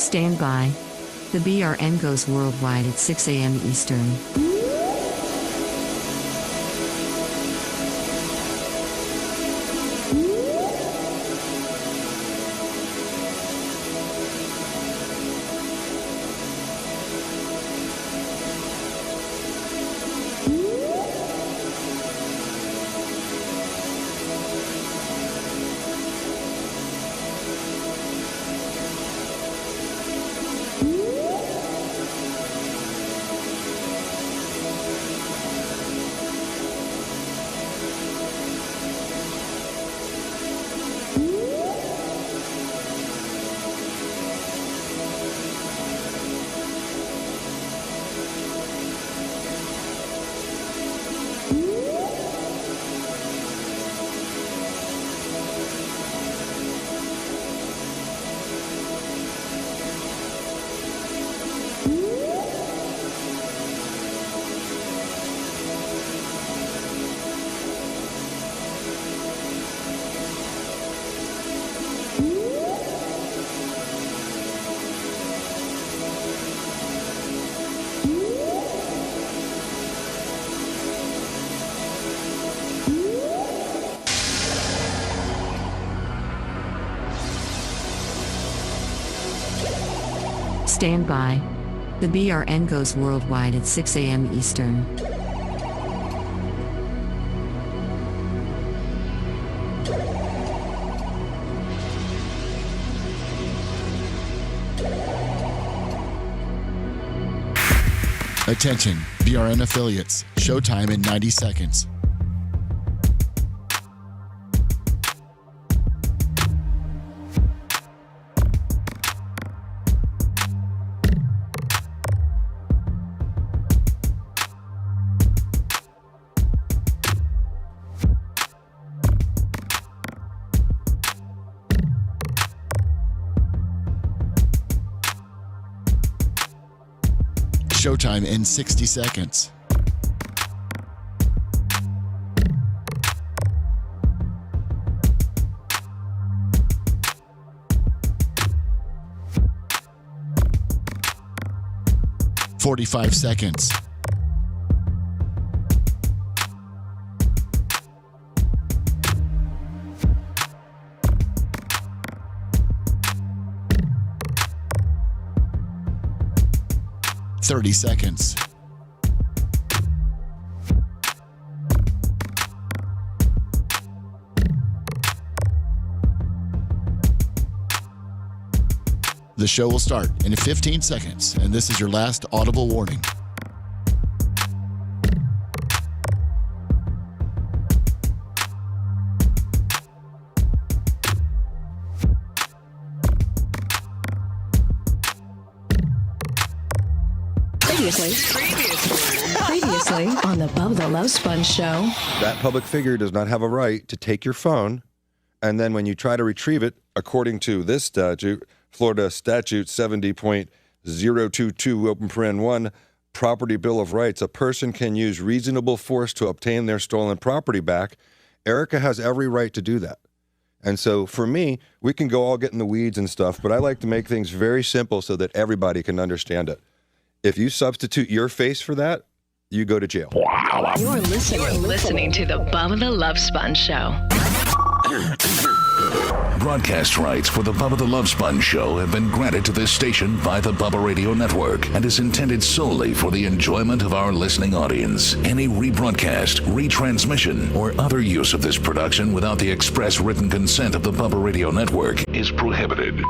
Stand by. The BRN goes worldwide at 6 a.m. Eastern. Stand by. The BRN goes worldwide at 6 a.m. Eastern. Attention, BRN affiliates. Showtime in 90 seconds. Showtime in 60 seconds. "45 seconds. "30 seconds. The show will start in 15 seconds, and this is your last audible warning. Previously on the Bubba the Love Sponge show. That public figure does not have a right to take your phone, and then when you try to retrieve it, according to this statute, Florida Statute 70.022, open paren 1, Property Bill of Rights, a person can use reasonable force to obtain their stolen property back. Erica has every right to do that. And so for me, we can go all get in the weeds and stuff, but I like to make things very simple so that everybody can understand it. If you substitute your face for that, you go to jail. You're listening to the Bubba the Love Sponge show. Broadcast rights for the Bubba the Love Sponge show have been granted to this station by the Bubba Radio Network and is intended solely for the enjoyment of our listening audience. Any rebroadcast, retransmission, or other use of this production without the express written consent of the Bubba Radio Network is prohibited.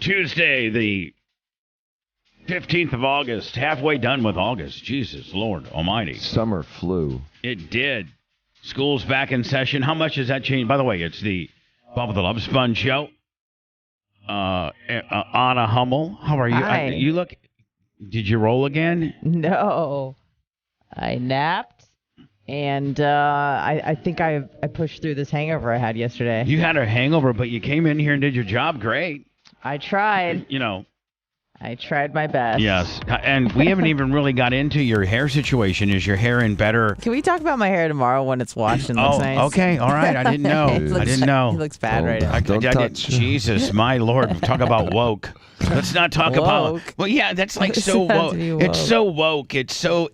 Tuesday, the 15th of August. Halfway done with August. Jesus, Lord almighty. Summer flew. It did. School's back in session. How much has that changed? By the way, it's the Bubba the Love Sponge show. Anna Hummel, how are you? Hi. You look. Did you roll again? No. I napped, and I think I pushed through this hangover I had yesterday. You had a hangover, but you came in here and did your job great. I tried. You know. I tried my best. Yes, and we haven't even really got into your hair situation. Is your hair in better? Can we talk about my hair tomorrow when it's washed and looks nice? Okay, all right. I didn't know. It I looks bad right now. Don't touch. Jesus, my Lord, talk about woke. Let's not talk about. Well, yeah, that's like so woke. It's so woke. It's so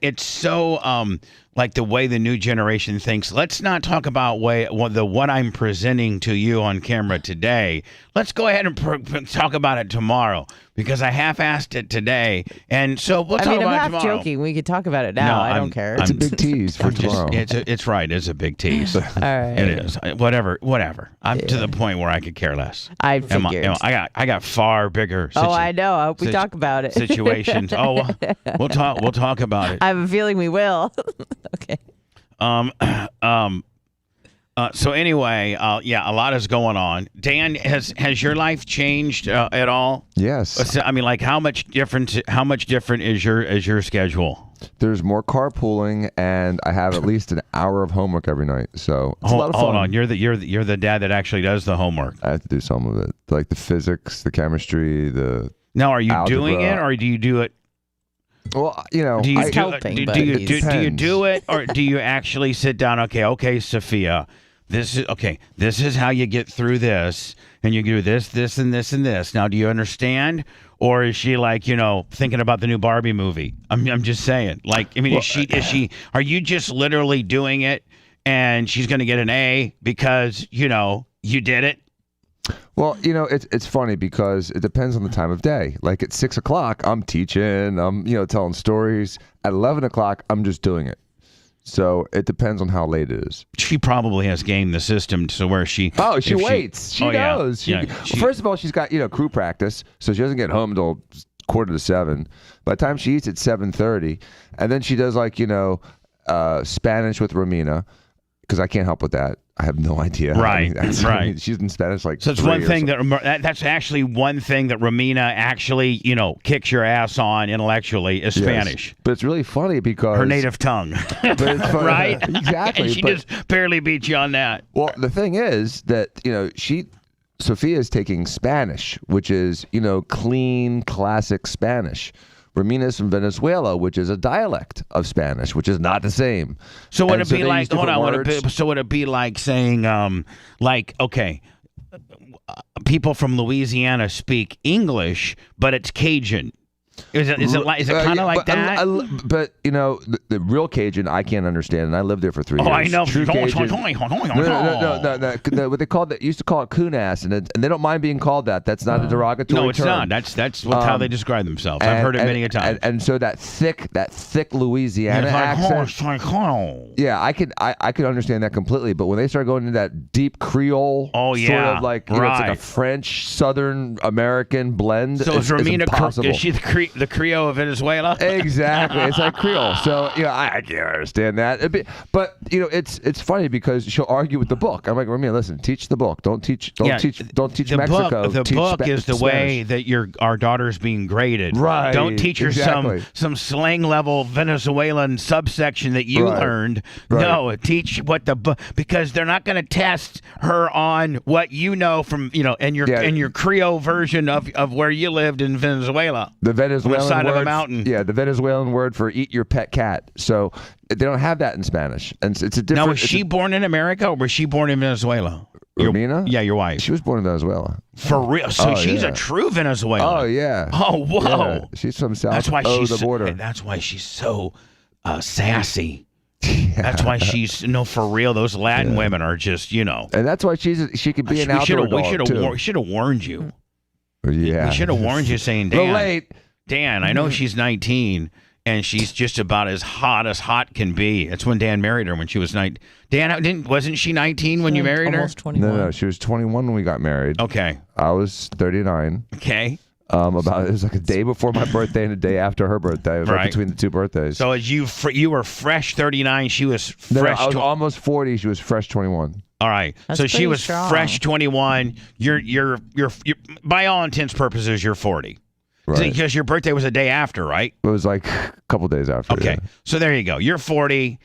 like the way the new generation thinks. Let's not talk about what I'm presenting to you on camera today. Let's go ahead and talk about it tomorrow because I half-assed it today, and so we'll talk about it tomorrow. I'm half joking. We could talk about it now. I don't care. It's a big tease for tomorrow. It's right. It's a big tease. All right. It is. Whatever. I'm to the point where I could care less. I figured. I got far bigger. I know. I hope we talk about it. Situations. We'll talk about it. I have a feeling we will. Okay. So anyway, a lot is going on. Dan, has your life changed at all? Yes. I mean, like how much different is your schedule? There's more carpooling, and I have at least an hour of homework every night. So it's a lot of fun. Hold on, you're the dad that actually does the homework. I have to do some of it, like the physics, the chemistry, the. Now, are you algebra. doing it, or do you do it? Well, you know, do you depends. do it, or do you actually sit down? Okay, Sophia, this is how you get through this, and you do this, and this, and this. Now, do you understand? Or is she like, thinking about the new Barbie movie? I'm just saying. Like, I mean, is she? Are you just literally doing it, and she's going to get an A because you did it? Well, it's funny because it depends on the time of day. Like at 6 o'clock, I'm teaching, I'm telling stories. At 11 o'clock, I'm just doing it. So it depends on how late it is. She probably has gamed the system to where she. Oh, she waits. She knows. Yeah. First of all, she's got crew practice, so she doesn't get home until 6:45. By the time she eats at 7:30, and then she does Spanish with Romina, because I can't help with that. I have no idea. Right, right. She's in Spanish like. So it's one thing that's actually one thing that Romina actually kicks your ass on intellectually is Spanish. But it's really funny because her native tongue, but it's funny. Right? Exactly. And she just barely beats you on that. Well, the thing is that Sophia is taking Spanish, which is clean classic Spanish. Ramina's from Venezuela, which is a dialect of Spanish, which is not the same. So would it be like? So would it be like saying, okay, people from Louisiana speak English, but it's Cajun. Is it kind of like that? But the real Cajun I can't understand, and I lived there for 3 years. Oh, I know. True Cajun. No. What they used to call it coonass, and they don't mind being called that. That's not a derogatory term. No, it's not. That's how they describe themselves. I've heard it many a time. And so that thick Louisiana accent. Yeah, I could understand that completely. But when they start going into that deep Creole, sort of like it's like a French Southern American blend. So is Romina impossible. Is she the Creole of Venezuela? Exactly. It's like Creole. So, I can't understand that. But, it's funny because she'll argue with the book. I'm like, Romina, listen, teach the book. Don't teach Mexico. The book is the way that our daughter's being graded. Right. Don't teach her some slang level Venezuelan subsection that you learned. Right. No, teach what the book, because they're not going to test her on what from, and your Creole version of where you lived in Venezuela. The Venezuelan on the side word, of the mountain. Yeah, the Venezuelan word for eat your pet cat. So they don't have that in Spanish, and it's a different. Now, was she born in America or was she born in Venezuela? Romina? Yeah, your wife. She was born in Venezuela. For real? So she's a true Venezuelan. Oh yeah. Oh whoa. Yeah. She's from south of the border. That's why she's so sassy. Yeah. That's why she's for real. Those Latin women are just And that's why she could be an outdoor dog too. We should have warned you. Yeah. We should have warned you, saying, Dan, late. Dan, I know she's 19, and she's just about as hot can be. That's when Dan married her when she was 19. Dan, wasn't she 19 when you married her? Almost 21. No, she was 21 when we got married. Okay. I was 39. Okay. It was like a day before my birthday and a day after her birthday. It was right between the two birthdays. So as you were fresh 39, she was fresh. No, I was almost 40. She was fresh 21. All right. That's so she was strong. fresh 21. You're by all intents purposes you're 40. Right. Because your birthday was a day after, right? It was like a couple days after. Okay. Yeah. So there you go. You're 40.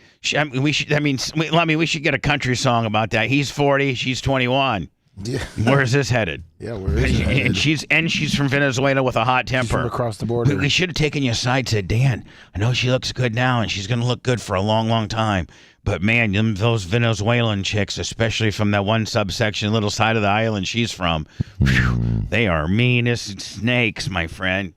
We should get a country song about that. He's 40, she's 21. Yeah. Where is this headed? Yeah, where is it headed? And she's from Venezuela with a hot temper. She's from across the border. We should have taken you aside, said, Dan, I know she looks good now and she's going to look good for a long, long time. But man, those Venezuelan chicks, especially from that one subsection, little side of the island she's from, whew, they are mean as snakes, my friend.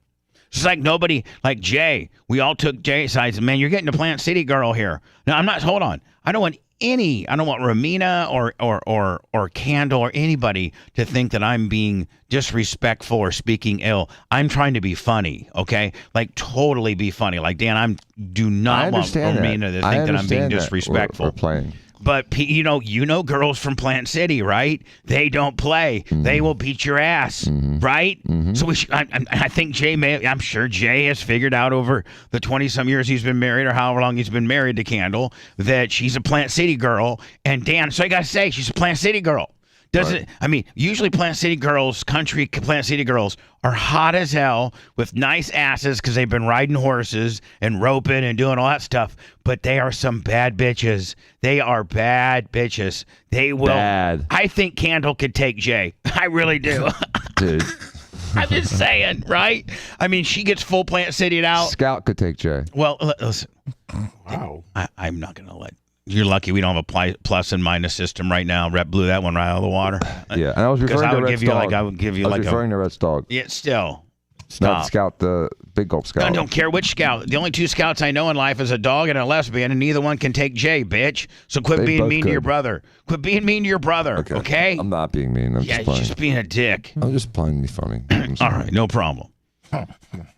It's like nobody, like Jay. We all took Jay's sides. Man, you're getting a Plant City girl here. Now, hold on. I don't want Romina or Candle or anybody to think that I'm being disrespectful or speaking ill. I'm trying to be funny, okay? Like totally be funny. Like Dan, do not want Romina to think that I'm being disrespectful. We're playing. But you know girls from Plant City, right? They don't play. Mm-hmm. They will beat your ass, right? Mm-hmm. So I think I'm sure Jay has figured out over the 20-some years he's been married, or however long he's been married to Candle, that she's a Plant City girl. And Dan, so I gotta say, she's a Plant City girl. Usually country Plant City girls are hot as hell with nice asses because they've been riding horses and roping and doing all that stuff. But they are some bad bitches. They are bad bitches. They will. Bad. I think Candle could take Jay. I really do. Dude. I'm just saying, right? I mean, she gets full Plant City'd out. Scout could take Jay. Well, listen. Wow. I'm not going to let. You're lucky we don't have a plus and minus system right now. Rep blew that one right out of the water. Yeah, and I was referring to Red's dog. I would give you like referring to Red's dog. Yeah, still. Stop. Not Scout, the big gulp Scout. I don't care which Scout. The only two Scouts I know in life is a dog and a lesbian, and neither one can take Jay, bitch. So quit being mean to your brother. Quit being mean to your brother, okay? I'm not being mean. I'm just being a dick. I'm just playing to be funny. All right, no problem.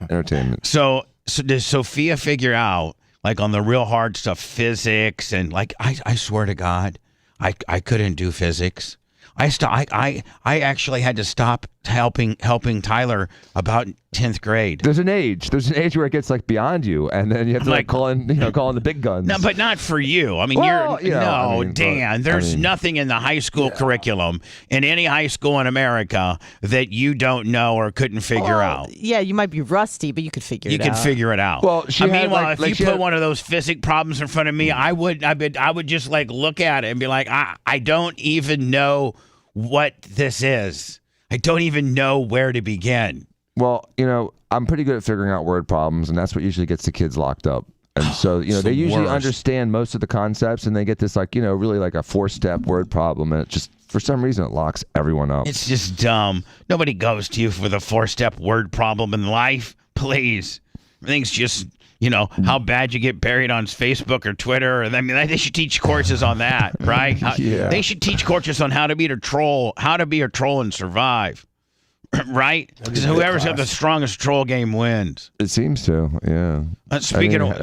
Entertainment. So does Sophia figure out, like on the real hard stuff, physics, and like I swear to God, I couldn't do physics. I actually had to stop helping Tyler about 10th grade. There's an age where it gets like beyond you, and then you have to like call in the big guns. No, but not for you. I mean, Dan. There's nothing in the high school curriculum in any high school in America that you don't know or couldn't figure out. Yeah, you might be rusty, but you could figure it out. You can figure it out. Well, meanwhile, if you put one of those physics problems in front of me, I would just like look at it and be like, I don't even know what this is. I don't even know where to begin. Well, I'm pretty good at figuring out word problems, and that's what usually gets the kids locked up. And so, they usually understand most of the concepts, and they get this really like a 4-step word problem, and it just, for some reason, it locks everyone up. It's just dumb. Nobody goes to you for the 4-step word problem in life. Please. Everything's just, how bad you get buried on Facebook or Twitter. I mean, they should teach courses on that, right? Yeah. They should teach courses on how to be a troll and survive, right? Because whoever's got the strongest troll game wins. It seems to, yeah. Speaking of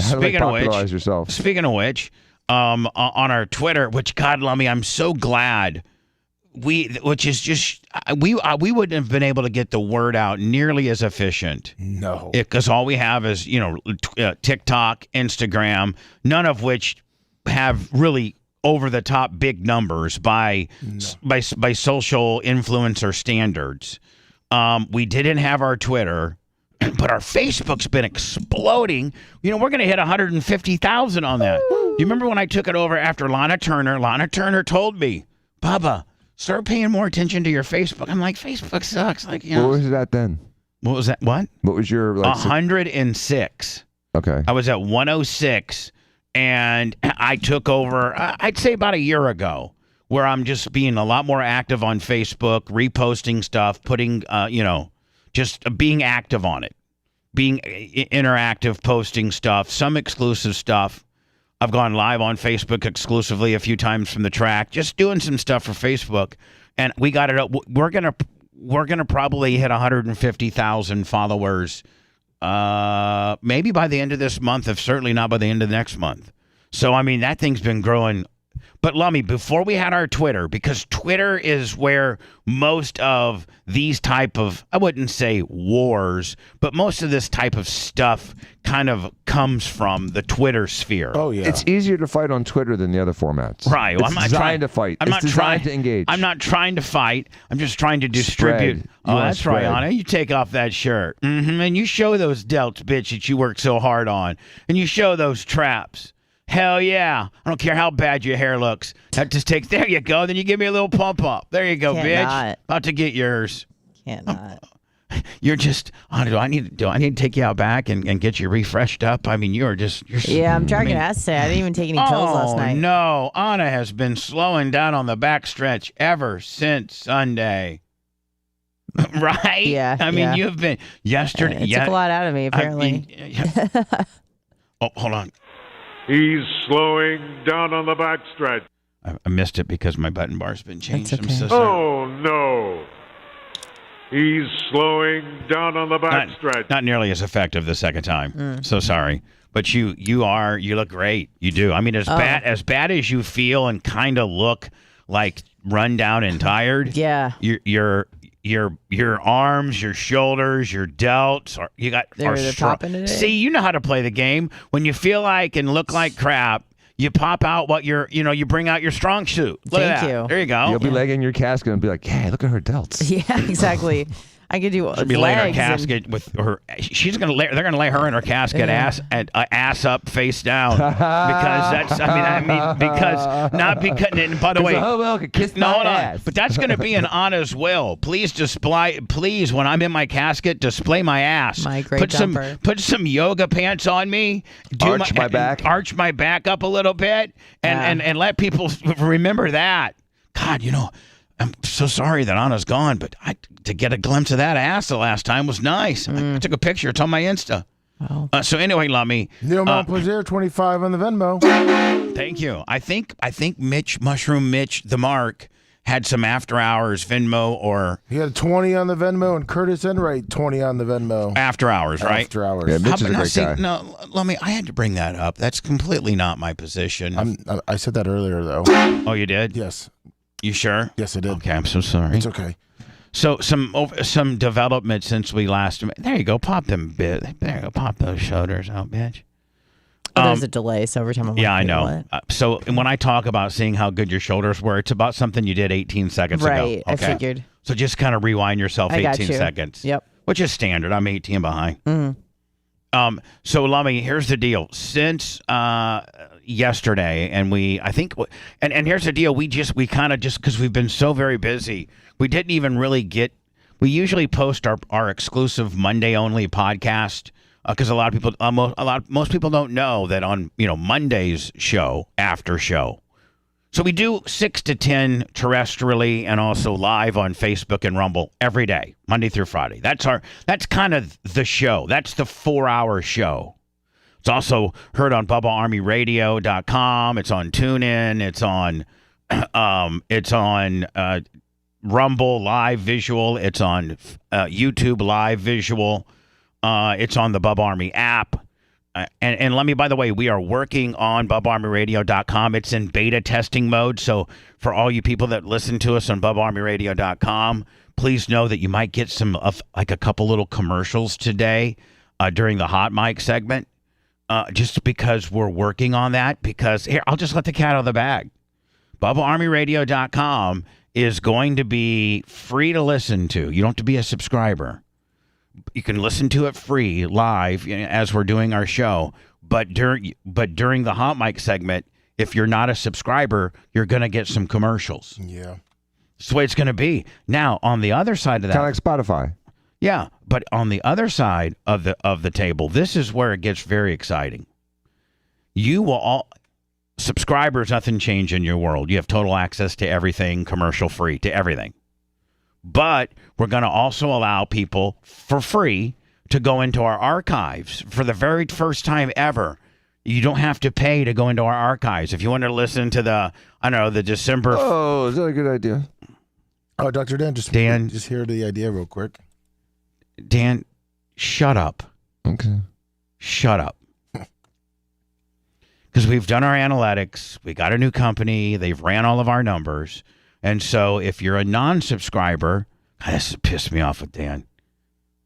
which, on our Twitter, which God love me, I'm so glad. We wouldn't have been able to get the word out nearly as efficient. No. Because all we have is, TikTok, Instagram, none of which have really over-the-top big numbers by social influencer standards. We didn't have our Twitter, but our Facebook's been exploding. We're going to hit 150,000 on that. You remember when I took it over after Lana Turner? Lana Turner told me, Bubba, start paying more attention to your Facebook. I'm like, Facebook sucks. Like, What was that then? What was that? What? What was your 106? Okay. I was at 106, and I took over. I'd say about a year ago, where I'm just being a lot more active on Facebook, reposting stuff, putting, just being active on it, being interactive, posting stuff, some exclusive stuff. I've gone live on Facebook exclusively a few times from the track, just doing some stuff for Facebook, and we got it up. We're gonna probably hit 150,000 followers maybe by the end of this month, if certainly not by the end of next month. So, I mean, that thing's been growing. But Lummy, before we had our Twitter, because Twitter is where most of these type of, I wouldn't say wars, but most of this type of stuff kind of comes from the Twitter sphere. Oh, yeah. It's easier to fight on Twitter than the other formats. Right. Well, it's I'm not designed trying to fight. I'm it's not designed trying to engage. I'm not trying to fight. I'm just trying to distribute. Spread. Oh, that's right, spread. Anna. You take off that shirt. And you show those delts, bitch, that you worked so hard on. And you show those traps. Hell yeah. I don't care how bad your hair looks. That just takes, there you go. Then you give me a little pump up. There you go, Can't bitch. not. About to get yours. Can't not. You're just, Anna, do I need to take you out back and get you refreshed up? I mean, you're Yeah, I'm dragging ass today. I didn't even take any pills last night. Oh, no. Anna has been slowing down on the backstretch ever since Sunday. Right? Yeah. I mean, you've been, yesterday. It took a lot out of me, apparently. Oh, hold on. He's slowing down on the backstretch. I missed it because my button bar's been changed. That's okay. I'm so sorry. Oh, no. He's slowing down on the backstretch. Not nearly as effective the second time. So sorry. But you look great. You do. I mean, as bad as you feel and kind of look like run down and tired. Yeah. Your arms, your shoulders, your delts, They're popping today. See, you know how to play the game. When you feel like and look like crap, you pop out you bring out your strong suit. Look at Thank that. you. There you go. You'll be legging your casket and be like, hey, look at her delts. Yeah, exactly. I could do She'll be laying her legs casket with her. They're gonna lay her in her casket, ass up, face down, because that's. I mean, because not because. And by the way, could kiss no, my hold on. ass. But that's gonna be an Anna's will. Please Please, when I'm in my casket, display my ass. My great jumper. Put some yoga pants on me. Arch my back. Arch my back up a little bit, and let people remember that. God, I'm so sorry that Anna's gone, but to get a glimpse of that ass the last time was nice. I took a picture. It's on my Insta. Wow. So anyway, Lummy. Neil Montplaisir, 25 on the Venmo. Thank you. I think Mushroom Mitch, the Mark, had some after hours Venmo or... He had 20 on the Venmo, and Curtis Enright, 20 on the Venmo. After hours, right? After hours. Yeah, Mitch is a great guy. No, Lummy, I had to bring that up. That's completely not my position. I said that earlier, though. Oh, you did? Yes. You sure? Yes, I did. Okay, I'm so sorry. It's okay. So some development since we last. There you go. Pop them bit. There you go. Pop those shoulders out, bitch. There's a delay, so every time I'm yeah, like, I know. So when I talk about seeing how good your shoulders were, it's about something you did 18 seconds ago. Right. Okay? I figured. So just kind of rewind yourself I got 18 you. seconds. Yep. Which is standard. I'm 18 behind. Mm-hmm. So Lummy, here's the deal. Since yesterday, and here's the deal. We kind of because we've been so very busy, we didn't even really get. We usually post our exclusive Monday only podcast because a lot of people, most people don't know that on Monday's show after show. So we do 6 to 10 terrestrially and also live on Facebook and Rumble every day, Monday through Friday. That's kind of the show. That's the 4-hour show. It's also heard on BubbaArmyRadio.com. It's on TuneIn. It's on Rumble live visual. It's on YouTube live visual. It's on the Bubba Army app. And let me, by the way, we are working on BubbaArmyRadio.com. It's in beta testing mode. So for all you people that listen to us on BubbaArmyRadio.com, please know that you might get a couple little commercials today during the hot mic segment. Just because we're working on that. Because here, I'll just let the cat out of the bag. BubbaArmyRadio.com is going to be free to listen to. You don't have to be a subscriber. You can listen to it free live as we're doing our show. But during the hot mic segment, if you're not a subscriber, you're going to get some commercials. Yeah. That's the way it's going to be. Now, on the other side of that, Kind of like Spotify. Yeah, but on the other side of the table, this is where it gets very exciting. You will all subscribers, nothing change in your world. You have total access to everything, commercial free to everything. But we're going to also allow people for free to go into our archives for the very first time ever. You don't have to pay to go into our archives. If you want to listen to the December. Oh, is that a good idea? Oh, Dr. Dan, just hear the idea real quick. Dan, shut up. Okay. Shut up. Because we've done our analytics. We got a new company. They've ran all of our numbers. And so if you're a non-subscriber, God, this pissed me off with Dan.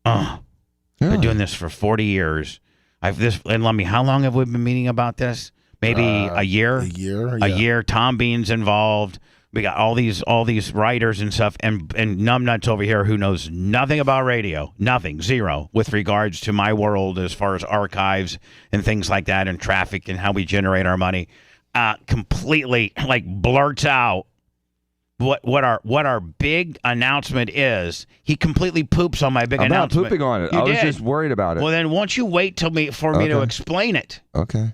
Been doing this for 40 years. And let me, how long have we been meeting about this? Maybe a year? A year, A year. Tom Bean's involved. We got all these writers and stuff, and numbnuts over here who knows nothing about radio, nothing, zero, with regards to my world as far as archives and things like that, and traffic and how we generate our money. Completely like blurts out what our big announcement is. He completely poops on my big announcement. I'm not pooping on it. I was just worried about it. Well, then won't you wait for me to explain it? Okay.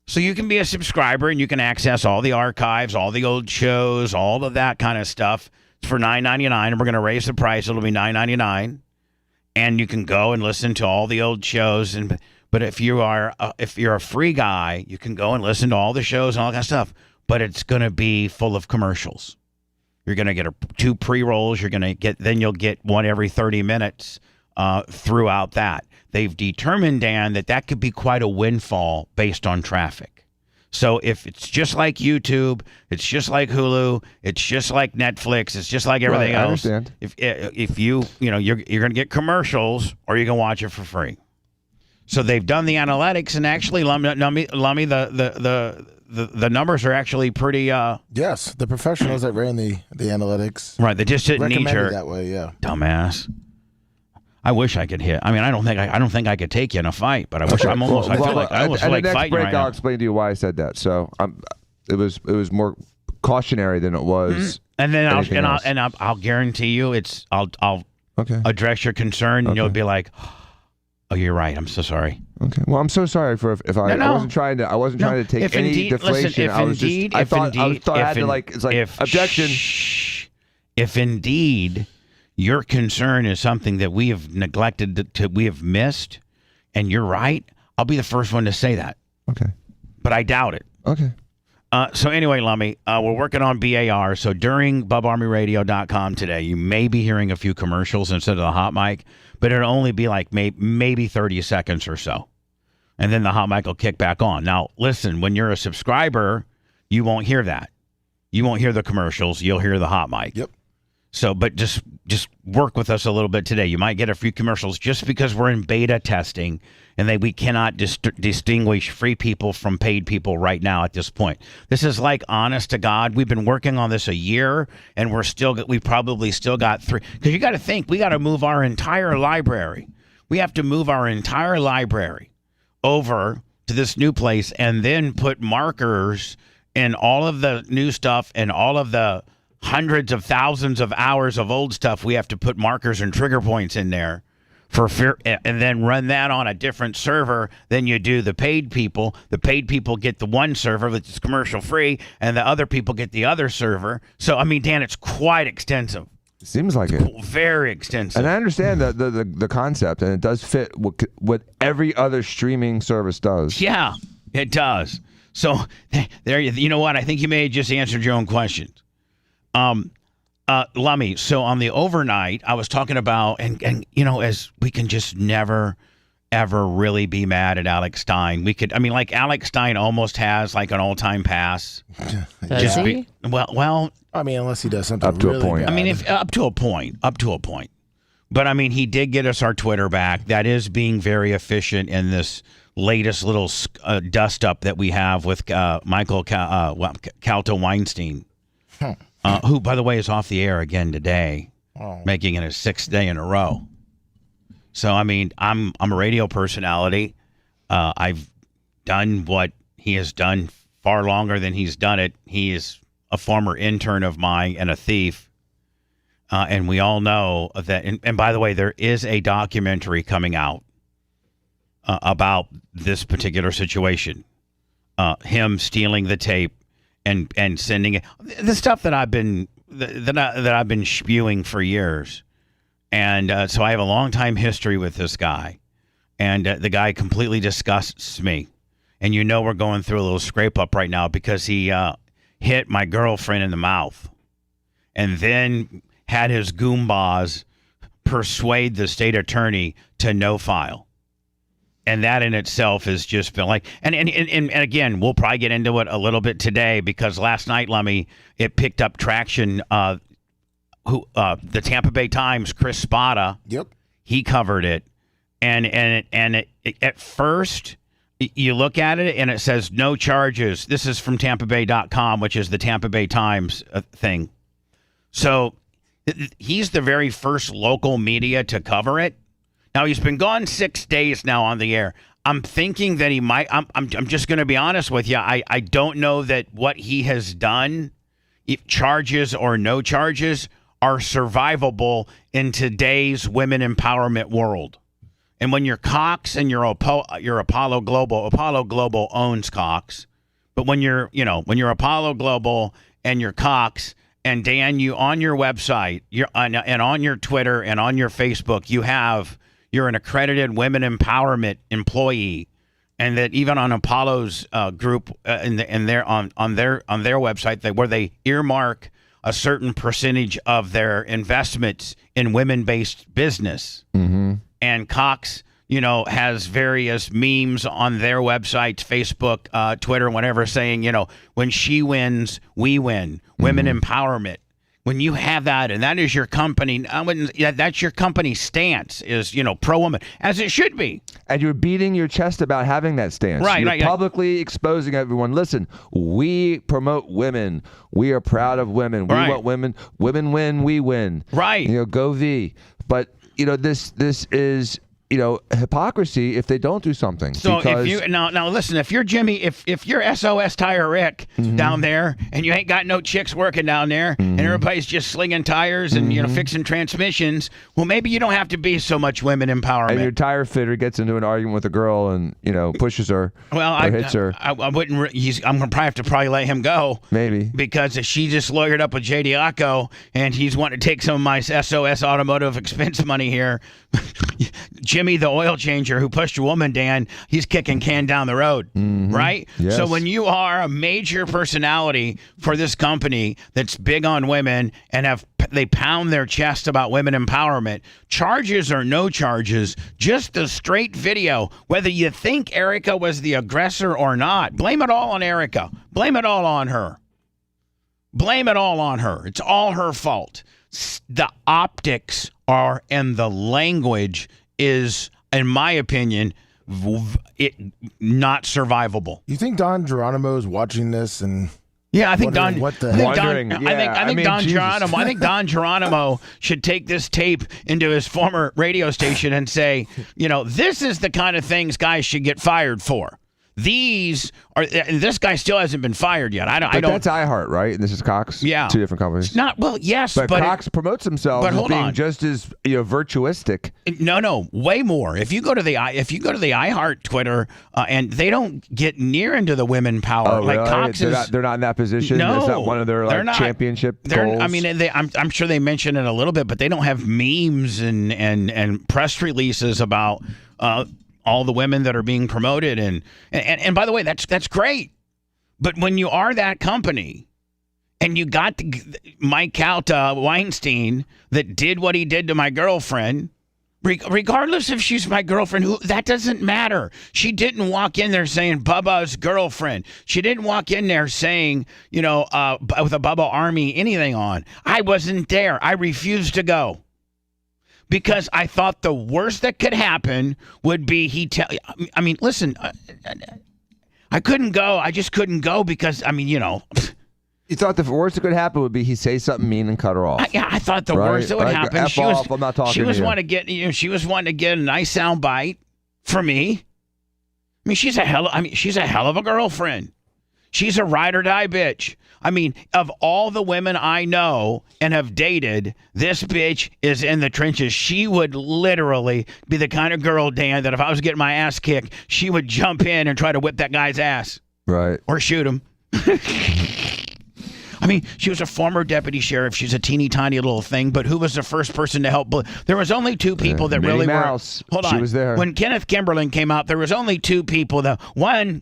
So you can be a subscriber and you can access all the archives, all the old shows, all of that kind of stuff. It's for $9.99, and we're going to raise the price. It'll be $9.99, and you can go and listen to all the old shows. But if you're a free guy, you can go and listen to all the shows and all that kind of stuff. But it's going to be full of commercials. You're going to get 2 pre-rolls. You'll get one every 30 minutes throughout that. They've determined, Dan, that could be quite a windfall based on traffic. So if it's just like YouTube, it's just like Hulu, it's just like Netflix, it's just like everything else. I understand. If you're going to get commercials, or you can watch it for free. So they've done the analytics, and actually, Lummy, the numbers are actually pretty. Yes, the professionals that ran the analytics. Right, they just didn't need your that way. Yeah, dumbass. I wish I could hit. I mean, I don't think I could take you in a fight, but I wish I'm almost. I feel like I almost like fighting break, right now. I'll explain to you why I said that. So it was more cautionary than it was. And then I'll guarantee you I'll address your concern, and you'll be like, "Oh, you're right. I'm so sorry." Okay. Well, I'm so sorry for if I wasn't trying to take any deflation. I thought I had to like objection. If indeed your concern is something that we have neglected we have missed, and you're right, I'll be the first one to say that. Okay. But I doubt it. Okay. So anyway, Lummy, we're working on BAR. So during BubArmyRadio.com today, you may be hearing a few commercials instead of the hot mic, but it'll only be like maybe 30 seconds or so. And then the hot mic will kick back on. Now, listen, when you're a subscriber, you won't hear that. You won't hear the commercials. You'll hear the hot mic. Yep. So, but just work with us a little bit today. You might get a few commercials just because we're in beta testing, and we cannot distinguish free people from paid people right now at this point. This is like, honest to God, we've been working on this a year, and we probably still got 3. Because you got to think, we got to move our entire library. We have to move our entire library over to this new place, and then put markers in all of the new stuff and all of the hundreds of thousands of hours of old stuff. We have to put markers and trigger points in there and then run that on a different server than you do the paid people. The paid people get the one server, which is commercial free, and the other people get the other server. So, I mean, Dan, it's quite extensive. Seems like it. Very extensive. And I understand the concept, and it does fit what every other streaming service does. Yeah, it does. So, there you know what? I think you may have just answered your own questions. Lummy, so on the overnight, I was talking about, and as we can just never, ever really be mad at Alex Stein. Like Alex Stein almost has like an all-time pass. Does he? Well, I mean, unless he does something up to really a point. bad. I mean, up to a point. But I mean, he did get us our Twitter back. That is being very efficient in this latest little dust up that we have with Michael Calto Weinstein. Who, by the way, is off the air again today, making it his 6th day in a row. So, I mean, I'm a radio personality. I've done what he has done far longer than he's done it. He is a former intern of mine and a thief. And we all know that. And by the way, there is a documentary coming out about this particular situation. Him stealing the tape. And sending it, the stuff that I've been spewing for years, and so I have a long time history with this guy, and the guy completely disgusts me, and we're going through a little scrape up right now because he hit my girlfriend in the mouth, and then had his goombas persuade the state attorney to no file. that in itself has just been like, and again, we'll probably get into it a little bit today because last night, Lummy, it picked up traction. The Tampa Bay Times, Chris Spada, he covered it, and at first you look at it and it says no charges. This is from TampaBay.com, which is the Tampa Bay Times thing. So he's the very first local media to cover it. Now, he's been gone 6 days now on the air. I'm thinking that he might. I'm just going to be honest with you. I don't know that what he has done, if charges or no charges, are survivable in today's women empowerment world. And when you're Cox and you're Apollo Global owns Cox. But when you're Apollo Global and you're Cox, and Dan, you on your website, and on your Twitter and on your Facebook, you're an accredited women empowerment employee, and that even on Apollo's group on their website, where they earmark a certain percentage of their investments in women-based business. Mm-hmm. And Cox, has various memes on their websites, Facebook, Twitter, whatever, saying, when she wins, we win. Women empowerment. When you have that, and that is your company, that's your company stance is, pro-woman, as it should be. And you're beating your chest about having that stance. Right. You're publicly exposing everyone. Listen, we promote women. We are proud of women. We want women. Women win, we win. Right. Go V. But, this is... hypocrisy if they don't do something. So if you now listen, if you're Jimmy, if you're SOS Tire Rick down there, and you ain't got no chicks working down there, and everybody's just slinging tires and fixing transmissions, well, maybe you don't have to be so much women empowerment. And your tire fitter gets into an argument with a girl and pushes her, or hits her. I wouldn't. I'm gonna probably let him go. Maybe because she just lawyered up with JD Acco, and he's wanting to take some of my SOS automotive expense money here. Jimmy, the oil changer who pushed a woman, Dan, he's kicking can down the road, right? Yes. So when you are a major personality for this company that's big on women and they pound their chest about women empowerment, charges or no charges, just the straight video, whether you think Erica was the aggressor or not, blame it all on Erica. Blame it all on her. Blame it all on her. It's all her fault. The optics are, and the language is, in my opinion, not survivable. You think Don Geronimo is watching this and? Yeah, I think Don Geronimo should take this tape into his former radio station and say, this is the kind of things guys should get fired for. These are, and this guy still hasn't been fired yet. I don't. That's iHeart, right? And this is Cox. Yeah, 2 different companies. Yes, but Cox promotes himself as being just as virtuistic. No, way more. If you go to the iHeart Twitter, and they don't get near into the women power. Oh, like really? Cox they're not in that position. No, is that one of their championship goals? I mean, I'm sure they mention it a little bit, but they don't have memes and press releases about. All the women that are being promoted, and by the way, that's great. But when you are that company, and you got Mike Calta Weinstein that did what he did to my girlfriend, regardless if she's my girlfriend, that doesn't matter. She didn't walk in there saying Bubba's girlfriend. She didn't walk in there saying, with a Bubba Army anything on. I wasn't there. I refused to go. Because I thought the worst that could happen would be listen, I couldn't go. I just couldn't go because, You thought the worst that could happen would be he say something mean and cut her off. I thought the worst that would happen. I'm not talking she was to you. wanting to get a nice sound bite for me. She's a hell of a girlfriend. She's a ride or die bitch. Of all the women I know and have dated, this bitch is in the trenches. She would literally be the kind of girl, Dan, that if I was getting my ass kicked, she would jump in and try to whip that guy's ass. Right. Or shoot him. She was a former deputy sheriff. She's a teeny tiny little thing, but who was the first person to help? There was only 2 people that really Mouse. Hold on. She was there. When Kenneth Kimberlin came out, there was only 2 people. The one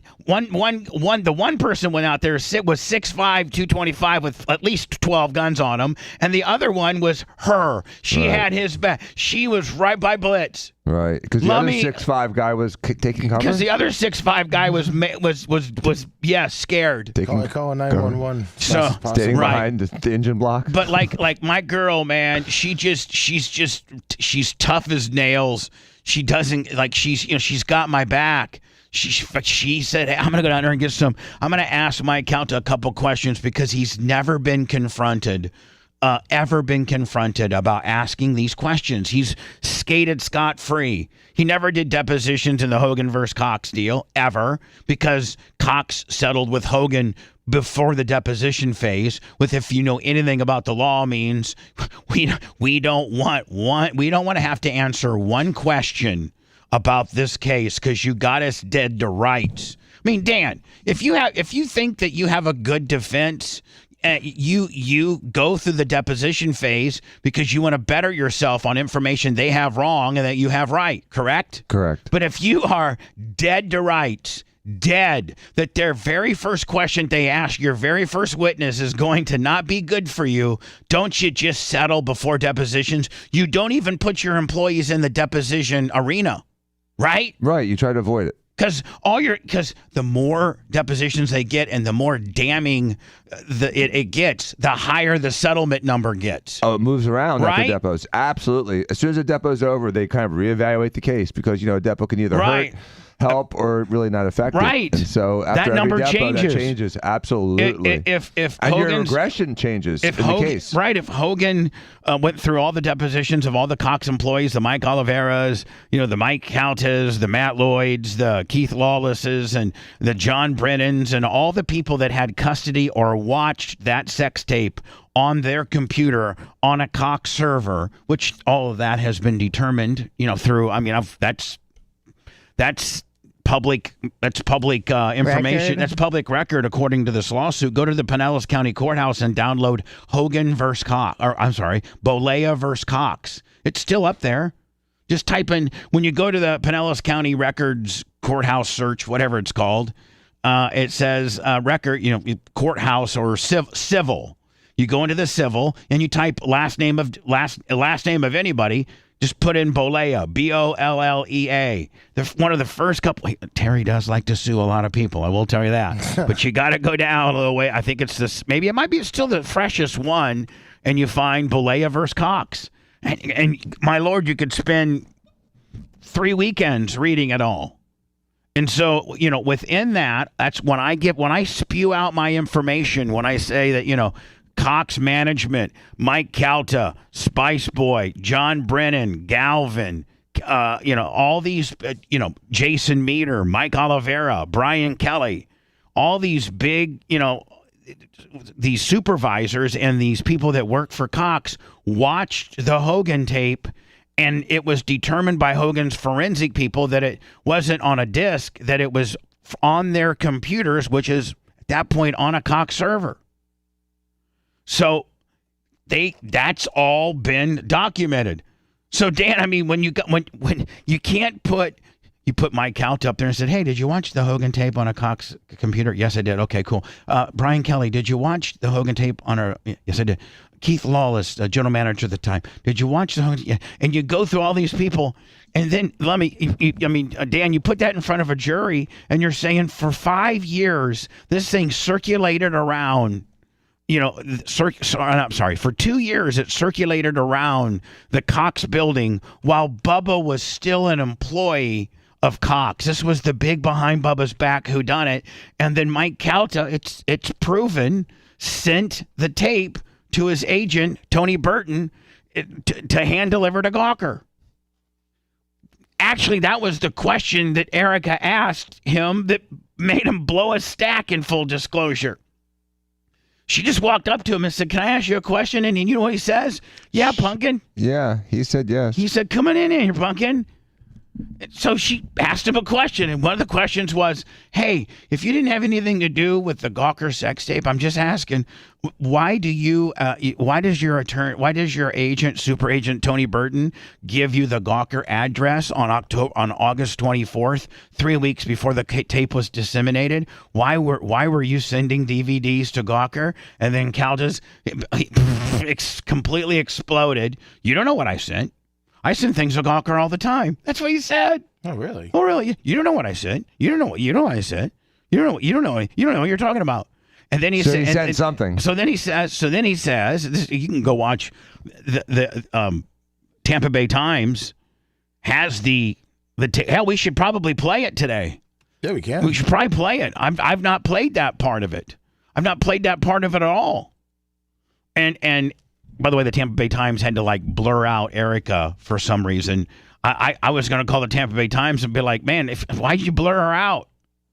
person went out there was 6'5", 225 with at least 12 guns on him, and the other one was her. She had his back. She was right by Blitz. Right, because the other 6'5" guy was taking cover. Because the other 6'5" guy was scared. Calling 911. So standing behind the engine block. But like my girl, man, she's tough as nails. She doesn't she's got my back. She said, hey, I'm going to go down there and I'm going to ask Mike Calta a couple questions because he's never been confronted about asking these questions. He's skated scot-free. He never did depositions in the Hogan versus Cox deal, ever, because Cox settled with Hogan before the deposition phase, with, if you know anything about the law, means we don't want to have to answer one question about this case because you got us dead to rights. I mean, Dan, if you think that you have a good defense, you go through the deposition phase because you want to better yourself on information they have wrong and that you have right, correct? Correct. But if you are dead to rights, that their very first question they ask your very first witness is going to not be good for you, don't you just settle before depositions? You don't even put your employees in the deposition arena, right? Right, you try to avoid it. Because the more depositions they get and the more damning it gets, the higher the settlement number gets. Oh, it moves around right? after depots. Absolutely. As soon as a depo's over, they kind of reevaluate the case because, a depo can either hurt, help, or really not affect it. Right. And so after that number every depo, changes. That changes. Absolutely. If and your regression changes in the case. Right. If Hogan went through all the depositions of all the Cox employees, the Mike Oliveras, the Mike Caltas, the Matt Lloyds, the Keith Lawlesses, and the John Brennans, and all the people that had custody or watched that sex tape on their computer on a Cox server, which all of that has been determined, through, that's public information. Record. That's public record according to this lawsuit. Go to the Pinellas County Courthouse and download Hogan versus Cox, Bolea versus Cox. It's still up there. Just type in, when you go to the Pinellas County Records Courthouse search, whatever it's called, it says record, courthouse or civil. You go into the civil and you type last name of anybody. Just put in Bolea, Bollea. One of the first couple. Terry does like to sue a lot of people, I will tell you that. But you got to go down a little way. I think it's this. Maybe it might be still the freshest one, and you find Bolea versus Cox. And my Lord, you could spend 3 weekends reading it all. And so, within that, that's when I spew out my information. When I say that, Cox Management, Mike Calta, Spice Boy, John Brennan, Galvin, all these, Jason Meter, Mike Oliveira, Brian Kelly, all these big, these supervisors and these people that work for Cox watched the Hogan tape, and it was determined by Hogan's forensic people that it wasn't on a disc, that it was on their computers, which is at that point on a Cox server. So that's all been documented. So Dan, when you can't put Mike Calta up there and said, hey, did you watch the Hogan tape on a Cox computer? Yes, I did. Okay, cool. Brian Kelly, did you watch the Hogan tape on a? Yes, I did. Keith Lawless, general manager at the time. Did you watch the Hogan? Yeah. And you go through all these people, and then Dan, you put that in front of a jury, and you're saying for 5 years this thing circulated around. For 2 years it circulated around the Cox building while Bubba was still an employee of Cox. This was the big behind Bubba's back whodunit. And then Mike Calta, it's proven, sent the tape to his agent, Tony Burton, to hand deliver to Gawker. Actually, that was the question that Erica asked him that made him blow a stack, in full disclosure. She just walked up to him and said, can I ask you a question? And you know what he says? Yeah, Pumpkin. Yeah, he said yes. He said, come on in here, Pumpkin. So she asked him a question, and one of the questions was, hey, if you didn't have anything to do with the Gawker sex tape, I'm just asking, why does your agent, super agent Tony Burton, give you the Gawker address on August 24th, 3 weeks before the tape was disseminated? Why were you sending DVDs to Gawker? And then Caldas completely exploded. You don't know what I sent. I send things to Gawker all the time. That's what he said. Oh, really? Oh, really? You don't know what I said. You don't know what I said. You don't know what you're talking about. And then he said something. So then he says, you can go watch the Tampa Bay Times has hell, we should probably play it today. Yeah, we can. We should probably play it. I've not played that part of it. I've not played that part of it at all. And by the way, the Tampa Bay Times had to like blur out Erica for some reason. I was going to call the Tampa Bay Times and be like, man, why'd you blur her out?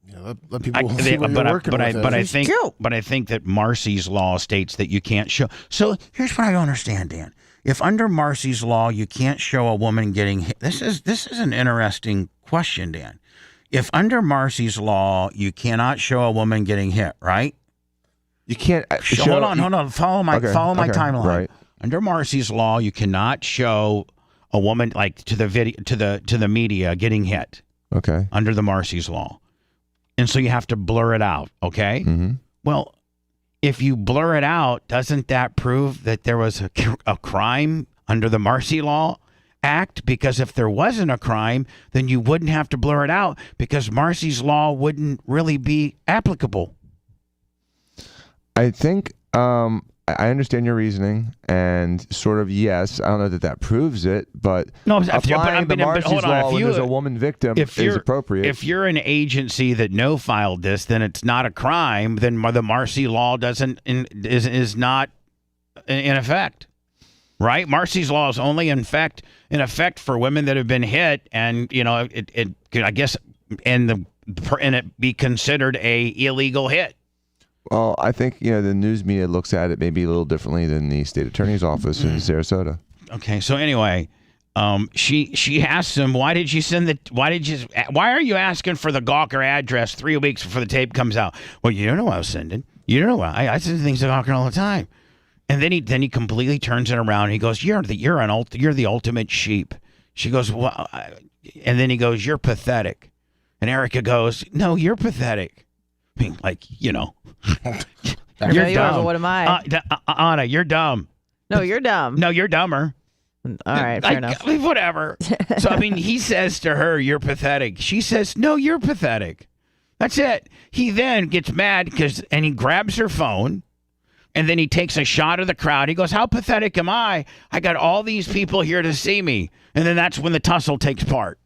Yeah, let people see what you're working with. But I think that Marcy's law states that you can't show. So here's what I don't understand, Dan. If under Marcy's law you can't show a woman getting hit, this is an interesting question, Dan. If under Marcy's law you cannot show a woman getting hit, right? You can't. Hold on. Follow my timeline. Right. Under Marcy's law, you cannot show a woman like to the media getting hit. Okay. Under the Marcy's law. And so you have to blur it out, okay? Mm-hmm. Well, if you blur it out, doesn't that prove that there was a crime under the Marcy Law Act? Because if there wasn't a crime, then you wouldn't have to blur it out because Marcy's Law wouldn't really be applicable. I think I understand your reasoning, and sort of yes. I don't know that proves it, but applying the Marcy's Law when there's a woman victim is appropriate. If you're an agency that no-filed this, then it's not a crime. Then the Marcy Law is not in effect, right? Marcy's Law is only in effect for women that have been hit, and I guess and it be considered a illegal hit. Well, I think the news media looks at it maybe a little differently than the state attorney's office in Sarasota. Okay, so anyway, she asked him, why are you asking for the Gawker address 3 weeks before the tape comes out? Well, you don't know what I was sending. You don't know what I send things to Gawker all the time. And then he completely turns it around. And he goes, you're the ultimate sheep. She goes, well, and then he goes, you're pathetic. And Erica goes, no, you're pathetic. I mean, you're dumb. What am I? Anna, you're dumb. No, you're dumb. No, you're dumber. All right, fair enough. Whatever. So, I mean, he says to her, you're pathetic. She says, no, you're pathetic. That's it. He then gets mad and he grabs her phone, and then he takes a shot of the crowd. He goes, how pathetic am I? I got all these people here to see me. And then that's when the tussle takes part.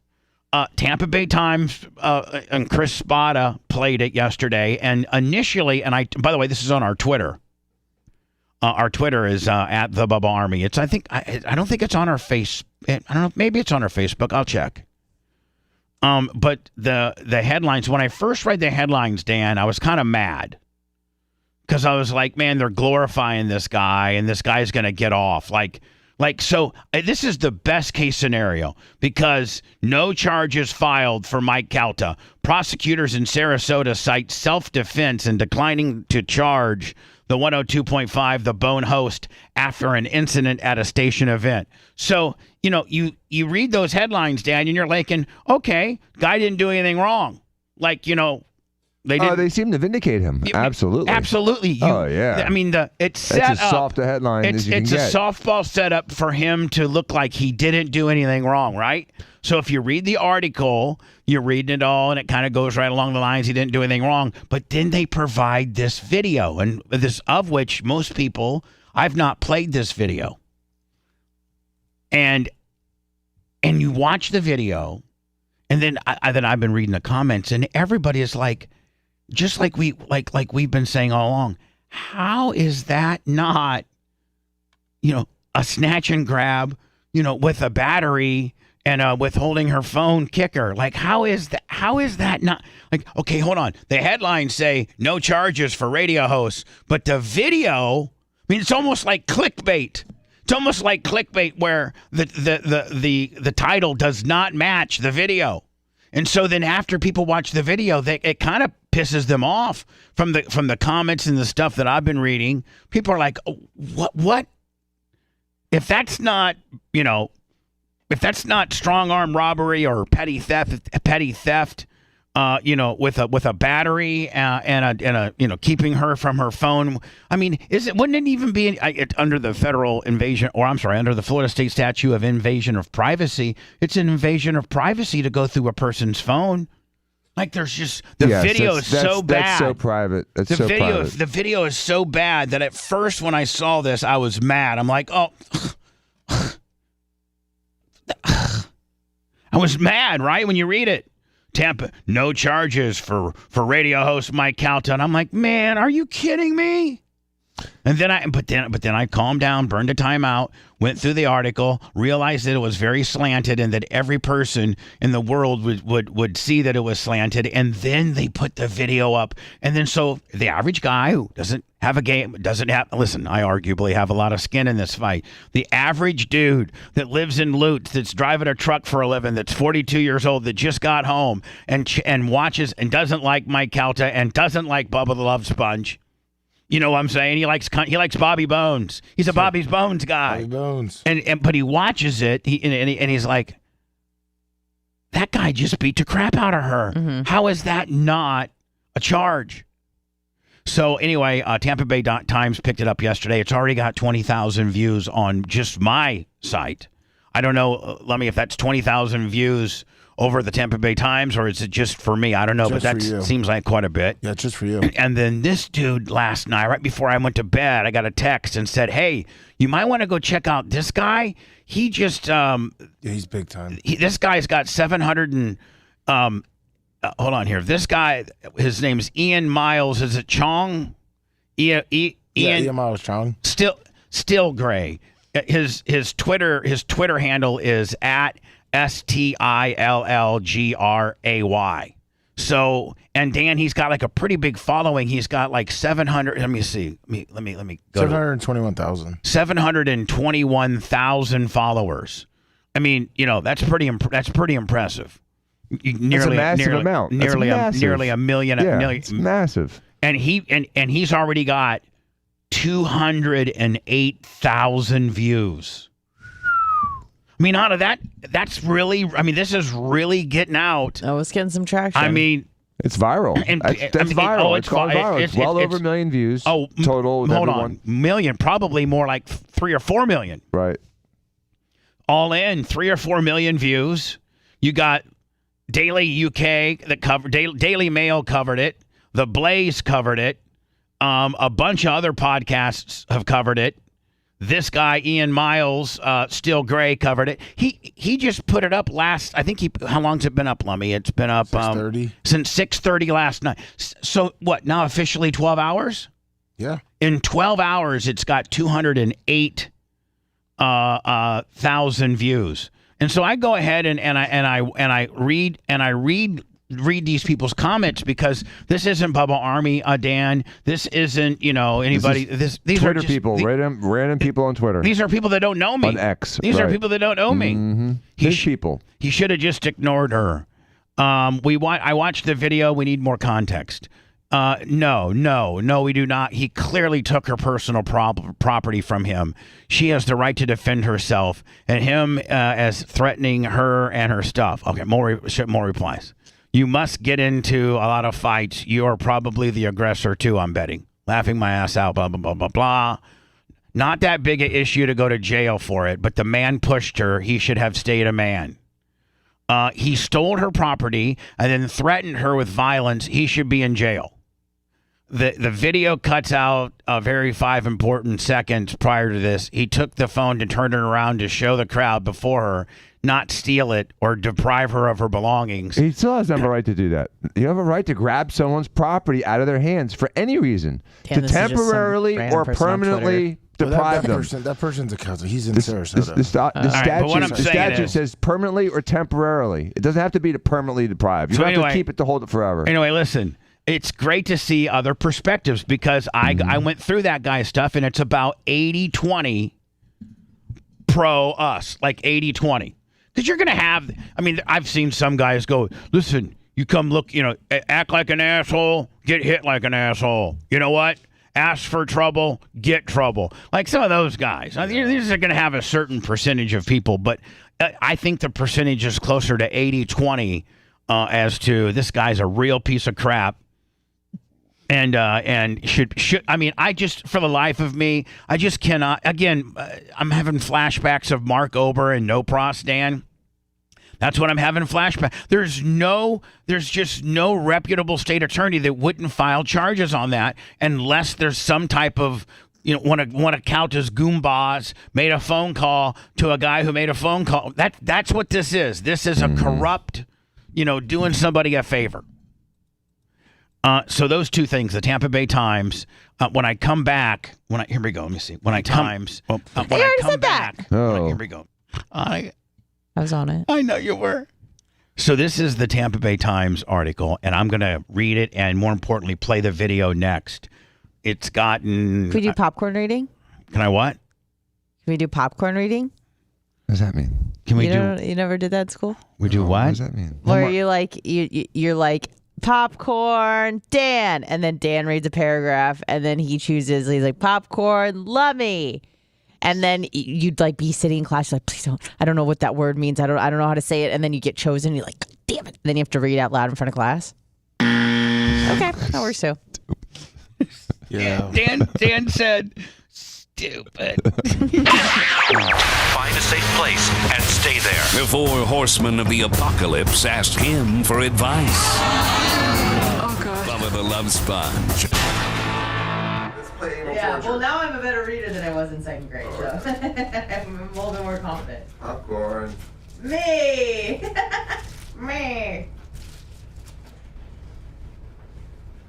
Tampa Bay Times and Chris Spada played it yesterday, and initially, by the way, this is on our Twitter. Our Twitter is at the Bubba Army. I don't think it's on our face. I don't know. Maybe it's on our Facebook. I'll check. But the headlines. When I first read the headlines, Dan, I was kind of mad because I was like, man, they're glorifying this guy, and this guy's gonna get off. So this is the best case scenario because no charges filed for Mike Calta. Prosecutors in Sarasota cite self-defense and declining to charge the 102.5 The Bone host after an incident at a station event. So, you read those headlines, Dan, and you're like, okay, guy didn't do anything wrong. They seem to vindicate him. Absolutely. Absolutely. Yeah. I mean, it's set up. It's as soft a headline as you can get. It's a softball setup for him to look like he didn't do anything wrong, right? So if you read the article, you're reading it all, and it kind of goes right along the lines, he didn't do anything wrong. But then they provide this video, and of which most people, I've not played this video. And you watch the video, and then I've been reading the comments, and everybody is like, just like we've been saying all along, how is that not, a snatch and grab, with a battery and with holding her phone kicker? How is that not okay, hold on. The headlines say no charges for radio hosts, but the video, it's almost like clickbait. It's almost like clickbait where the title does not match the video. And so then after people watch the video, it kind of pisses them off from the comments and the stuff that I've been reading. People are like, oh, what? If that's not, if that's not strong arm robbery or petty theft, with a battery and a keeping her from her phone. I mean, wouldn't it even be under the federal under the Florida state statute of invasion of privacy? It's an invasion of privacy to go through a person's phone. Like there's just video is so bad. That's so private. The video is so bad that at first when I saw this, I was mad. I'm like, oh. I was mad, right? When you read it. Tampa, no charges for radio host Mike Calta. I'm like, man, are you kidding me? And then I calmed down, burned a timeout, went through the article, realized that it was very slanted and that every person in the world would see that it was slanted. And then they put the video up. And then so the average guy who listen, I arguably have a lot of skin in this fight. The average dude that lives in Lutz, that's driving a truck for a living, that's 42 years old, that just got home and watches and doesn't like Mike Calta and doesn't like Bubba the Love Sponge. You know what I'm saying? He likes Bobby Bones. He's a Bobby's Bones guy. Bobby Bones. But he watches it and he's like, that guy just beat the crap out of her. Mm-hmm. How is that not a charge? So anyway, Tampa Bay Times picked it up yesterday. It's already got 20,000 views on just my site. I don't know, Lemmy, if that's 20,000 views over the Tampa Bay Times, or is it just for me? I don't know, but that seems like quite a bit. Yeah, just for you. And then this dude last night, right before I went to bed, I got a text and said, hey, you might want to go check out this guy. He just... he's big time. This guy's got 700 and... hold on here. This guy, his name's Ian Miles. Is it Chong? Ian Miles Chong. Still Gray. His Twitter handle is at STILLGRAY. So, and Dan, he's got like a pretty big following. He's got like 700. Let me see. Let me go. 721,000. 721,000 followers. I mean, that's pretty impressive. That's a massive amount. Nearly a million. Yeah, it's massive. And he's already got 208,000 views. I mean, out of that, this is really getting out. Oh, it's getting some traction. I mean, it's viral. That's viral. It's gone viral. It's well over a million views total. Hold on. Million, probably more like 3 or 4 million. Right. All in, 3 or 4 million views. You got Daily UK that covered, Daily Mail covered it. The Blaze covered it. A bunch of other podcasts have covered it. This guy, Ian Miles, Still Gray, covered it. He just put it up last, I think how long's it been up, Lummy? It's been up 6:30. Since 6:30 last night. So what, now officially 12 hours? Yeah. In 12 hours, it's got 208,000 views. And so I go ahead and I read these people's comments, because this isn't Bubba Army, Dan. This isn't, anybody. These Twitter are just, people, random people on Twitter. These are people that don't know me. On X. These are people that don't know me. Mm-hmm. These people. He should have just ignored her. I watched the video. We need more context. No, we do not. He clearly took her personal property from him. She has the right to defend herself, and him as threatening her and her stuff. Okay, more replies. You must get into a lot of fights. You are probably the aggressor too, I'm betting. Laughing my ass out, blah, blah, blah, blah, blah. Not that big an issue to go to jail for it, but the man pushed her. He should have stayed a man. He stole her property and then threatened her with violence. He should be in jail. The video cuts out very 5 important seconds prior to this. He took the phone to turn it around to show the crowd before her, not steal it or deprive her of her belongings. He still has a right to do that. You have a right to grab someone's property out of their hands for any reason, to temporarily or permanently deprive them. That person's a cousin. He's in Sarasota. The statute says permanently or temporarily. It doesn't have to be to permanently deprive. You don't have to keep it to hold it forever. Anyway, listen. It's great to see other perspectives, because I went through that guy's stuff, and it's about 80-20 pro us, like 80-20. Because you're going to have, I've seen some guys go, listen, you come look, act like an asshole, get hit like an asshole. You know what? Ask for trouble, get trouble. Like some of those guys. These are going to have a certain percentage of people, but I think the percentage is closer to 80-20 as to this guy's a real piece of crap. And should I mean, I just, for the life of me, I just cannot. Again, I'm having flashbacks of Mark Ober and No Pros Dan. That's what I'm having flashback. There's just no reputable state attorney that wouldn't file charges on that unless there's some type of, one of Couch's goombas made a phone call to a guy who made a phone call. That's what this is. This is a corrupt, doing somebody a favor. So those two things, the Tampa Bay Times, when I come back, here we go, let me see. When I come back. Here we go. I was on it. I know you were. So this is the Tampa Bay Times article, and I'm going to read it and, more importantly, play the video next. It's gotten... Can we do popcorn reading? Can I what? Can we do popcorn reading? What does that mean? Can we You never did that at school? We do what? What does that mean? Where you're like, popcorn, Dan. And then Dan reads a paragraph, and then he's like, popcorn, lummy. And then you'd like be sitting in class, you're like, please don't, I don't know what that word means. I don't know how to say it. And then you get chosen, you're like, damn it. And then you have to read out loud in front of class. Okay, that works too. Yeah. Dan said, stupid. Find a safe place and stay there. The four horsemen of the apocalypse asked him for advice. Oh, God. Bubba the Love Sponge. Yeah, well, now I'm a better reader than I was in second grade, so I'm a little bit more confident. Popcorn. Me! Me!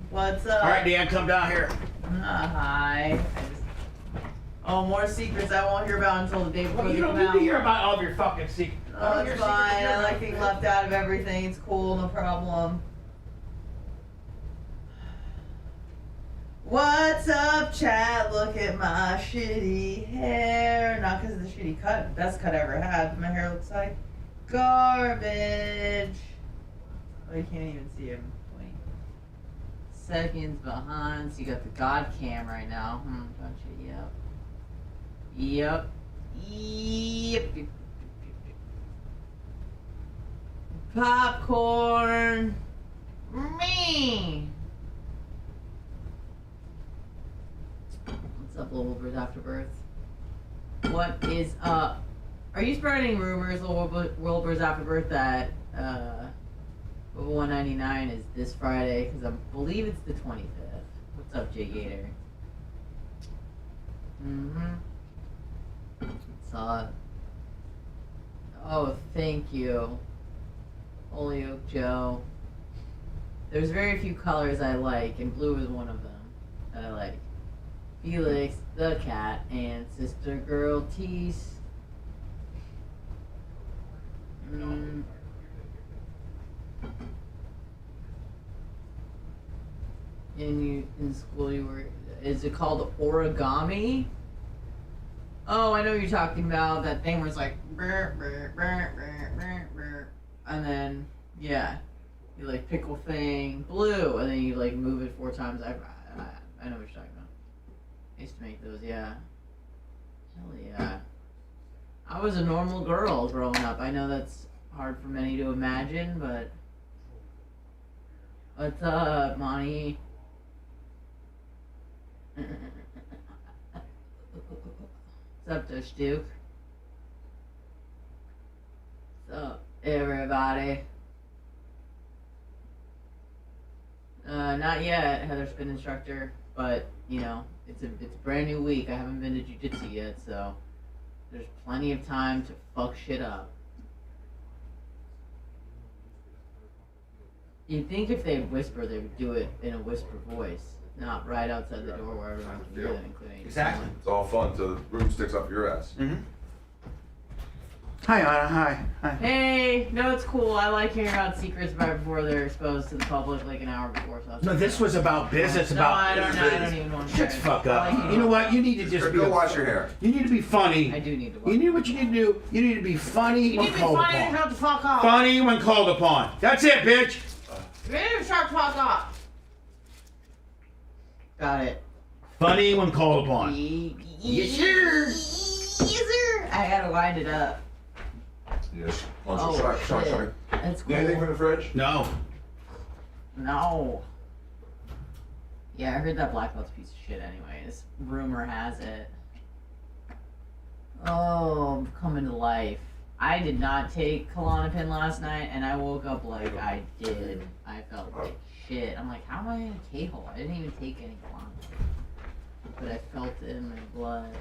What's up? All right, Dan, come down here. Hi. Oh, more secrets I won't hear about until the day before they come out. You don't need to hear about all of your fucking secrets. Oh, it's fine. I like being left out of everything. It's cool, no problem. What's up, chat? Look at my shitty hair. Not because of the shitty cut. Best cut I ever had. My hair looks like garbage. Oh, you can't even see him. 20 seconds behind. So you got the God cam right now. Don't you? Yep. Popcorn. Me. What's up, Little Birds After Birth? What is up? Are you spreading rumors, Little Birds After Birth, that Bubba 199 is this Friday? Because I believe it's the 25th. What's up, Jay Gator? Saw it. Oh, thank you. Holyoke Joe. There's very few colors I like, and blue is one of them that I like. Felix the cat and Sister Girl Tease. In school you were, is it called origami? Oh, I know what you're talking about. That thing was like brr, brr, brr, brr, brr, brr. And then you like pickle thing blue, and then you like move it 4 times. I know what you're talking about. I used to make those, yeah. Hell yeah. I was a normal girl growing up. I know that's hard for many to imagine, but... What's up, Monty? What's up, Dutch Duke? What's up, everybody? Not yet, Heather Spin Instructor, but, it's a brand new week. I haven't been to jiu-jitsu yet, so there's plenty of time to fuck shit up. You'd think if they whisper, they would do it in a whisper voice, not right outside the door where everyone can hear them, including Exactly. It's all fun till the broom sticks up your ass. Hi, Anna. Hi. Hey, no, it's cool. I like hearing about secrets before they're exposed to the public, like an hour before. So No, this was about business. No, I don't even want to. Shut the fuck up. You know what? You need to just Go wash your hair. You need to be funny. I do need to. You know what you need to do? You need to be funny when called upon. You need to be funny and shut the fuck up. Funny when called upon. That's it, bitch. You need to shut the fuck up. Got it. Funny when called upon. Yes, sir. Yes, sir. I gotta wind it up. Yes. Shit. That's cool. Anything from the fridge? No. No. Yeah, I heard that black belt's a piece of shit anyways. Rumor has it. Oh, I'm coming to life. I did not take Klonopin last night, and I woke up like I did. I felt like shit. I'm like, how am I in a K-hole? I didn't even take any Klonopin. But I felt it in my blood.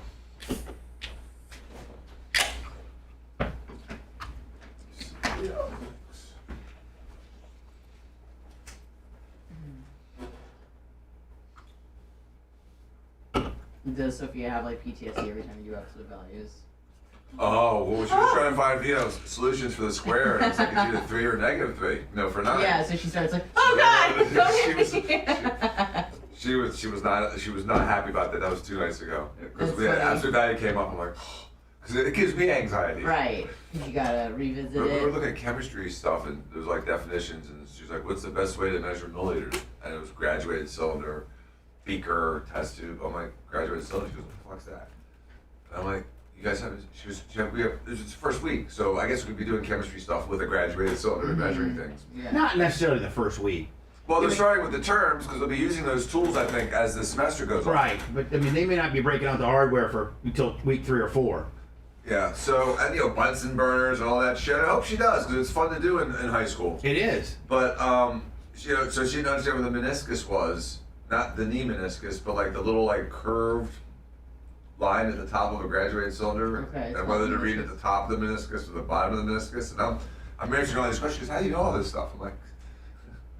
Does Sophia have like PTSD every time you do absolute values? Oh, well, she was trying to find, solutions for the square, and it's like it's either 3 or -3. No, for 9. Yeah, so she starts like, oh God, don't hit me. She was not happy about that. That was 2 nights ago. Because we had absolute value came up. I'm like, because it gives me anxiety. Right. You gotta revisit it. We were looking at chemistry stuff, and there was like definitions, and she's like, what's the best way to measure milliliters? And it was graduated cylinder, beaker, test tube. I'm like, graduated cylinder. She goes, what the fuck's that? And I'm like, you guys have, this is the first week, so I guess we'd be doing chemistry stuff with a graduated cylinder and measuring things. Yeah. Not necessarily the first week. Well, they're starting with the terms because they'll be using those tools, I think, as the semester goes on. Right, but I mean, they may not be breaking out the hardware until week 3 or 4. Yeah, so, and Bunsen burners and all that shit. I hope she does because it's fun to do in high school. It is. But, so she didn't understand what the meniscus was. Not the knee meniscus, but like the little like curved line at the top of a graduated cylinder, and whether to read at the top of the meniscus or the bottom of the meniscus. And I'm answering all these questions. How do you know all this stuff? I'm like,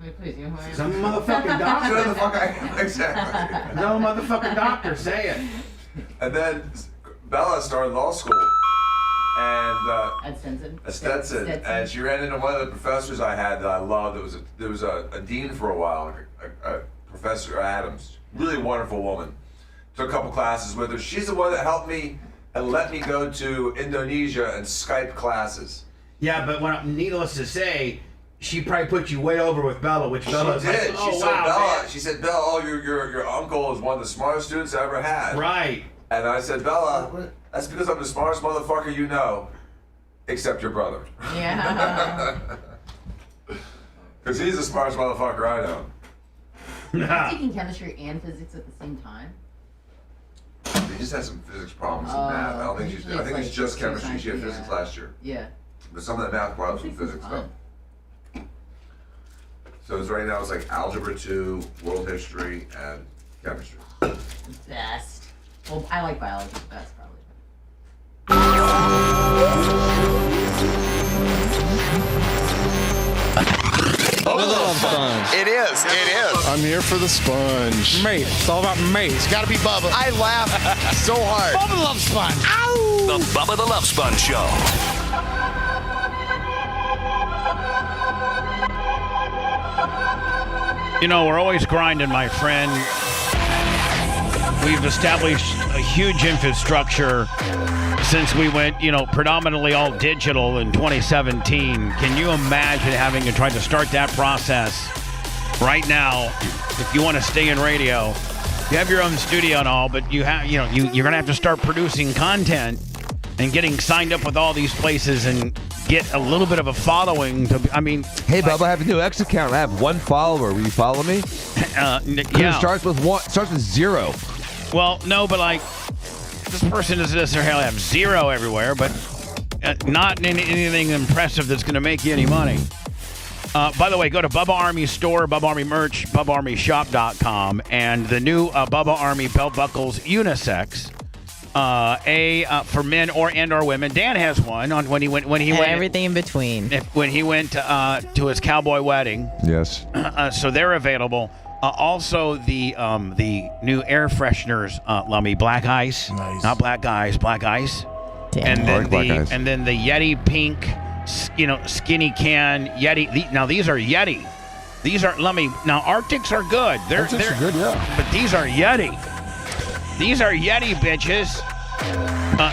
wait, please, you know who I am? Some motherfucking doctor. Shut the fuck I am. Exactly. No motherfucking doctor, say it. And then Bella started law school, and at Stetson, and she ran into one of the professors I had that I loved. There was a dean for a while, Professor Adams, really wonderful woman. Took a couple classes with her. She's the one that helped me and let me go to Indonesia and Skype classes. Yeah, but needless to say, she probably put you way over with Bella, which Bella did. Like, She said, Bella, your uncle is one of the smartest students I ever had. Right. And I said, Bella, that's because I'm the smartest motherfucker you know, except your brother. Yeah. Because he's the smartest motherfucker I know. Taking chemistry and physics at the same time? They just had some physics problems in math. I don't think she's. I think it's just chemistry. She had physics last year. Yeah. But some of that math brought up some physics stuff. So right now it's like algebra 2, world history, and chemistry. Best. Well, I like biology the best, probably. Bubba the Love Sponge. It is. I'm here for the sponge. Mate, it's all about mate. It's gotta be Bubba. I laugh so hard. Bubba the Love Sponge. Ow! The Bubba the Love Sponge Show. We're always grinding, my friend. We've established a huge infrastructure since we went, predominantly all digital in 2017. Can you imagine having to try to start that process right now if you want to stay in radio? You have your own studio and all, but you're going to have to start producing content and getting signed up with all these places and get a little bit of a following. Hey, Bubba, I have a new X account. I have 1 follower. Will you follow me? Yeah. It starts with 0. Well, no, but this person doesn't necessarily have 0 everywhere, but not anything impressive that's going to make you any money. By the way, go to Bubba Army store, Bubba Army merch, BubbaArmyShop.com, and the new Bubba Army belt buckles unisex. For men or women. Dan has one on when he went everything in between. When he went to his cowboy wedding. Yes. So they're available. Also the new air fresheners, Lummy, Black Ice, nice. Not Black Guys, Black Ice. Damn. And then the Yeti pink, skinny can Yeti. Now these are Yeti. These are Lummy. Now Arctics are good. They're good, yeah. But these are Yeti. These are Yeti bitches.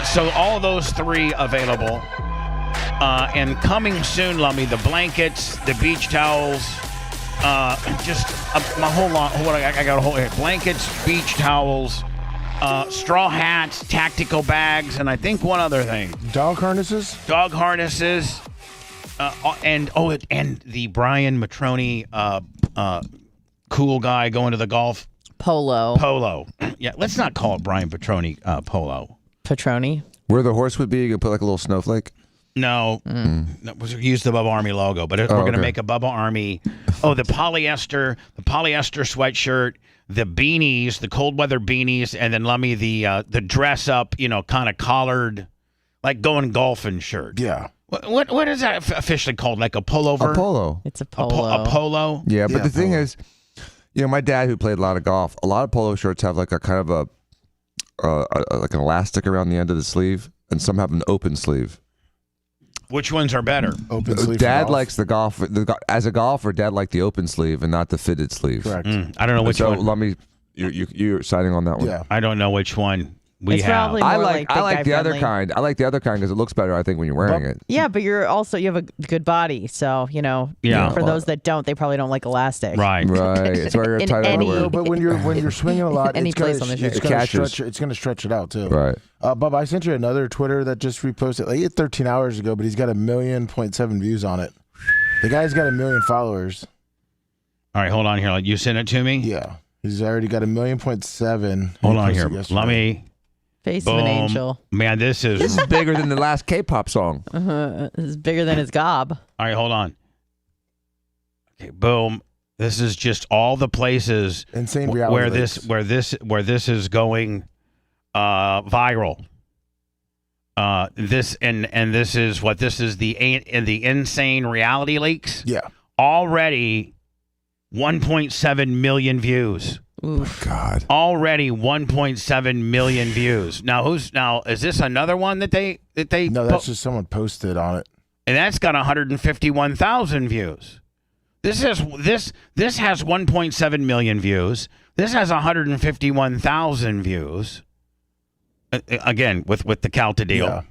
So all those 3 available. And coming soon, Lummy, the blankets, the beach towels, just my whole lot. I got a whole blankets, beach towels, straw hats, tactical bags, and I think one other thing. Dog harnesses? Dog harnesses. And the Brian Matroni cool guy going to the golf. Polo. Yeah, let's not call it Brian Petroni polo. Petroni? Where the horse would be, you can put like a little snowflake? No. Use the Bubba Army logo, but we're going to make a Bubba Army. Oh, the polyester sweatshirt, the beanies, the cold weather beanies, and then Lummy, the dress up, kind of collared, like going golfing shirt. Yeah. What is that officially called? Like a pullover? A polo. It's a polo. A polo? Yeah, but the thing is, my dad who played a lot of golf, a lot of polo shirts have like a kind of like an elastic around the end of the sleeve, and some have an open sleeve. Which ones are better? Open sleeve. Dad likes the golf. As a golfer, Dad liked the open sleeve and not the fitted sleeve. Correct. I don't know which one. So let me. You're signing on that one. Yeah. I don't know which one we It's have. probably more I like the other guy-friendly. kind. I like the other kind because it looks better, I think, when you're wearing it. Yeah, but you have a good body, so Yeah. For those that don't, they probably don't like elastic. Right. It's very In tight any- underwear. No, but when you're swinging a lot, Any it's gonna, place on the shirt. it's It gonna catches. stretch. It's gonna stretch it out too. Right. Bub, I sent you another Twitter that just reposted like 13 hours ago, but he's got 1.7 million views on it. The guy's got 1 million followers. All right, hold on here. You sent it to me? Yeah, he's already got 1.7 million. Hold on He here. posted yesterday. Let me. Face Boom. of an angel. Man, this is. This is bigger than the last K-pop song. This is bigger than his gob. All right, hold on. Okay, boom. This is just all the places Insane reality where this is going viral. This is the insane reality leaks. Yeah. Already 1.7 million views. Oof. God. Already 1.7 million views. Now is this another one that they No, that's just someone posted on it. and that's got 151,000 views. This has 1.7 million views. This has 151,000 views. Again, with the Calta deal. Yeah.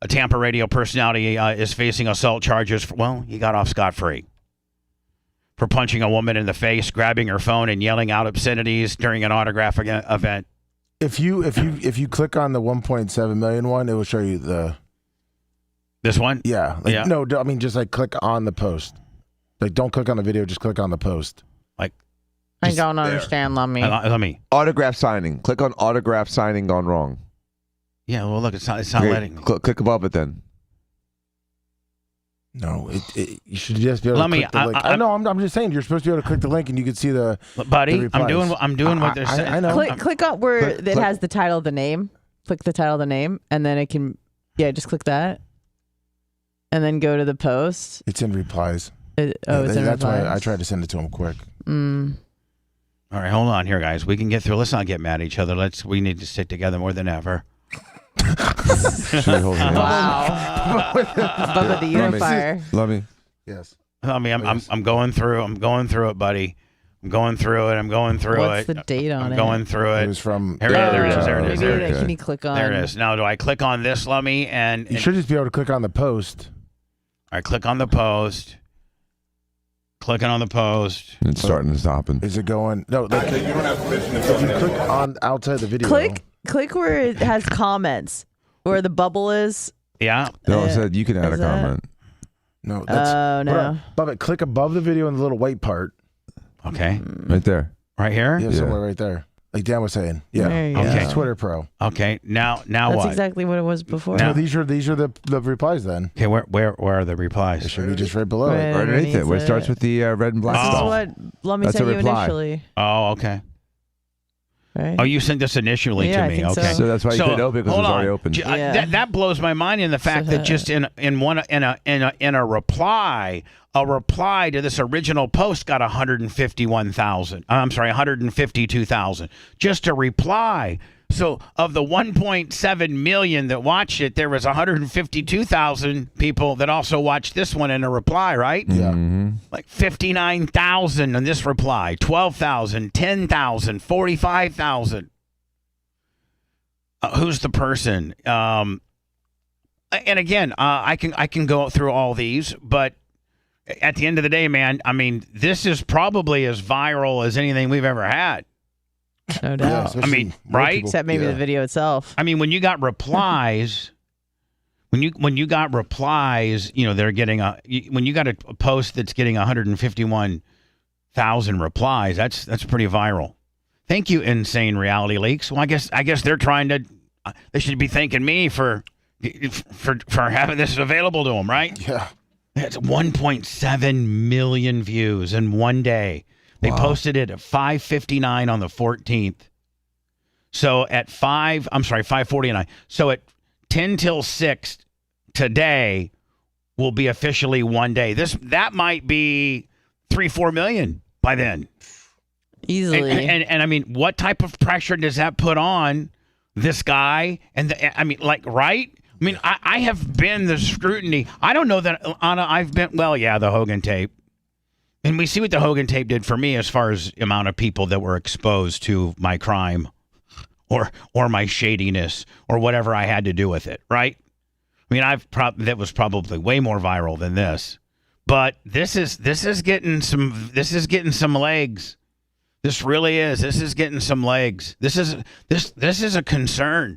A Tampa radio personality is facing assault charges. He got off scot-free for punching a woman in the face, grabbing her phone, and yelling out obscenities during an autograph event. If you click on the 1.7 million one, it will show you this one. Yeah. Yeah. No, I mean just like click on the post. Like don't click on the video, just click on the post. Like I don't understand, Lummy. let me. Autograph signing. Click on autograph signing gone wrong. Yeah. Well, look, it's not Okay, letting me. click above it then. No, you should just be able to click the link. I know. I'm just saying you're supposed to be able to click the link and you can see the. Buddy, the I'm replies. doing what they're saying. I know. Click on where Click- it has the title of the name. Click the title of the name, and then it can. Yeah, just click that, and then go to the post. It's in replies. It's in That's replies. why I tried to send it to him quick. All right, hold on here, guys. We can get through. Let's not get mad at each other. We need to stick together more than ever. Should we hold hands? Wow. Bubba the Unifier. Let me. Yes. I mean, I'm going through. I'm going through it, buddy. I'm going through it. What's the date on I'm it? going through it. It was from. There it is. There it is. There it is. Can you click on? There it is. Now, do I click on this, Lummy? And You should just be able to click on the post. I click on the post. Clicking on the post. It's starting to stop. Is it going? No, like, you don't have permission. If you click on outside the video. Click where it has comments, where the bubble is. Yeah. No, it said you can add a is that- comment. No. That's, Oh no. Above it, click above the video in the little white part. Okay. Right there. Right here. Yeah, somewhere right there. Like Dan was saying. Yeah. There you Okay. go. Twitter Pro. Okay. Now That's what? exactly what it was before. No, these are the replies then. Okay. Where are the replies? It should be just right below it. Right. Right underneath it, where it it. starts with the red and black This is stuff. what Lummy That's sent a you reply. initially. Oh, okay. Right? Oh, you sent this initially Yeah, to I me. think so. Okay. So that's why you couldn't open because it hold was already on. open. Yeah. That blows my mind in the fact that just in a reply to this original post got 151,000. I'm sorry, 152,000. Just a reply. So of the 1.7 million that watched it, there was 152,000 people that also watched this one in a reply, right? Yeah. Like 59,000 in this reply, 12,000, 10,000, 45,000. Who's the person? And again, I can go through all these, but at the end of the day, man, I mean, this is probably as viral as anything we've ever had. No doubt. Yeah, I mean, right? Except maybe the video itself. I mean, when you got replies, when you got replies, they're getting when you got a post that's getting 151,000 replies, that's pretty viral. Thank you, Insane Reality Leaks. Well, I guess they're trying to. They should be thanking me for having this available to them, right? Yeah. It's 1.7 million views in one day. They posted it at 5:59 on the 14th. So at 5:49. So at 10 till 6 today will be officially one day. That might be 3-4 million by then. Easily. And I mean, what type of pressure does that put on this guy? Right? I mean, I have been the scrutiny. I don't know that, Anna, I've been, the Hogan tape. And we see what the Hogan tape did for me as far as amount of people that were exposed to my crime or my shadiness or whatever I had to do with it, right? I mean, that was probably way more viral than this. But this is getting some legs. This really is. This is getting some legs. This is a concern.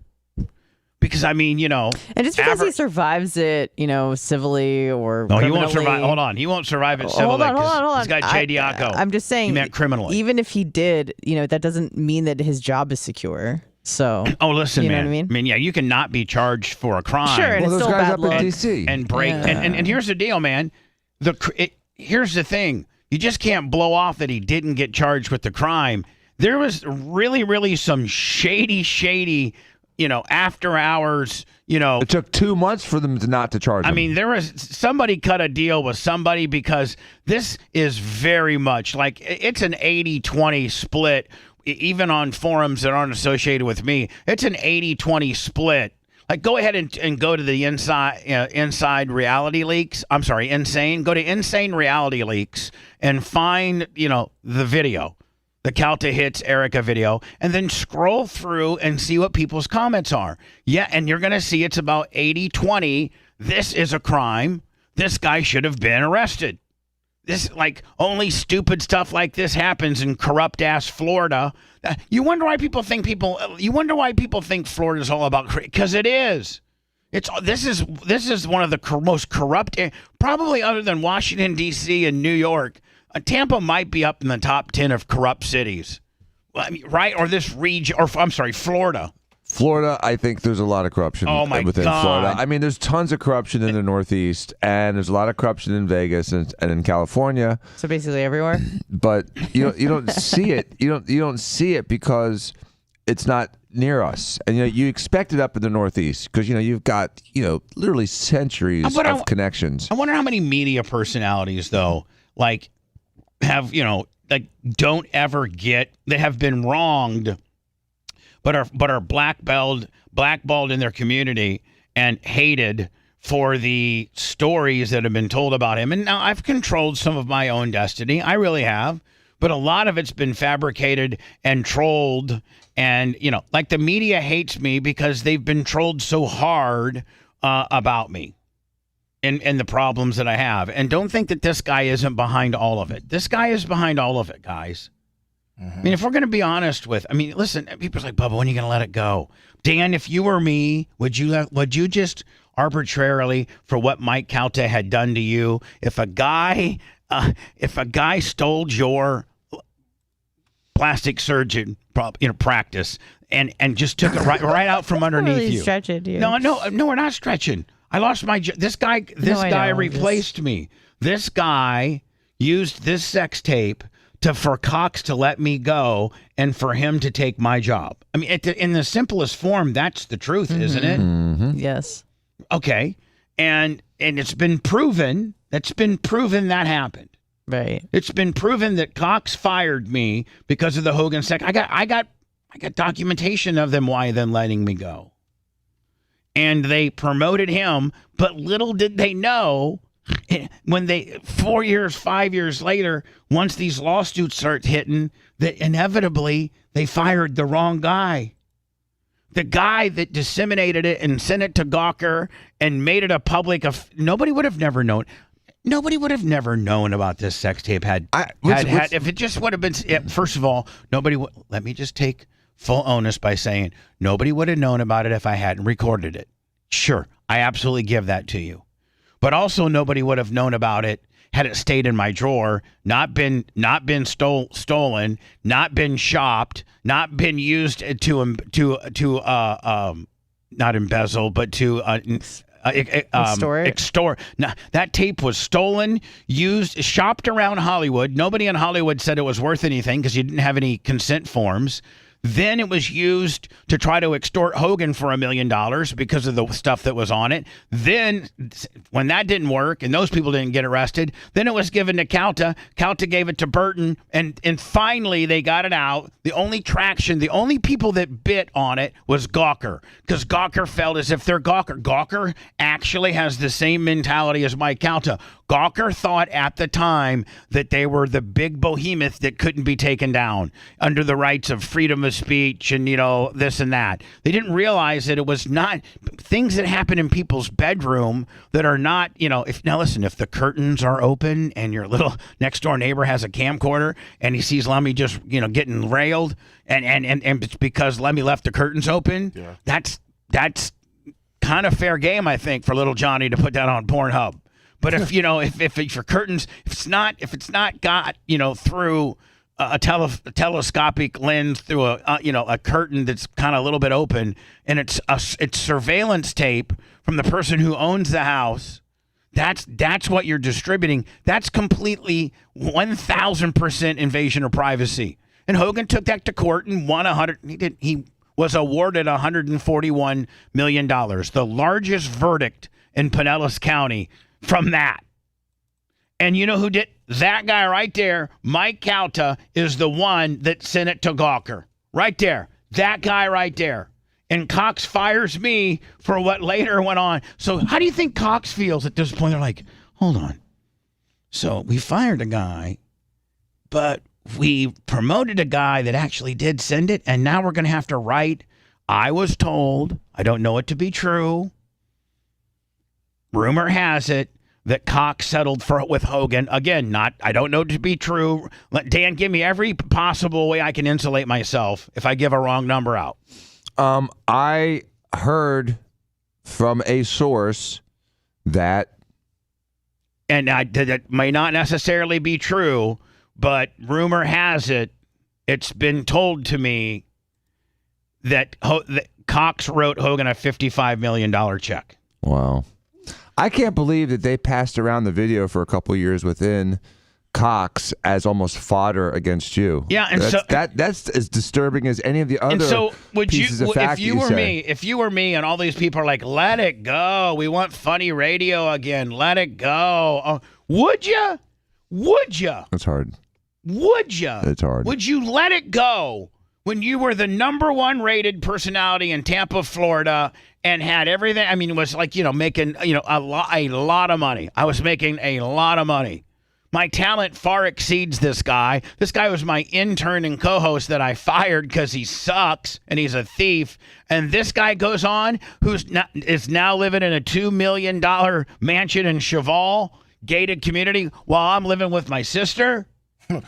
Because, I mean, And just because he survives it, civilly or no, he won't survive. Hold on. He won't survive it civilly. Hold on. He's got Jay Diaco. I'm just saying. He meant criminally. Even if he did, that doesn't mean that his job is secure. So. Oh, listen, you know man. What I mean? I mean, yeah, you cannot be charged for a crime. Sure, and it's those still guys bad up look. in D.C. And break. Yeah. And here's the deal, man. Here's the thing. You just can't blow off that he didn't get charged with the crime. There was really, really some shady, after hours, It took 2 months for them not to charge him. I mean, there was somebody cut a deal with somebody because this is very much like it's an 80-20 split, even on forums that aren't associated with me. It's an 80-20 split. Like, go ahead and go to the Inside Reality Leaks. I'm sorry, Insane. Go to Insane Reality Leaks and find, the video. The Calta Hits Erica video, and then scroll through and see what people's comments are. Yeah, and you're going to see it's about 80-20. This is a crime. This guy should have been arrested. This, only stupid stuff like this happens in corrupt-ass Florida. You wonder why people think Florida's all about, because it is. This is one of the most corrupt, probably other than Washington, D.C. and New York. Tampa might be up in the top 10 of corrupt cities, right? Or this region, Florida. Florida, I think there's a lot of corruption within Florida. I mean, there's tons of corruption in the Northeast, and there's a lot of corruption in Vegas and in California. So basically everywhere. But you don't see it. You don't see it because it's not near us, and you expect it up in the Northeast because you've got literally centuries of connections. I wonder how many media personalities though have don't ever they have been wronged but are blackballed in their community and hated for the stories that have been told about him. And now I've controlled some of my own destiny. I really have. But a lot of it's been fabricated and trolled. And, the media hates me because they've been trolled so hard about me. And the problems that I have. And don't think that this guy isn't behind all of it. This guy is behind all of it, guys. Mm-hmm. I mean, if we're going to be honest listen, people's like, Bubba, when are you going to let it go? Dan, if you were me, would you just arbitrarily, for what Mike Calta had done to you, if a guy stole your plastic surgeon practice and just took it right out from underneath really you. Stretching, dude. No, we're not stretching. I lost my job. This guy replaced me. This guy used this sex tape for Cox to let me go and for him to take my job. I mean, in the simplest form, that's the truth, isn't it? Mm-hmm. Yes. Okay. And it's been proven. That's been proven that happened. Right. It's been proven that Cox fired me because of the Hogan sex. I got documentation of them letting me go. And they promoted him, but little did they know when 4 years, 5 years later, once these lawsuits start hitting, that inevitably they fired the wrong guy. The guy that disseminated it and sent it to Gawker and made it a public, nobody would have never known. Nobody would have never known about this sex tape if it just would have been. First of all, nobody would. Let me just take full onus by saying nobody would have known about it if I hadn't recorded it. Sure, I absolutely give that to you. But also, nobody would have known about it had it stayed in my drawer, not been stolen, not been shopped, not been used to not embezzle, but to extort. Now, that tape was stolen, used, shopped around Hollywood. Nobody in Hollywood said it was worth anything because you didn't have any consent forms. Then it was used to try to extort Hogan for $1 million because of the stuff that was on it. Then, when that didn't work and those people didn't get arrested, then it was given to Calta. Calta gave it to Burton, and finally they got it out. The only traction, the only people that bit on it was Gawker, because Gawker felt as if they're Gawker. Gawker actually has the same mentality as Mike Calta. Gawker thought at the time that they were the big behemoth that couldn't be taken down under the rights of freedom of speech and, this and that. They didn't realize that it was not things that happen in people's bedroom that are not, if the curtains are open and your little next door neighbor has a camcorder and he sees Lemmy just, getting railed and it's because Lemmy left the curtains open. Yeah. That's kind of fair game, I think, for little Johnny to put that on Pornhub. But if your curtains, if it's not got through a telescopic lens through a curtain that's kind of a little bit open, and it's surveillance tape from the person who owns the house, that's what you're distributing. That's completely 1,000% invasion of privacy. And Hogan took that to court and won He was awarded $141 million, the largest verdict in Pinellas County. From that. And you know who did? That guy right there, Mike Calta, is the one that sent it to Gawker. Right there. That guy right there. And Cox fires me for what later went on. So how do you think Cox feels at this point? They're like, hold on. So we fired a guy, but we promoted a guy that actually did send it, and now we're going to have to write, I was told, I don't know it to be true, rumor has it that Cox settled for it with Hogan. Again, I don't know to be true. Let Dan give me every possible way I can insulate myself if I give a wrong number out. I heard from a source that, and that may not necessarily be true, but rumor has it, it's been told to me that Cox wrote Hogan a $55 million check. Wow. I can't believe that they passed around the video for a couple years within Cox as almost fodder against you. Yeah, and that's as disturbing as any of the other pieces of fact if you were me, and all these people are like, "Let it go. We want funny radio again. Let it go." Would you? Would you? It's hard. Would you? It's hard. Would you let it go when you were the #1 rated personality in Tampa, Florida? And had everything. I mean, it was like, making, a lot of money. I was making a lot of money. My talent far exceeds this guy. This guy was my intern and co-host that I fired because he sucks and he's a thief. And this guy goes on, is now living in a $2 million mansion in Cheval, gated community, while I'm living with my sister.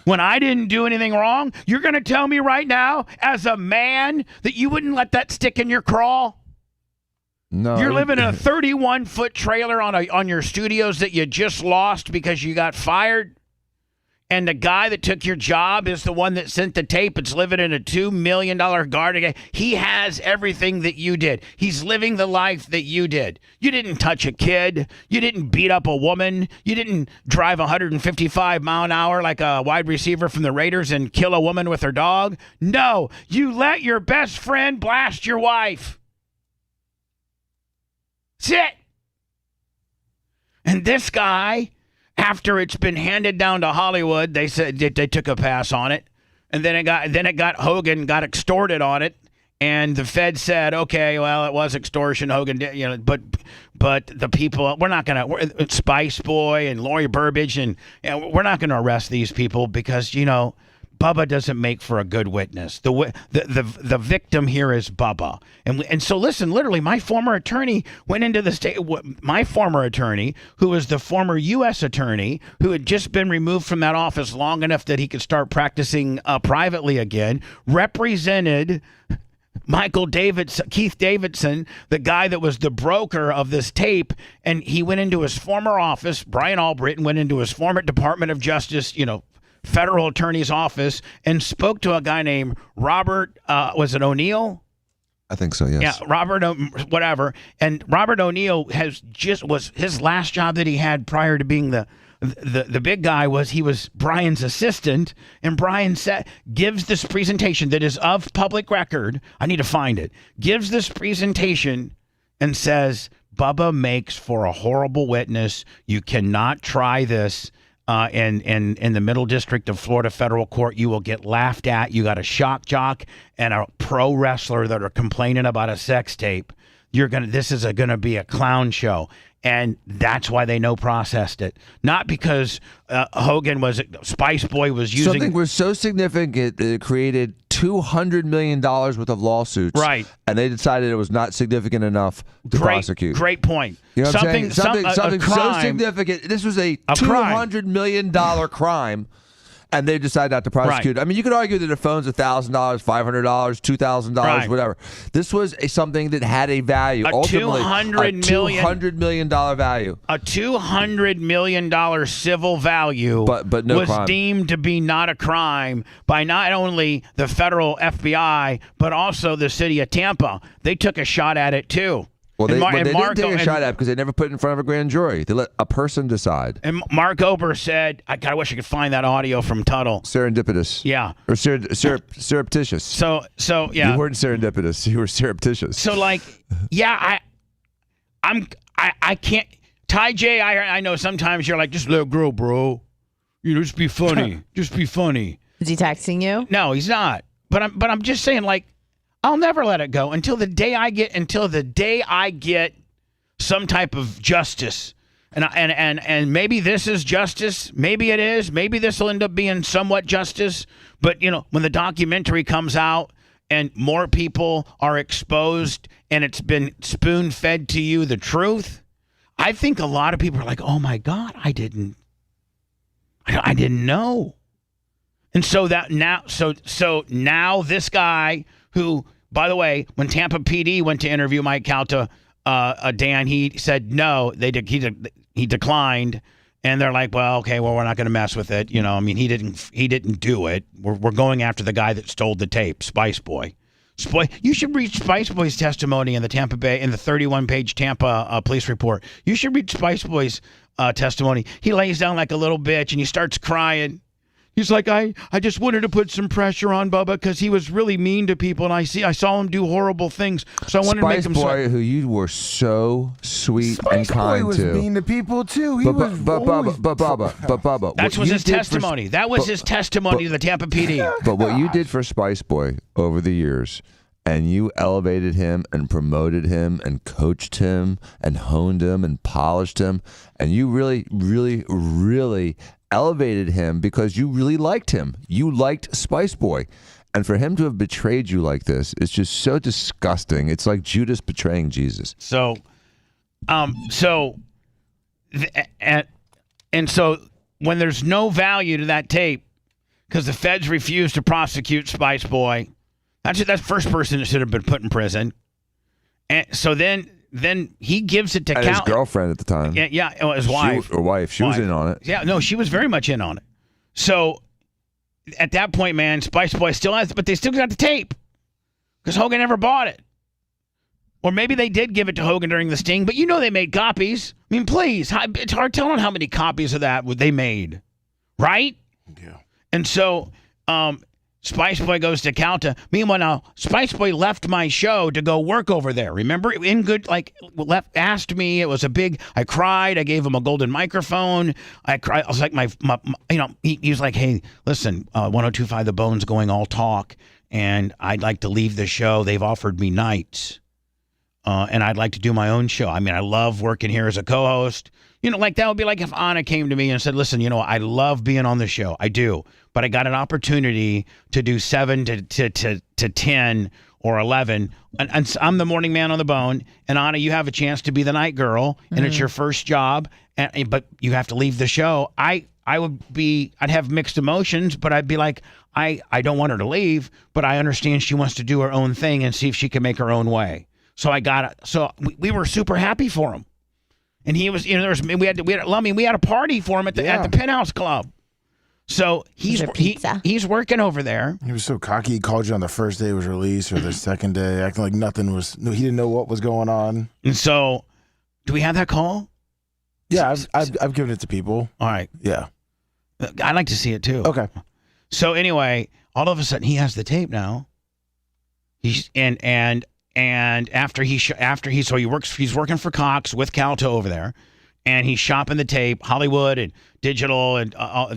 When I didn't do anything wrong, you're going to tell me right now, as a man, that you wouldn't let that stick in your craw? No, you're living in a 31-foot trailer on your studios that you just lost because you got fired, and the guy that took your job is the one that sent the tape. It's living in a $2 million garden. He has everything that you did. He's living the life that you did. You didn't touch a kid. You didn't beat up a woman. You didn't drive 155 mile an hour like a wide receiver from the Raiders and kill a woman with her dog. No, you let your best friend blast your wife. Sit. And this guy, after it's been handed down to Hollywood, they said they took a pass on it, and then it got Hogan got extorted on it, and the Fed said, okay, well, it was extortion. Hogan did, but the people, Spice Boy and Lori Burbage, and we're not gonna arrest these people because Bubba doesn't make for a good witness. The victim here is Bubba. And so listen, literally, my former attorney went into the state. My former attorney, who was the former U.S. attorney, who had just been removed from that office long enough that he could start practicing privately again, represented Keith Davidson, the guy that was the broker of this tape, and he went into his former office. Brian Albritton went into his former Department of Justice, federal attorney's office, and spoke to a guy named Robert, was it O'Neill? I think so, yes. Yeah, Robert, whatever. And Robert O'Neill was his last job that he had prior to being the big guy he was Brian's assistant, and Brian gives this presentation that is of public record. I need to find it. Gives this presentation and says, Bubba makes for a horrible witness. You cannot try this. In the Middle District of Florida Federal Court, you will get laughed at. You got a shock jock and a pro wrestler that are complaining about a sex tape. This is gonna be a clown show, and that's why they no processed it. Not because Spice Boy was using something was so significant that it created $200 million worth of lawsuits, right? And they decided it was not significant enough to prosecute. Great point. You know what something so significant. This was a $200 million crime, and they decided not to prosecute. Right. I mean, you could argue that a phone's $1,000, $500, $2,000, whatever. This was something that had a value. Ultimately, $200 million value. A $200 million civil value, but no was crime. Deemed to be not a crime by not only the federal FBI but also the city of Tampa. They took a shot at it too. Well, they didn't take a shot at it because they never put it in front of a grand jury. They let a person decide. And Mark Ober said, I wish I could find that audio from Tuttle. Serendipitous. Yeah. Or surreptitious. So yeah. You weren't serendipitous. You were surreptitious. So yeah, I can't. Ty J, I know sometimes you're like, just let it grow, bro. Just be funny. Just be funny. Is he texting you? No, he's not. But I'm just saying, I'll never let it go until the day I get some type of justice. And maybe this is justice. Maybe it is. Maybe this will end up being somewhat justice. But, when the documentary comes out and more people are exposed and it's been spoon-fed to you the truth, I think a lot of people are like, oh, my God, I didn't know. And so that now this guy who, by the way, when Tampa PD went to interview Mike Calta, Dan, he said no. He declined, and they're like, well, okay, well, we're not going to mess with it. He didn't do it. We're going after the guy that stole the tape, Spice Boy. You should read Spice Boy's testimony in the 31-page Tampa police report. You should read Spice Boy's testimony. He lays down like a little bitch and he starts crying. He's like, I just wanted to put some pressure on Bubba because he was really mean to people, and I saw him do horrible things, so I wanted to make him. Spice Boy, who you were so sweet and kind to. Spice Boy was mean to people too. Bubba. That was his testimony. That was his testimony to the Tampa PD. But what you did for Spice Boy over the years, and you elevated him and promoted him and coached him and honed him and polished him, and you really, really, really elevated him because you really liked him. You liked Spice Boy. And for him to have betrayed you like this, it's just so disgusting. It's like Judas betraying Jesus. So when there's no value to that tape because the feds refuse to prosecute Spice Boy, that's the first person that should have been put in prison. And so then he gives it to his girlfriend at the time. Yeah, his wife. She was in on it. Yeah, no, she was very much in on it. So at that point, man, Spice Boy still has it, but they still got the tape because Hogan never bought it. Or maybe they did give it to Hogan during the sting, but they made copies. I mean, please, it's hard telling how many copies of that they made, right? Yeah. And so Spice Boy goes to Calta. Meanwhile, now Spice Boy left my show to go work over there. Remember, asked me. It was a big. I cried. I gave him a golden microphone. I cried. I was like, he was like, hey, listen, 102.5 The Bone's going all talk, and I'd like to leave the show. They've offered me nights, and I'd like to do my own show. I mean, I love working here as a co-host. Like that would be like if Anna came to me and said, listen, I love being on the show. I do. But I got an opportunity to do 7 to 10 or 11. And I'm the morning man on the bone. And Anna, you have a chance to be the night girl. And it's your first job. But you have to leave the show. I'd have mixed emotions, but I'd be like, I don't want her to leave, but I understand she wants to do her own thing and see if she can make her own way. So we were super happy for him. And he was, we had a party for him at the Penthouse Club. So he's working over there. He was so cocky. He called you on the first day it was released or the second day, acting like he didn't know what was going on. And so, do we have that call? Yeah, I've given it to people. All right. Yeah. I'd like to see it too. Okay. So anyway, all of a sudden he has the tape now. He's he's working for Cox with Calto over there, and he's shopping the tape, Hollywood and Digital and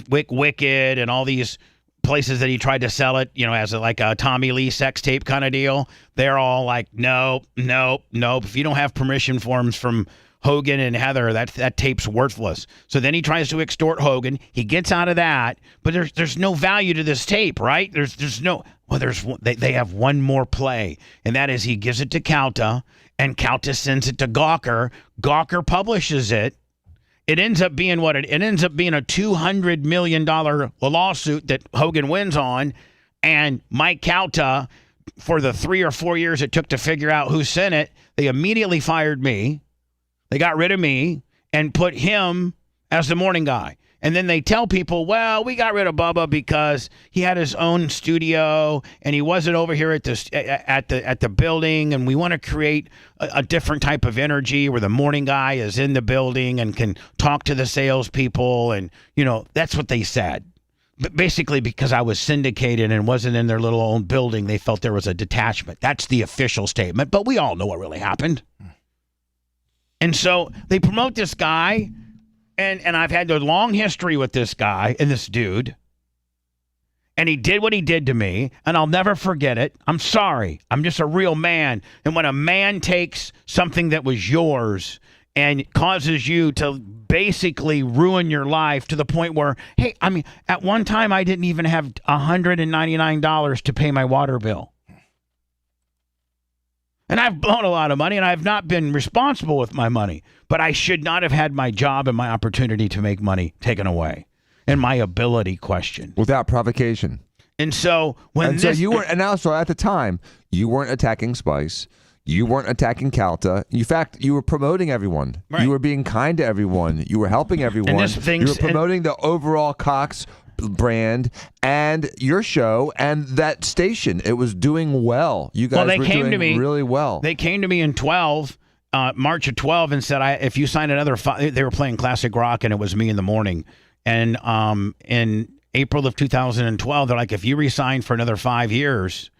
Wicked and all these places that he tried to sell it, as a Tommy Lee sex tape kind of deal. They're all like, nope. If you don't have permission forms from Hogan and Heather, that tape's worthless. So then he tries to extort Hogan. He gets out of that, but there's no value to this tape, right? They have one more play, and that is he gives it to Calta, and Calta sends it to Gawker. Gawker publishes it. It ends up being it ends up being a $200 million lawsuit that Hogan wins on, and Mike Calta, for the 3 or 4 years it took to figure out who sent it, they immediately fired me. They got rid of me and put him as the morning guy. And then they tell people, well, we got rid of Bubba because he had his own studio and he wasn't over here at the building, and we want to create a different type of energy where the morning guy is in the building and can talk to the salespeople, and that's what they said. But basically, because I was syndicated and wasn't in their little own building, they felt there was a detachment. That's the official statement, but we all know what really happened. And so they promote this guy, and I've had a long history with this guy and this dude. And he did what he did to me, and I'll never forget it. I'm sorry. I'm just a real man. And when a man takes something that was yours and causes you to basically ruin your life to the point where, hey, at one time I didn't even have $199 to pay my water bill. And I've blown a lot of money, and I've not been responsible with my money. But I should not have had my job and my opportunity to make money taken away, and my ability questioned without provocation. And so you weren't. And also at the time, you weren't attacking Spice. You weren't attacking Calta. In fact, you were promoting everyone. Right. You were being kind to everyone. You were helping everyone. You were promoting the overall Cox brand and your show and that station. It was doing well. You guys were doing really well. They came to me in March of 12 and said, if you sign another they were playing classic rock, and it was me in the morning. And in April of 2012, they're like, if you resign for another 5 years,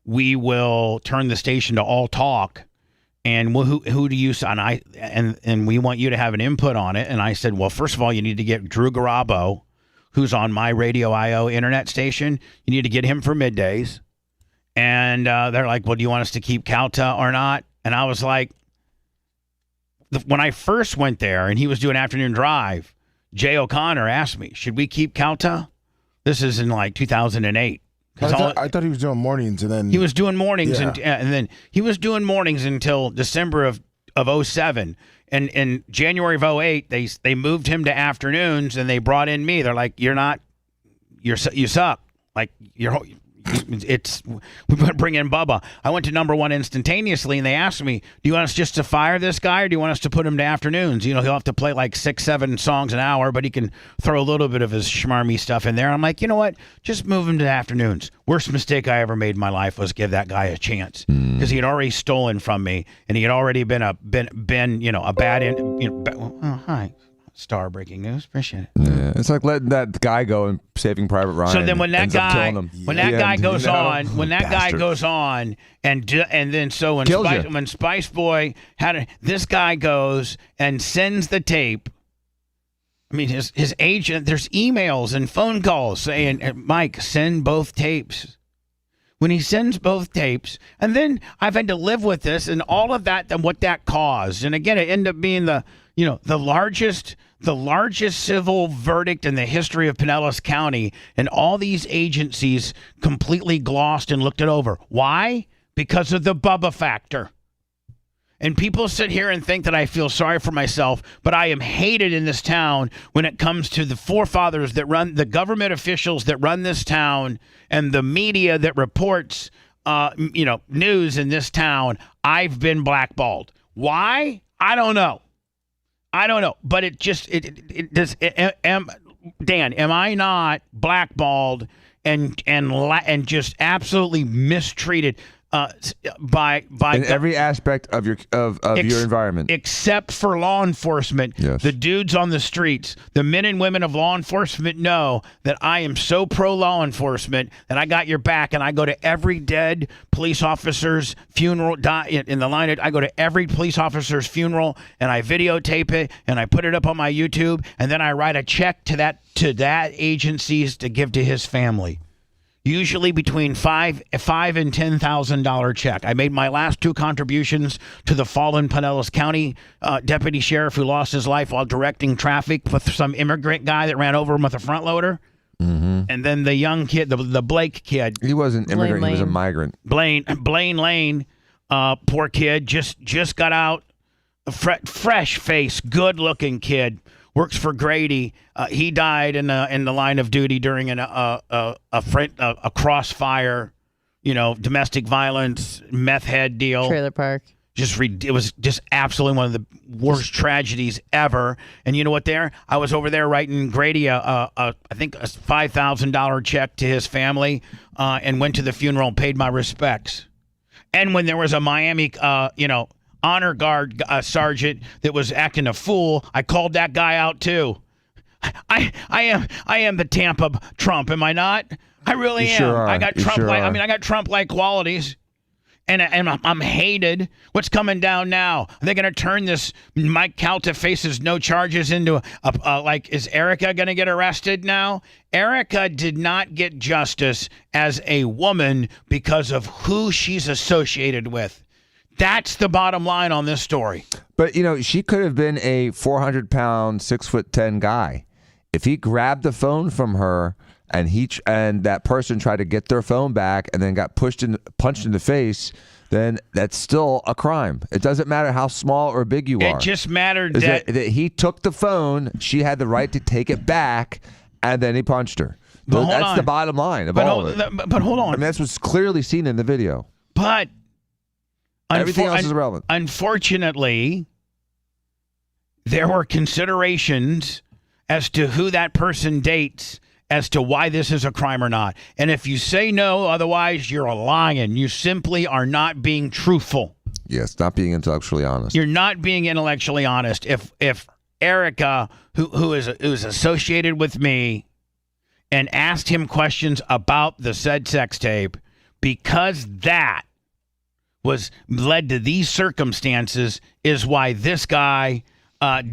we will turn the station to all talk. And who do you sign? And we want you to have an input on it. And I said, well, first of all, you need to get Drew Garabo, who's on my Radio IO internet station. You need to get him for middays. And they're like, well, do you want us to keep Calta or not? And I was like, when I first went there and he was doing Afternoon Drive, Jay O'Connor asked me, should we keep Calta? This is in like 2008. I thought he was doing mornings, and then he was doing mornings, and then he was doing mornings until December of 07. And in January of 08, they moved him to afternoons, and they brought in me. They're like, you suck. Like we're going to bring in Bubba. I went to #1 instantaneously, and they asked me, do you want us just to fire this guy, or do you want us to put him to afternoons? He'll have to play like 6-7 songs an hour, but he can throw a little bit of his schmarmy stuff in there. I'm like, you know what? Just move him to afternoons. Worst mistake I ever made in my life was give that guy a chance, because he had already stolen from me, and he had already been a bad hi. Star breaking news. Appreciate it. Yeah, it's like letting that guy go and Saving Private Ryan. So then when that guy goes on, and then when Spice Boy this guy goes and sends the tape. I mean, his agent. There's emails and phone calls saying, Mike, send both tapes. When he sends both tapes, and then I've had to live with this and all of that and what that caused. And again, it ended up being the largest civil verdict in the history of Pinellas County, and all these agencies completely glossed and looked it over. Why? Because of the Bubba factor. And people sit here and think that I feel sorry for myself, but I am hated in this town when it comes to the forefathers that run, the government officials that run this town, and the media that reports, news in this town. I've been blackballed. Why? I don't know. But it just, it does. Dan, am I not blackballed and just absolutely mistreated? By in every aspect of your environment, except for law enforcement. Yes. The dudes on the streets, the men and women of law enforcement know that I am so pro law enforcement that I got your back, and I go to every dead police officer's funeral. In the line, I go to every police officer's funeral, and I videotape it, and I put it up on my YouTube, and then I write a check to that agencies to give to his family. Usually between $5,000 and $10,000 check. I made my last 2 contributions to the fallen Pinellas County deputy sheriff who lost his life while directing traffic with some immigrant guy that ran over him with a front loader. Mm-hmm. And then the young kid, the Blake kid. He wasn't an immigrant. He was a migrant. Blaine Lane, poor kid, just got out. Fresh face, good looking kid. Works for Grady. He died in the line of duty during a crossfire, domestic violence, meth head deal. Trailer park. It was just absolutely one of the worst tragedies ever. And you know what? I was over there writing Grady I think a $5,000 check to his family, and went to the funeral and paid my respects. And when there was a Miami, honor guard sergeant that was acting a fool, I called that guy out too. I am the Tampa Trump, am I not? I really am. Sure are. I got Trump I got Trump-like qualities. And I'm hated. What's coming down now? Are they going to turn this Mike Calta faces no charges into is Erica going to get arrested now? Erica did not get justice as a woman because of who she's associated with. That's the bottom line on this story. But, she could have been a 400-pound, 6'10" guy. If he grabbed the phone from her and that person tried to get their phone back and then got punched in the face, then that's still a crime. It doesn't matter how small or big you are. It just mattered that he took the phone. She had the right to take it back, and then he punched her. That's the bottom line of all of it. But hold on. I mean, that's what's clearly seen in the video. But everything else is irrelevant. Unfortunately, there were considerations as to who that person dates as to why this is a crime or not. And if you say no, otherwise you're lying. You simply are not being truthful. Yes, not being intellectually honest. You're not being intellectually honest. If Erica, who is associated with me, and asked him questions about the said sex tape, because that was led to these circumstances, is why this guy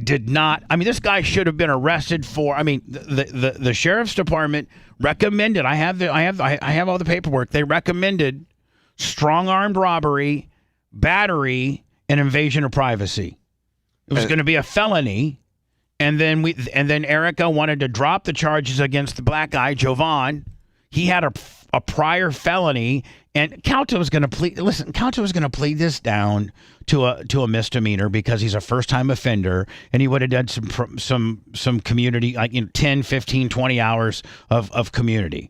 did not. I mean, this guy should have been arrested for. I mean, the sheriff's department recommended. I have all the paperwork. They recommended strong-armed robbery, battery, and invasion of privacy. It was going to be a felony, and then Erica wanted to drop the charges against the black guy, Jovan. He had a prior felony, and Calta was going to plead. Listen, Calta was going to plead this down to a misdemeanor because he's a first-time offender, and he would have done some community, 10, 15, 20 hours of community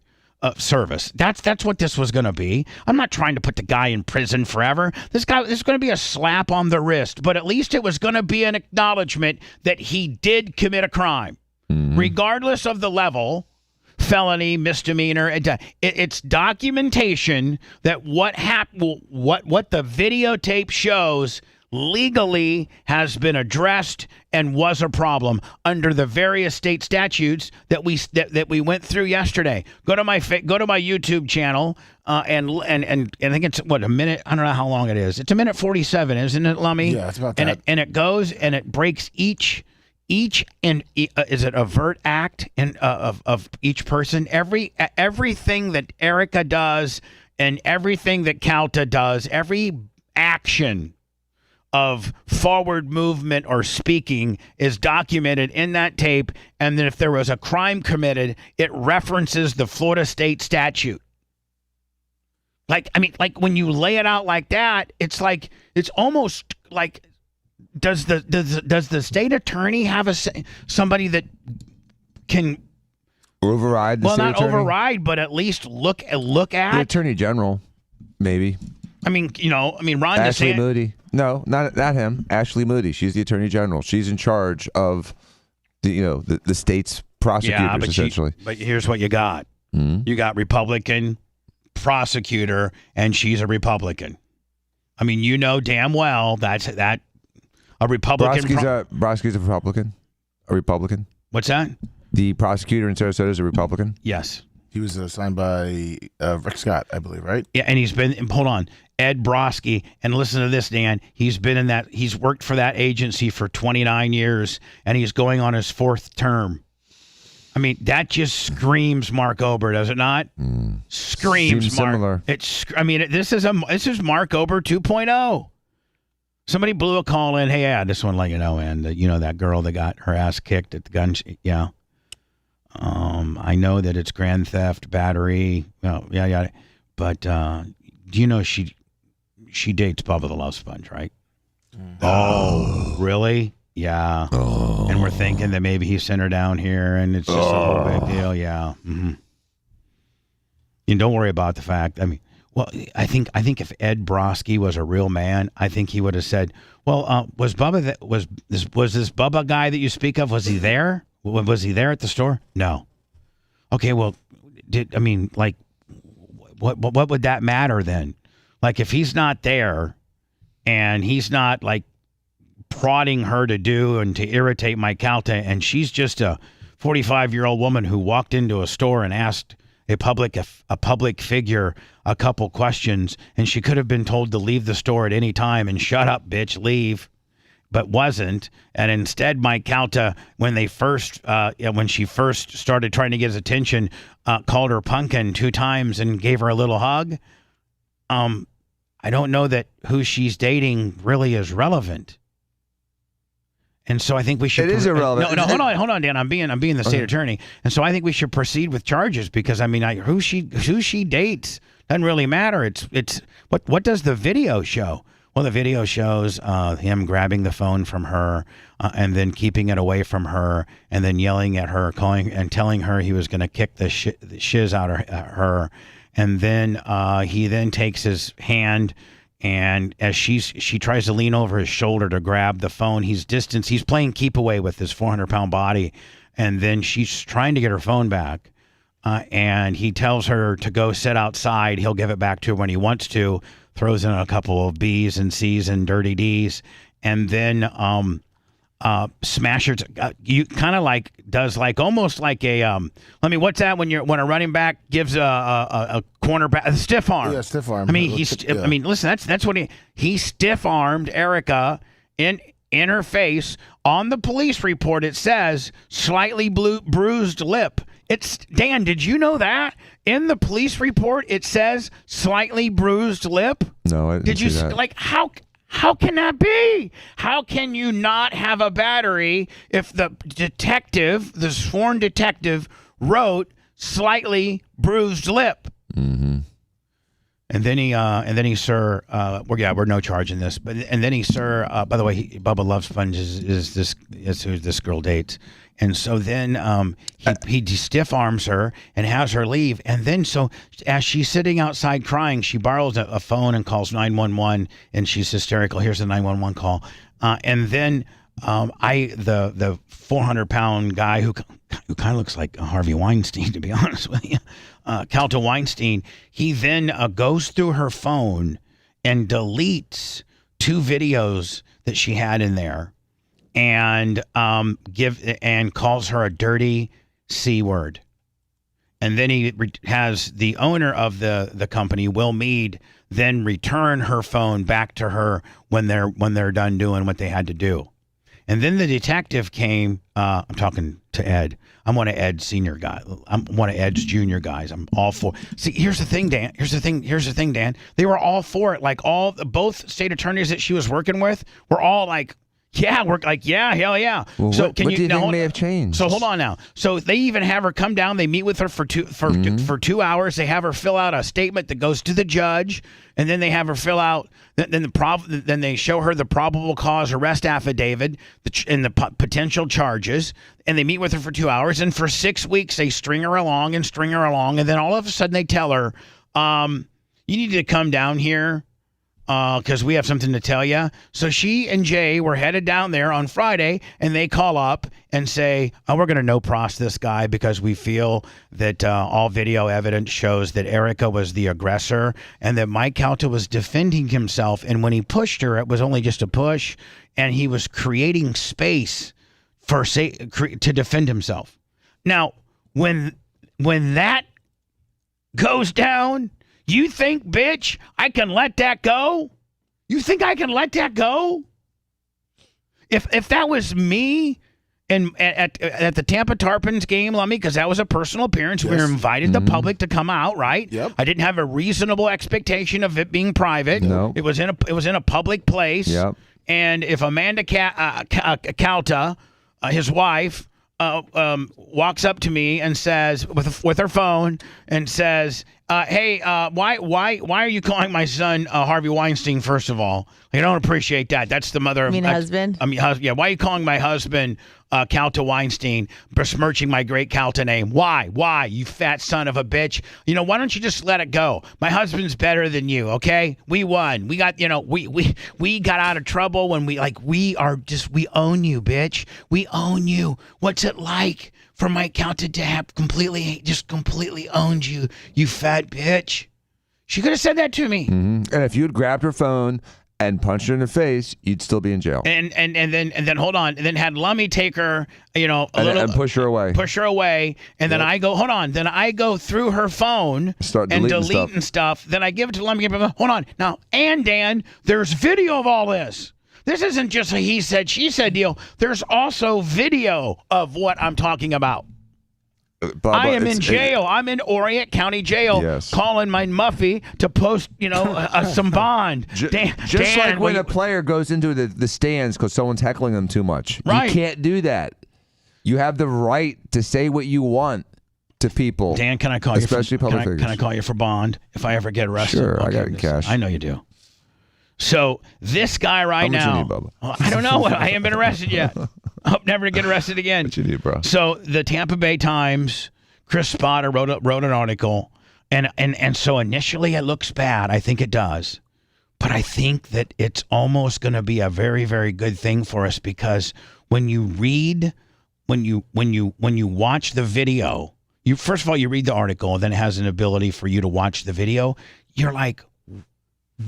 service. That's what this was going to be. I'm not trying to put the guy in prison forever. This is going to be a slap on the wrist, but at least it was going to be an acknowledgement that he did commit a crime, regardless of the level. Felony, misdemeanor. It's documentation that what the videotape shows legally has been addressed and was a problem under the various state statutes that we went through yesterday. Go to my YouTube channel and I think it's a minute. I don't know how long it is. It's a minute 47, isn't it, Lummy? Yeah, it's about that. And it goes and it breaks each and is it overt act of each person, everything that Erica does and everything that Calta does, every action of forward movement or speaking is documented in that tape, and then if there was a crime committed, it references the Florida state statute. Like when you lay it out like that, it's almost like does the state attorney have somebody that can override the state not attorney? override, but at least look at the attorney general, maybe. Ron Ashley DeSantis. Moody. No, not him. Ashley Moody. She's the attorney general. She's in charge of the state's prosecutors, essentially. But here's what you got. Mm-hmm. You got Republican prosecutor, and she's a Republican. I mean, you know damn well that a Republican. Brodsky's a Republican. A Republican. What's that? The prosecutor in Sarasota is a Republican. Yes. He was assigned by Rick Scott, I believe, right? Yeah, and hold on, Ed Brodsky, and listen to this, Dan. He's worked for that agency for 29 years, and he's going on his 4th term. I mean, that just screams Mark Ober, does it not? Screams Seems Mark. similar. This is Mark Ober 2.0. Somebody blew a call in. Hey, yeah, this one let you know, and that girl that got her ass kicked at the gun. Yeah. I know that it's grand theft, battery. Well, yeah. But do you know she dates Bubba the Love Sponge, right? Oh, really? Yeah. Oh. And we're thinking that maybe he sent her down here, and it's just a whole big deal. Yeah. Mm-hmm. And don't worry about the fact. I mean, well, I think if Ed Brodsky was a real man, I think he would have said, "Well, was Bubba was this Bubba guy that you speak of? Was he there? Was he there at the store? No. Okay. Well, what would that matter then? Like, if he's not there, and he's not like prodding her to do and to irritate Mike Calta, and she's just a 45-year-old woman who walked into a store and asked a public figure a couple questions, and she could have been told to leave the store at any time and shut up, bitch, leave, but wasn't. And instead, Mike Calta, when she first started trying to get his attention, called her pumpkin 2 times and gave her a little hug. I don't know that who she's dating really is relevant. And so I think we should. It is irrelevant. No, hold on, Dan. I'm being the state attorney, and so I think we should proceed with charges because who she dates doesn't really matter. It's what does the video show? Well, the video shows him grabbing the phone from her and then keeping it away from her, and then yelling at her, calling and telling her he was going to kick the shiz out of her, and then he then takes his hand. And as she tries to lean over his shoulder to grab the phone, he's playing keep away with his 400-pound body. And then she's trying to get her phone back. And he tells her to go sit outside. He'll give it back to her when he wants to, throws in a couple of B's and C's and dirty D's. And then Smasher's you kind of like does like almost like a what's that when a running back gives a cornerback a stiff arm? Yeah, stiff arm. I mean, listen, that's what he stiff armed Erica in her face. On the police report, it says slightly bruised lip. It's Dan. Did you know that in the police report it says slightly bruised lip? No, I didn't see that. Like How can that be? How can you not have a battery if the sworn detective, wrote slightly bruised lip? Mm-hmm. And then he, sir, we're no charge in this, but and then he, sir, by the way, Bubba Love Sponge is who this girl dates. And so then he stiff arms her and has her leave. And then so as she's sitting outside crying, she borrows a phone and calls 911, and she's hysterical. Here's the 911 call. And then the 400-pound guy who kind of looks like Harvey Weinstein, to be honest with you, Calta Weinstein, he then goes through her phone and deletes 2 videos that she had in there. And calls her a dirty C word, and then he has the owner of the company, Will Meade, then return her phone back to her when they're done doing what they had to do, And then the detective came. I'm talking to Ed. I'm one of Ed's senior guys. I'm one of Ed's junior guys. I'm all for. See, here's the thing, Dan. Here's the thing, Dan. They were all for it. Like both state attorneys that she was working with were all like, yeah, we're like, yeah, hell yeah. Well, so what do you think may have changed? So hold on now. So they even have her come down. They meet with her for 2 hours. They have her fill out a statement that goes to the judge, and then they have her fill out. Then they show her the probable cause arrest affidavit and the potential charges, and they meet with her for 2 hours. And for 6 weeks, they string her along, and then all of a sudden they tell her, "You need to come down here." Because we have something to tell you. So she and Jay were headed down there on Friday, and they call up and say, we're going to no-pros this guy because we feel that all video evidence shows that Erica was the aggressor and that Mike Calta was defending himself. And when he pushed her, it was only just a push, and he was creating space to defend himself. Now, when that goes down, you think, bitch, I can let that go? You think I can let that go? If that was me and at the Tampa Tarpons game, Lummy, because that was a personal appearance, we were invited the public to come out, right? Yep. I didn't have a reasonable expectation of it being private. No. It was in a public place. Yep. And if Amanda Calta, his wife, walks up to me and says with her phone and says, "Hey, why are you calling my son Harvey Weinstein? First of all, I don't appreciate that. That's the mother of husband. Yeah. Why are you calling my husband Calta Weinstein, besmirching my great Calta name? Why? You fat son of a bitch. Why don't you just let it go? My husband's better than you. Okay, we won. We got we got out of trouble when we own you, bitch. We own you. What's it like for Mike Calta to have completely owned you, you fat bitch?" She could have said that to me. Mm-hmm. And if you had grabbed her phone and punched her in the face, you'd still be in jail. And then hold on, and then had Lummy take her, and push her away. And then I go, hold on, then I go through her phone and deleting stuff. Then I give it to Lummy. Hold on now, and Dan, there's video of all this. This isn't just a he said, she said deal. There's also video of what I'm talking about. Bubba, I am in jail. I'm in Orient County Jail, calling my Muffy to post, some bond. Just like when a player goes into the stands because someone's heckling them too much. Right. You can't do that. You have the right to say what you want to people. Dan, can I call you? Especially public figures. Can I call you for bond if I ever get arrested? Sure, I got it in cash. I know you do. So this guy right now, you need, Bubba? I don't know. I haven't been arrested yet. I hope never to get arrested again. What you need, bro? So the Tampa Bay Times, Chris Spotter wrote an article, and so initially it looks bad. I think it does, but I think that it's almost going to be a very, very good thing for us because when you watch the video, first of all you read the article, and then it has an ability for you to watch the video. You're like,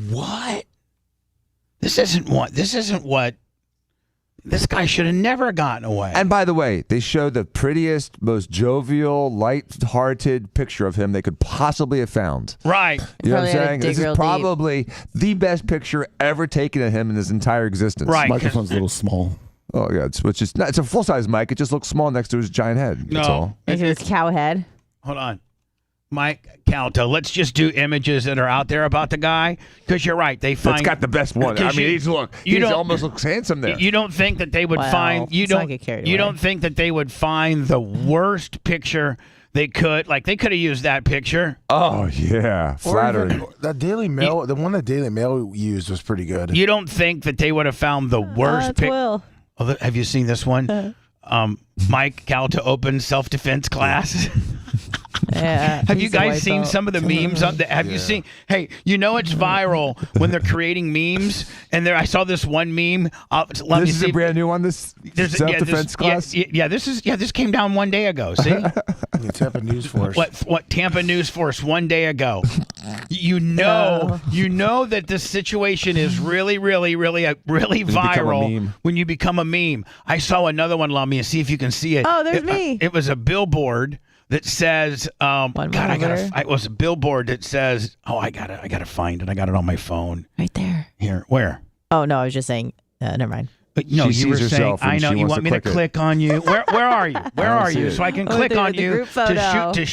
what? This isn't what. This guy should have never gotten away. And by the way, they show the prettiest, most jovial, light-hearted picture of him they could possibly have found. Right. You know what I'm saying? This is probably the best picture ever taken of him in his entire existence. Right. Microphone's a little small. Oh, yeah. It's a full-size mic. It just looks small next to his giant head. That's all. It's his cow head. Hold on. Mike Calta, let's just do images that are out there about the guy, because you're right. They find that's got the best one. I mean, he almost looks handsome there. You don't think that they would find you don't think that they would find the worst picture they could? Like they could have used that picture. Oh yeah, flattering. That Daily Mail, the one that Daily Mail used was pretty good. You don't think that they would have found the worst picture? Will. Oh, have you seen this one? Mike Calta open self-defense class. Yeah. Have you guys seen some of the memes? Have you seen? Hey, it's viral when they're creating memes. And I saw this one meme. This is a brand new one. This self-defense class. This came down one day ago. See, Tampa News Force. What Tampa News Force one day ago? You know that this situation is really viral when you become a meme. I saw another one, Lummy, and see if you can see it. Oh, there's me. It was a billboard that says, it was a billboard that says, I gotta find it. I got it on my phone. Right there. Here, where? Oh no, I was just saying. Never mind. No, she you were sees saying, herself and I know, she you wants want me to click it. click on you. Where are you? Where I don't are see you? it. So I can Oh, click the on you group photo. to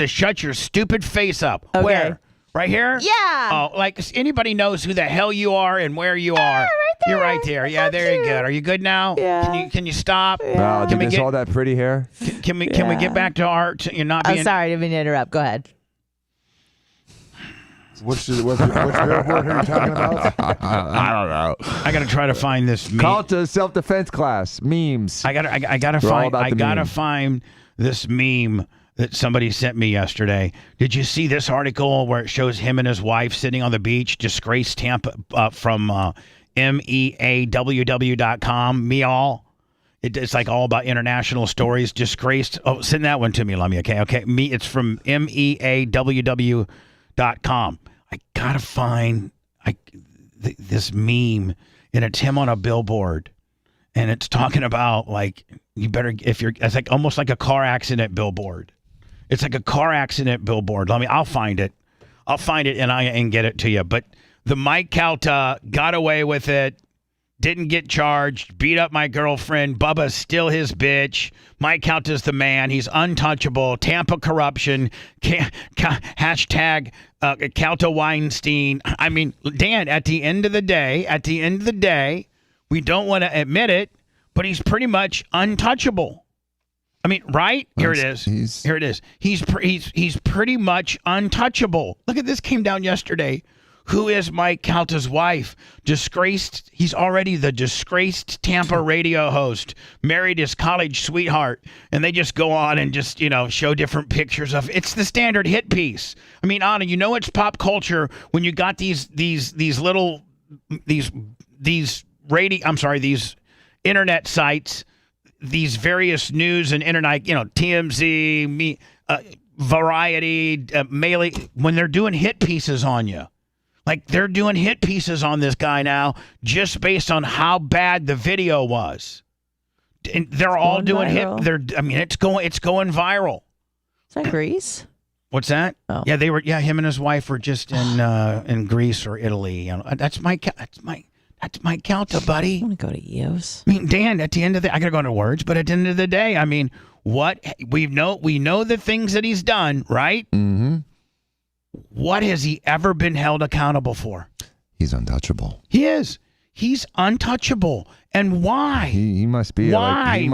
shut your stupid face up. Okay. Where? Right here? Yeah. Oh, like anybody knows who the hell you are and where you are. Right there. You're right there. Yeah, there you go. Are you good now? Yeah. Can you stop? Wow, Can did we you get all that pretty hair? can we get back to art? You're not being. I'm sorry, I didn't mean to interrupt. Go ahead. Which billboard are you talking about? I don't know. I gotta try to find this meme. Call it to self-defense class. Memes. I gotta They're all find. about I the gotta meme. find this meme that somebody sent me yesterday. Did you see this article where it shows him and his wife sitting on the beach, disgraced Tampa from meaww.com? Meall. It's like all about international stories. Disgraced. Oh, send that one to me, Lummy. Okay. Me. It's from meaww.com. I gotta find this meme, and it's him on a billboard, and it's talking about like you better it's like almost like a car accident billboard. It's like a car accident billboard. I'll find it. and get it to you. But the Mike Calta got away with it. Didn't get charged, beat up my girlfriend. Bubba's still his bitch. Mike Calta's the man. He's untouchable. Tampa corruption. Hashtag Calta Weinstein. I mean, Dan, at the end of the day, we don't want to admit it, but he's pretty much untouchable. I mean, right? Here it is. He's pretty much untouchable. Look at this, came down yesterday. Who is Mike Calta's wife? Disgraced. He's already the disgraced Tampa radio host, married his college sweetheart, and they just go on and just, show different pictures of. It's the standard hit piece. I mean, Anna, it's pop culture when you got these internet sites, these various news and internet, TMZ, Variety, Mailing, when they're doing hit pieces on you. Like they're doing hit pieces on this guy now just based on how bad the video was. And they're all doing viral. It's going viral. Is that Greece? What's that? Oh. Yeah, him and his wife were just in Greece or Italy. That's Mike Calta, buddy. I want to go to EOS. I mean, Dan, at the end of the I gotta go into words, but at the end of the day, I mean, what we know the things that he's done, right? Mm-hmm. What has he ever been held accountable for? He's untouchable. He is. He's untouchable. And why? He must be. Why?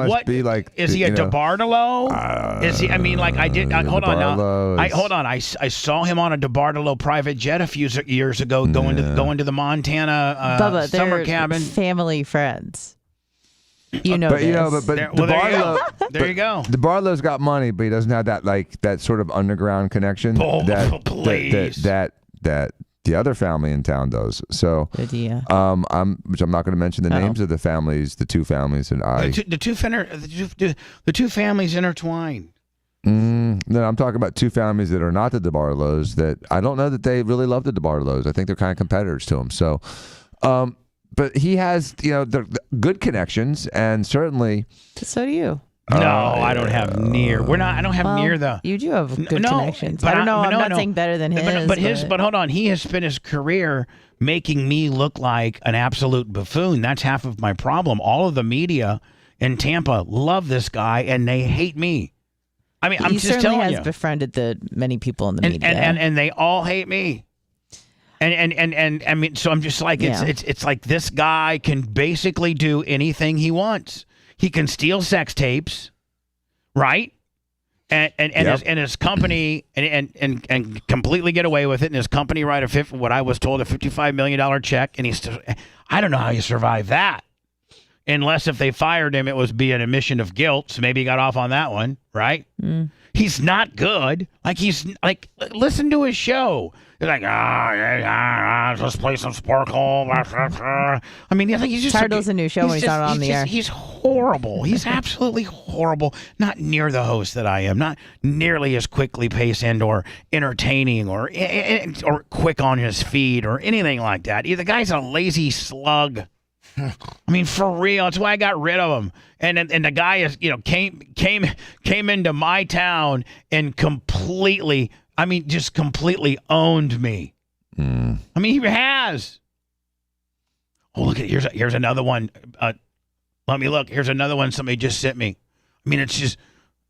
Is he a DeBartolo? Is he? I mean, like I did. Hold on now. I saw him on a DeBartolo private jet a few years ago, going to the Montana Bubba, summer cabin. Family friends. But DeBartolo. There you go. DeBartolo's got money, but he doesn't have that sort of underground connection that the other family in town does. So, I'm not going to mention the names of the families, the two families that the two families intertwined. No, I'm talking about two families that are not the DeBartolos. That I don't know that they really love the DeBartolos. I think they're kind of competitors to him. So, but he has, the good connections, and certainly. So do you. No, I don't have near. I don't have near the. You do have good connections. I don't know. I'm not saying better than his. But hold on. He has spent his career making me look like an absolute buffoon. That's half of my problem. All of the media in Tampa love this guy, and they hate me. I mean, I'm just telling you. He has befriended many people in the media, and they all hate me. And I mean, so I'm just like, it's like this guy can basically do anything he wants. He can steal sex tapes, right? And his company and completely get away with it. And his company write what I was told, a $55 million check. And I don't know how you survive that, unless if they fired him, it was be an admission of guilt. So maybe he got off on that one, right? He's not good. Listen to his show. He's like, let's play some Sparkle. I mean, he's just. Tardle's a new show when he's not on the air. He's horrible. He's absolutely horrible. Not near the host that I am. Not nearly as quickly paced or entertaining or quick on his feed or anything like that. The guy's a lazy slug. I mean, for real. That's why I got rid of him. And the guy is, came into my town and completely owned me. I mean, he has. Oh, look at here's another one. Let me look. Here's another one somebody just sent me. I mean, it's just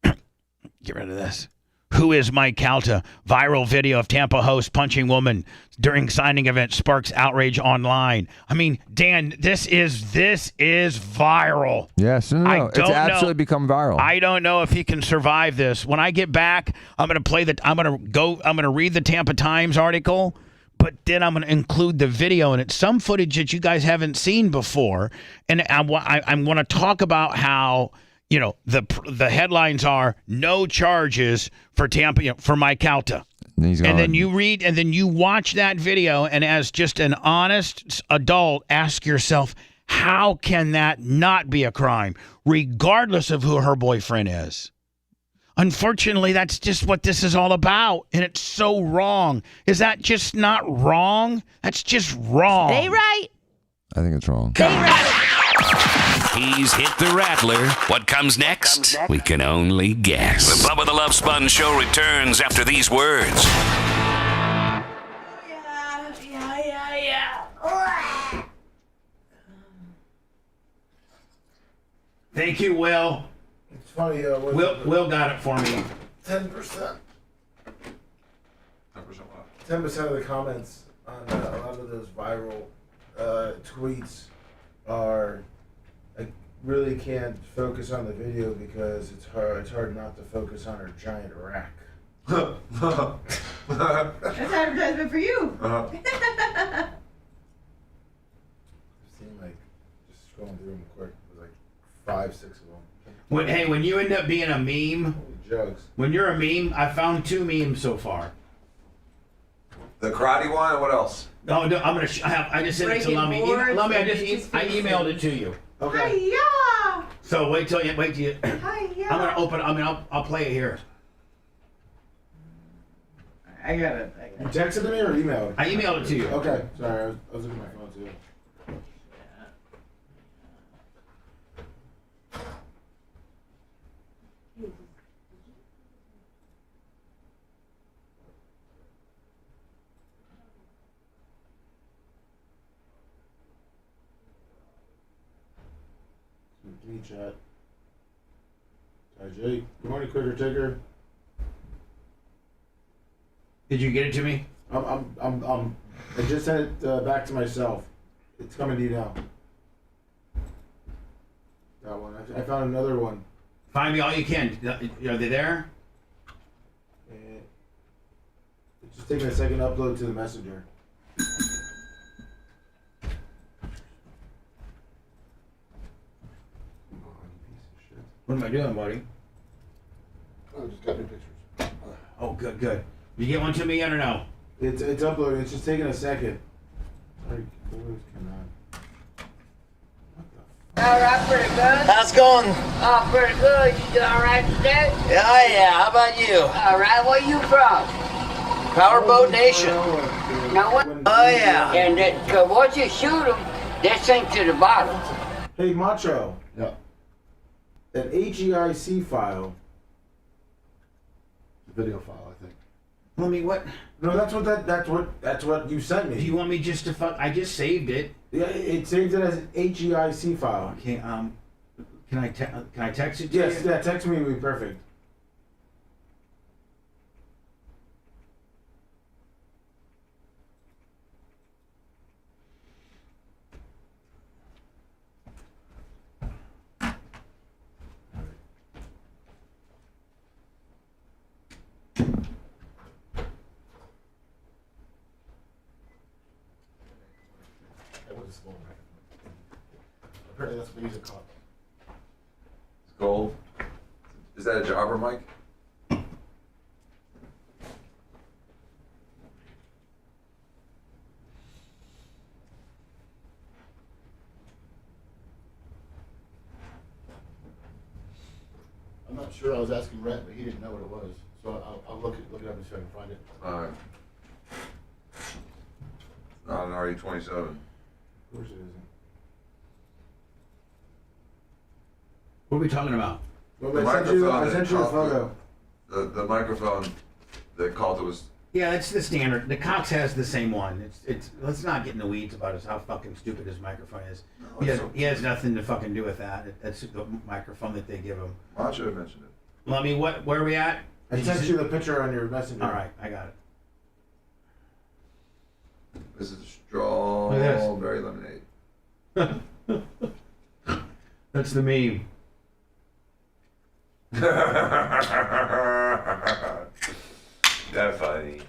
get rid of this. Who is Mike Calta? Viral video of Tampa host punching woman during signing event sparks outrage online. I mean, Dan, this is viral. Yes, no. It's absolutely become viral. I don't know if he can survive this. When I get back, I'm going to read the Tampa Times article, but then I'm going to include the video, and it's some footage that you guys haven't seen before, and I'm going to talk about how, you know, the headlines are no charges for Tampa, you know, for Mike Calta. And then you read, and then you watch that video, and as just an honest adult, ask yourself, how can that not be a crime, regardless of who her boyfriend is? Unfortunately, that's just what this is all about, and it's so wrong. Is that just not wrong? That's just wrong. They right. I think it's wrong. They right. He's hit the rattler. What comes next? We can only guess. The Bubba the Love Sponge show returns after these words. Thank you, Will. It's funny. Will got it for me. 10%. 10% what? 10% of the comments on a lot of those viral tweets are. I really can't focus on the video because it's hard not to focus on her giant rack. That's advertisement for you. I've seen just scrolling through them quick. There's 5, 6 of them. When you end up being a meme, jugs. When you're a meme, I found 2 memes so far. The karate one, and what else? No, I'm gonna. I just sent it to Lummy. Lummy, I emailed it to you. Okay. Hi-ya! So wait till you. Hi-ya! I'm gonna open. I'll play it here. I got it. You texted me or emailed it? I emailed it to you. Okay. Sorry, I was looking at my phone too. Give me chat. Hi Jake. Good morning, Quicker Ticker. Did you get it to me? I just sent it back to myself. It's coming to you now. That one. I found another one. Find me all you can. Are they there? It's just taking a second to upload to the messenger. What am I doing, buddy? Oh, just got new pictures. Oh, good. Did you get one to me yet or no? It's uploading. It's just taking a second. Sorry, All right, pretty good. How's it going? Oh, pretty good. You doing all right today? Yeah. How about you? All right. Where you from? Powerboat Nation. Now what? Oh, yeah. And once you shoot them, they sink to the bottom. Hey, Macho. Yeah. That HEIC file. The video file, I think. Let me what? No, that's what you sent me. Do you want me just to fuck? I just saved it. Yeah, it saved it as an HEIC file. Okay. Can I text it to you? Yes. Yeah. Text me would be perfect. Apparently that's what the music called. It's gold. Is that a jobber mic? I'm not sure. I was asking Rhett, but he didn't know what it was. So I'll look it up and see if I can find it. Alright. Not an RE27. Of course it isn't. What are we talking about? Well, I sent you a photo. The microphone that Calta was Yeah, it's the standard. The Cox has the same one. It's. Let's not get in the weeds about how fucking stupid his microphone is. He has nothing to fucking do with that. That's the microphone that they give him. I should have mentioned it. Lummy, where are we at? I sent you the picture on your messenger. All right, I got it. This is strawberry lemonade. That's the meme. That funny.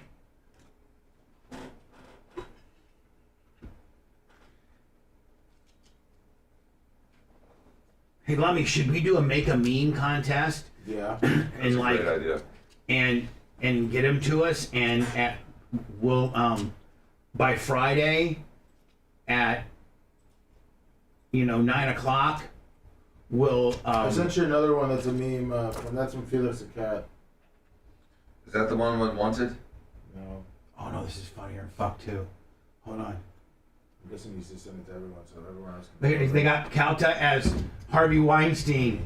Hey, Lummy, should we do a make a meme contest? Yeah. And That's a great idea. And get them to us, and we'll by Friday at 9:00 we'll. I sent you another one that's a meme. That's from Felix the Cat. Is that the one with Wanted? No. Oh no, this is funnier than fuck too. Hold on. I'm guessing he's just sending it to everyone, so everyone else They can. got Calta as Harvey Weinstein.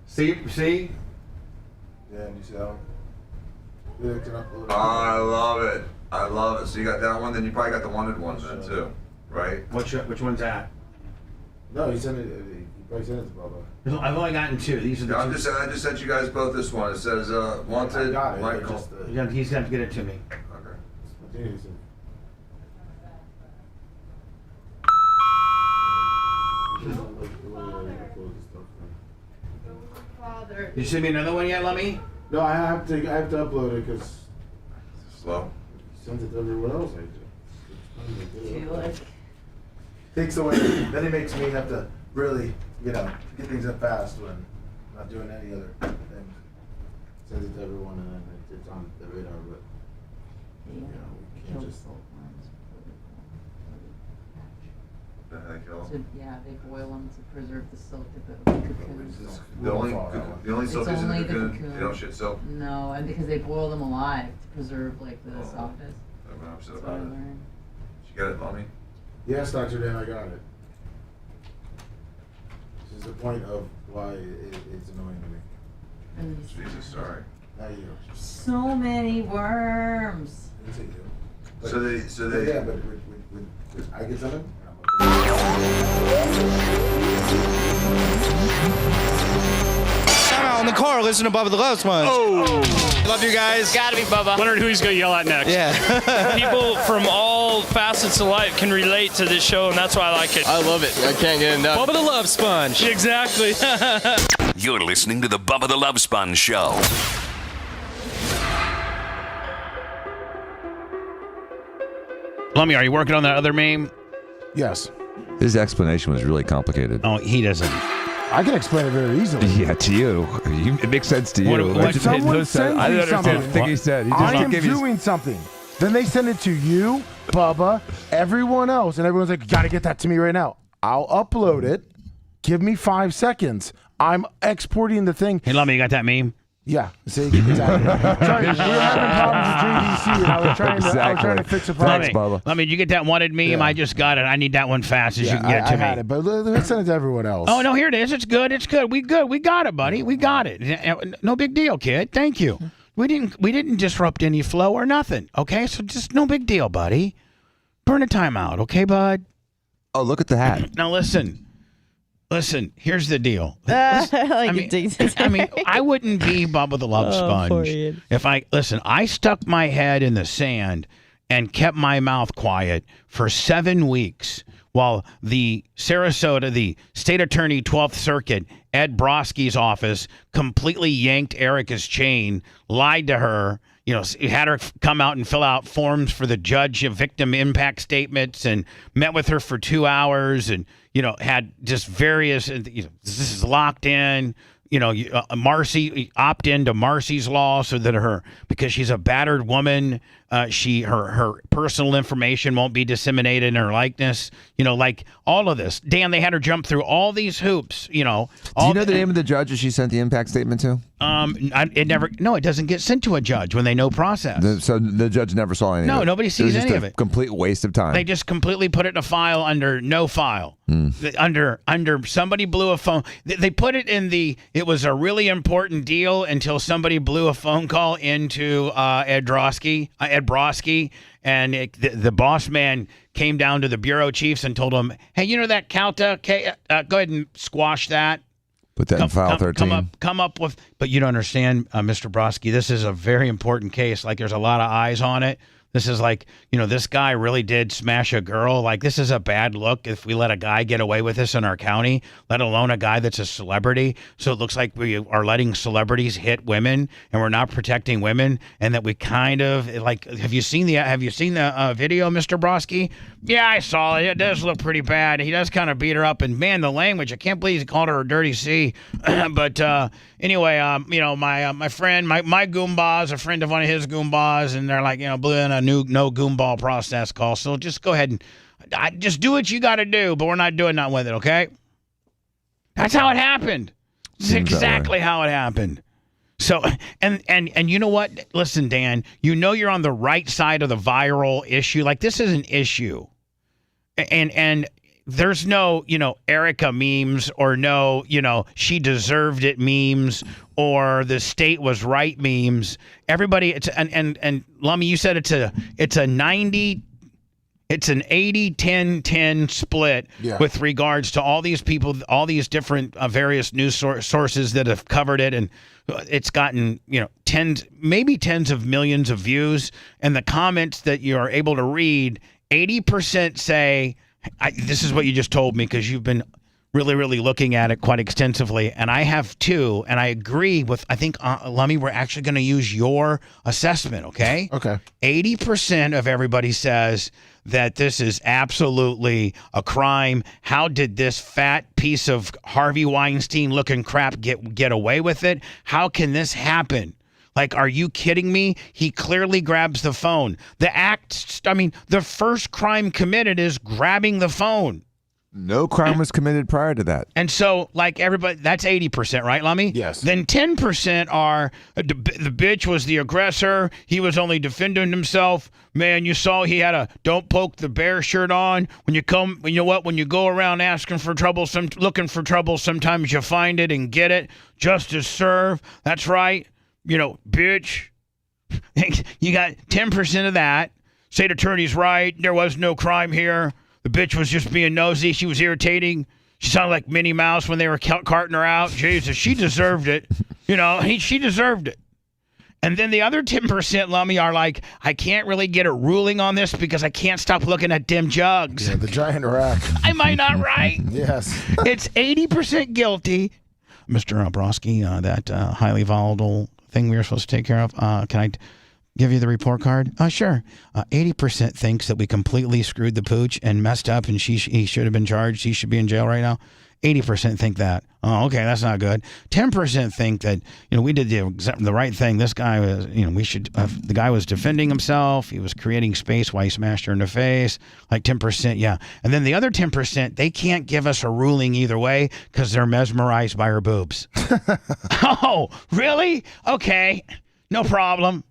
See? Yeah, and you see that one? Yeah, can upload it. I love it. So you got that one, then you probably got the Wanted one then too, right? Which one's that? No, he sent it. He probably sent it to Bubba. I've only gotten two. These are the two. I just sent you guys both this one. It says Wanted. I got it. Michael. He's got to get it to me. Okay. I think he said. Father. Did you send me another one yet, Lummy? No, I have to upload it because Slow. he sends it to everyone else. Felix. Takes away. Then it makes me have to really, get things up fast when I'm not doing any other things. Sends it to everyone and then it's on the radar, but we can't just. The heck, Yeah, they boil them to preserve the silk of the cocoons. The only silk is in the cocoon. They don't shit silk. No, and because they boil them alive to preserve the softness. I'm upset That's what I about it. learned. Did you get it, Mommy? Yes, Dr. Dan, I got it. This is the point of why it's annoying to me. Jesus, sorry. Not you. So many worms. Didn't say you. So they. Yeah, but I get something. I'm out in the car listening to Bubba the Love Sponge. Oh. Love you guys. Gotta be Bubba. Wondering who he's going to yell at next. Yeah. People from all facets of life can relate to this show, and that's why I like it. I love it. I can't get enough. Bubba the Love Sponge. Exactly. You're listening to the Bubba the Love Sponge Show. Lummy, are you working on that other meme? Yes. His explanation was really complicated. Oh, he doesn't. I can explain it very easily. Yeah, to you. It makes sense to you. When someone sends I me don't understand something, the thing he said. I am doing something. Then they send it to you, Bubba, everyone else, and everyone's like, "Gotta get that to me right now." I'll upload it. Give me 5 seconds. I'm exporting the thing. Hey, Lummy, you got that meme? Yeah, see, exactly. Sorry, we were having problems with JVC, and I was trying to fix a problem. Thanks, Bubba. Lummy, did you get that wanted meme? Yeah. I just got it. I need that one fast as you can get it to I me. had it, but let's send it to everyone else. Oh, no, here it is. It's good. It's good. We good. We got it, buddy. We got it. No big deal, kid. Thank you. We didn't disrupt any flow or nothing. Okay, so just no big deal, buddy. Burn a timeout, okay, bud? Oh, look at the hat. Now listen, here's the deal. I mean, I wouldn't be Bubba the Love Sponge if I stuck my head in the sand and kept my mouth quiet for 7 weeks while the state attorney 12th Circuit, Ed Broski's office, completely yanked Erica's chain, lied to her, had her come out and fill out forms for the judge of victim impact statements and met with her for 2 hours and, had just various, this is locked in, Marcy opt into Marcy's law so that because she's a battered woman, her personal information won't be disseminated in her likeness. Like all of this. Dan, they had her jump through all these hoops. Do you know the name of the judge that she sent the impact statement to? It doesn't get sent to a judge when they know process. So the judge never saw any of it? No, nobody sees any of it. Complete waste of time. They just completely put it in a file under no file. Under somebody blew a phone. They put it in it was a really important deal until somebody blew a phone call into Ed Broski, and the boss man came down to the bureau chiefs and told him, hey, that Calta, go ahead and squash that. Put that in file 13. Come up with, but you don't understand, Mr. Broski, this is a very important case. Like, there's a lot of eyes on it. This is like, this guy really did smash a girl. Like, this is a bad look if we let a guy get away with this in our county, let alone a guy that's a celebrity. So it looks like we are letting celebrities hit women, and we're not protecting women, and that we kind of like. Have you seen the video, Mr. Broski? Yeah, I saw it. It does look pretty bad. He does kind of beat her up, and man, the language. I can't believe he called her a dirty C. But anyway, my friend, my Goombah is a friend of one of his Goombahs, and they're like, blew in a new no Goomball process call. So just go ahead and just do what you got to do, but we're not doing nothing with it, okay? That's how it happened. It's exactly how it happened. So, and you know what? Listen, Dan, you're on the right side of the viral issue. Like, this is an issue. And there's no, Erica memes or no, she deserved it memes or the state was right memes. Everybody, and Lummy, you said it's an 80-10-10 split with regards to all these people, all these different various news sources that have covered it, and it's gotten tens of millions of views. And the comments that you are able to read, 80% say, this is what you just told me because you've been really, really looking at it quite extensively, and I have too, and I agree with, I think, Lummy, we're actually going to use your assessment, okay? Okay. 80% of everybody says that this is absolutely a crime. How did this fat piece of Harvey Weinstein looking crap get away with it? How can this happen? Like, are you kidding me? He clearly grabs the phone. The first crime committed is grabbing the phone. No crime was committed prior to that. And so, like, everybody, that's 80%, right, Lummy? Yes. Then 10% are, the bitch was the aggressor. He was only defending himself. Man, you saw he had a don't poke the bear shirt on. When you go around asking for trouble, looking for trouble, sometimes you find it and get it. Justice served. That's right. Bitch. You got 10% of that. State attorney's right. There was no crime here. The bitch was just being nosy. She was irritating. She sounded like Minnie Mouse when they were carting her out. Jesus, she deserved it. She deserved it. And then the other 10%, Lummy, are like, I can't really get a ruling on this because I can't stop looking at dim jugs. Yeah, the giant rack. Am I not right? Yes. It's 80% guilty. Mr. Broski, that highly volatile thing we were supposed to take care of, can I give you the report card? Sure. 80% thinks that we completely screwed the pooch and messed up, and he should have been charged. He should be in jail right now. 80% think that. Oh, okay, that's not good. 10% think that we did the right thing. This guy was the guy was defending himself. He was creating space while he smashed her in the face. Like 10%, yeah. And then the other 10%, they can't give us a ruling either way because they're mesmerized by her boobs. Oh, really? Okay, no problem.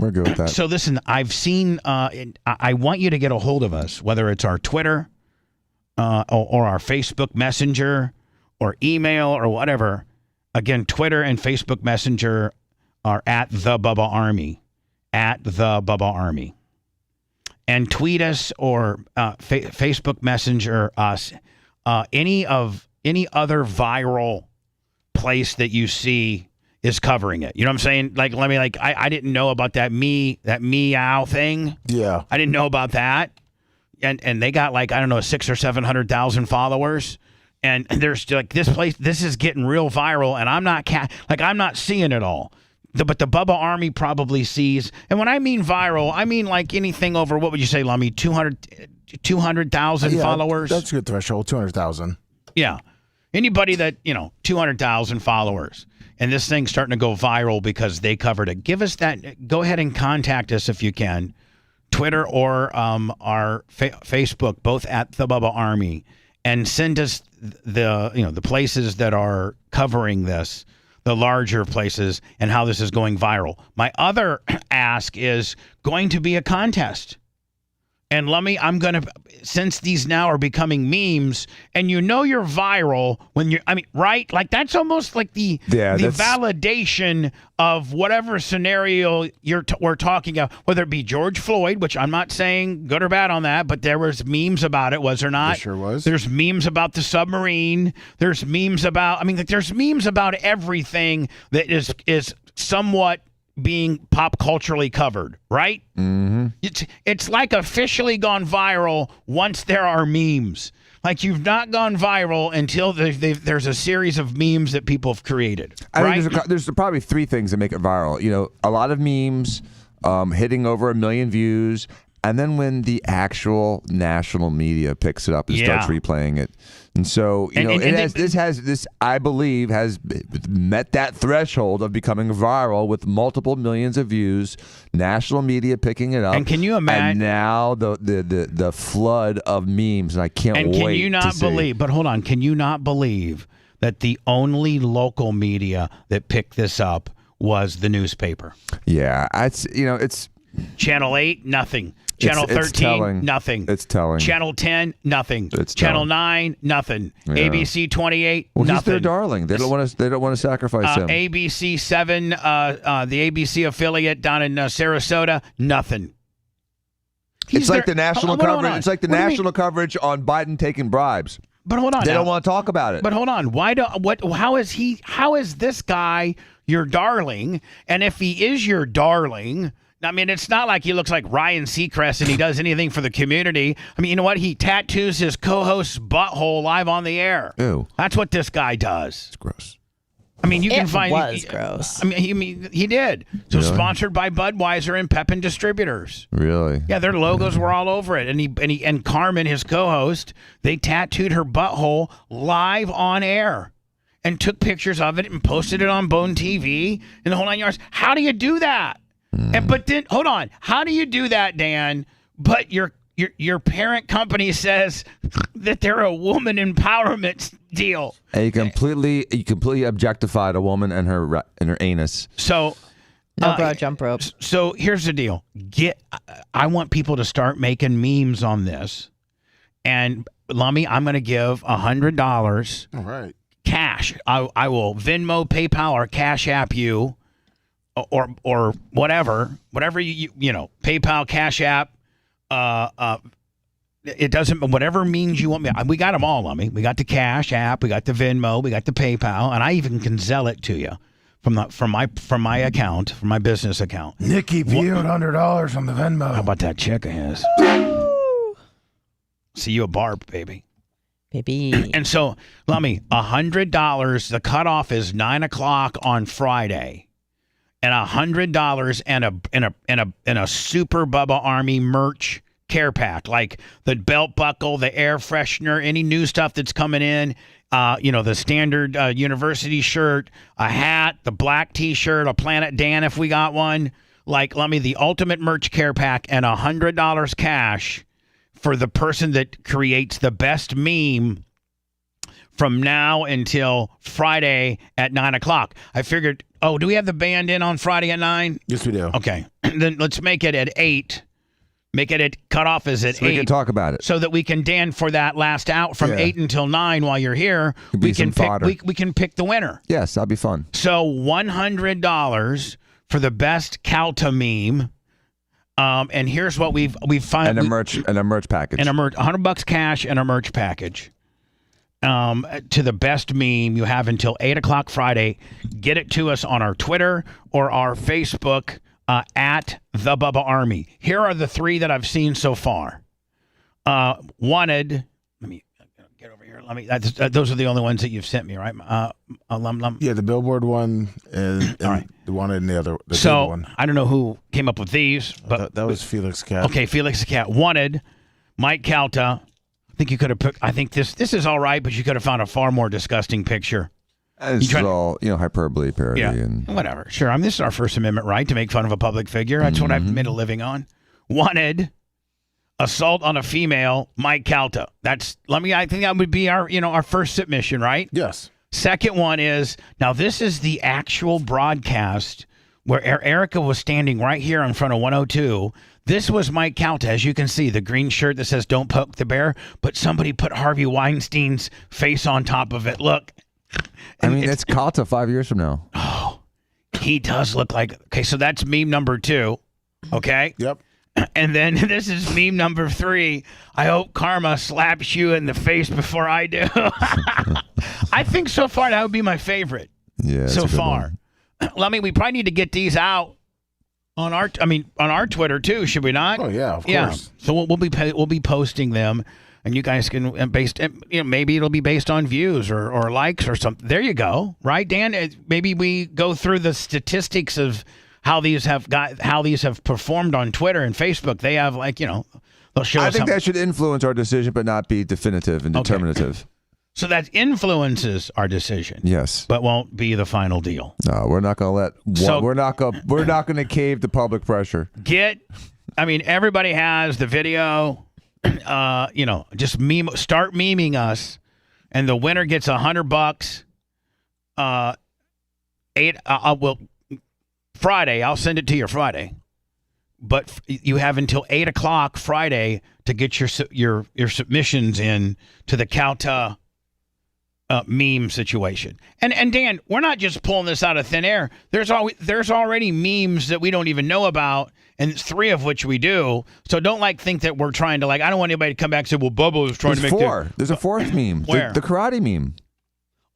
We're good with that. So listen, I've seen. I want you to get a hold of us, whether it's our Twitter, or our Facebook Messenger, or email, or whatever. Again, Twitter and Facebook Messenger are at the Bubba Army, and tweet us or Facebook Messenger us. Any other viral place that you see is covering it. You know what I'm saying? Like, I didn't know about that meow thing. Yeah. I didn't know about that. And they got 600,000 or 700,000 followers. And there's this is getting real viral, and I'm not seeing it all. But the Bubba Army probably sees. And when I mean viral, I mean like anything over, what would you say, Lummy, 200,000 followers? That's a good threshold, 200,000. Yeah. Anybody that, 200,000 followers. and this thing's starting to go viral because they covered it. Give us that. Go ahead and contact us if you can. Twitter or our Facebook, both at the Bubba Army, and send us the places that are covering this, the larger places, and how this is going viral. My other ask is going to be a contest. And I'm going to, since these now are becoming memes, and you're viral when right? Like that's almost like the validation of whatever scenario we're talking about, whether it be George Floyd, which I'm not saying good or bad on that, but there was memes about it, was there not? There sure was. There's memes about the submarine. There's memes about, there's memes about everything that is somewhat being pop culturally covered, right? Mm-hmm. It's like officially gone viral once there are memes. Like you've not gone viral until there's a series of memes that people have created. I think there's probably three things that make it viral. A lot of memes hitting over 1 million views, and then when the actual national media picks it up and starts replaying it. And so, this, I believe, has met that threshold of becoming viral with multiple millions of views, national media picking it up. And can you imagine? And now the flood of memes, and I can't wait to see. And can you not believe, but hold on, can you not believe that the only local media that picked this up was the newspaper? Yeah, it's... Channel 8, nothing. Channel 13, nothing. It's telling. Channel 10, nothing. It's Channel telling. 9, nothing. Yeah. ABC 28, well, nothing. He's their darling. They don't want to sacrifice him. ABC 7, the ABC affiliate down in Sarasota, nothing. It's like the national coverage. It's like the national coverage on Biden taking bribes. But hold on. They don't want to talk about it. But hold on. How is this guy your darling? And if he is your darling, it's not like he looks like Ryan Seacrest and he does anything for the community. You know what? He tattoos his co-host's butthole live on the air. Ew. That's what this guy does. It's gross. You can find it was gross. He did. So really? Sponsored by Budweiser and Pepin Distributors. Really? Yeah, their logos were all over it. And Carmen, his co-host, they tattooed her butthole live on air and took pictures of it and posted it on Bone TV and the whole 9 yards. How do you do that? But then, hold on. How do you do that, Dan? But your parent company says that they're a woman empowerment deal. And you completely objectified a woman and her anus. So, jump rope. So here's the deal. I want people to start making memes on this, and Lummy, I'm going to give $100. All right. Cash. I will Venmo, PayPal, or Cash App you. Or whatever you PayPal, Cash App, it doesn't, whatever means you want me. We got them all, Lummy. We got the Cash App, we got the Venmo, we got the PayPal, and I even can sell it to you from my account, from my business account. Nikki peeled $100 on the Venmo. How about that check of his? See you at bar, baby. And so, Lummy, $100. The cutoff is 9:00 on Friday. And $100 and a Super Bubba Army merch care pack, like the belt buckle, the air freshener, any new stuff that's coming in, the standard university shirt, a hat, the black T-shirt, a Planet Dan if we got one. The ultimate merch care pack and $100 cash for the person that creates the best meme from now until Friday at 9:00. I figured, do we have the band in on Friday at 9? Yes, we do. Okay. Then let's make it at 8. Make it at cutoff is at 8. We can talk about it. So that we can, Dan, for that last out from 8 until 9 while you're here, we can pick the winner. Yes, that'll be fun. So $100 for the best Calta meme. And here's what we've found. And a merch package. And $100 cash and a merch package. To the best meme. You have until 8:00 Friday. Get it to us on our Twitter or our Facebook at the Bubba Army. Here are the 3 that I've seen so far. Wanted. Let me get over here. Those are the only ones that you've sent me, right? Yeah, the Billboard one and all right. The Wanted and the other. So one. I don't know who came up with these, but that was Felix Cat. Okay, Felix Cat. Wanted. Mike Calta. I think you could have put. I think this is all right, but you could have found a far more disgusting picture. It's all, hyperbole, parody, and whatever. Sure. I mean, this is our First Amendment right to make fun of a public figure. That's what I've made a living on. Wanted, assault on a female, Mike Calta. I think that would be our first submission, right? Yes. Second one is, now this is the actual broadcast where Erica was standing right here in front of 102. This was Mike Calta, as you can see, the green shirt that says "Don't poke the bear," but somebody put Harvey Weinstein's face on top of it. Look. It's Calta 5 years from now. Oh, he does look like. Okay, so that's meme number 2. Okay. Yep. And then this is meme number 3. I hope karma slaps you in the face before I do. I think so far that would be my favorite. Yeah. So far. We probably need to get these out on our Twitter too, should we not? Oh yeah, of course. Yeah. So we'll be posting them, and you guys can maybe it'll be based on views or likes or something. There you go, right, Dan? Maybe we go through the statistics of how these have performed on Twitter and Facebook. They have they'll show. I think that should influence our decision, but not be definitive and determinative. So that influences our decision. Yes, but won't be the final deal. No, we're not going to let. We're not going to cave to public pressure. Everybody has the video. Just start memeing us, and the winner gets $100. Friday. I'll send it to you Friday, but you have until 8:00 Friday to get your submissions in to the Calta meme situation. And Dan, we're not just pulling this out of thin air. There's already memes that we don't even know about, and 3 of which we do. So don't think that we're trying to I don't want anybody to come back and say, well, Bubba was trying to make 4. There's a 4th meme. Where? The karate meme.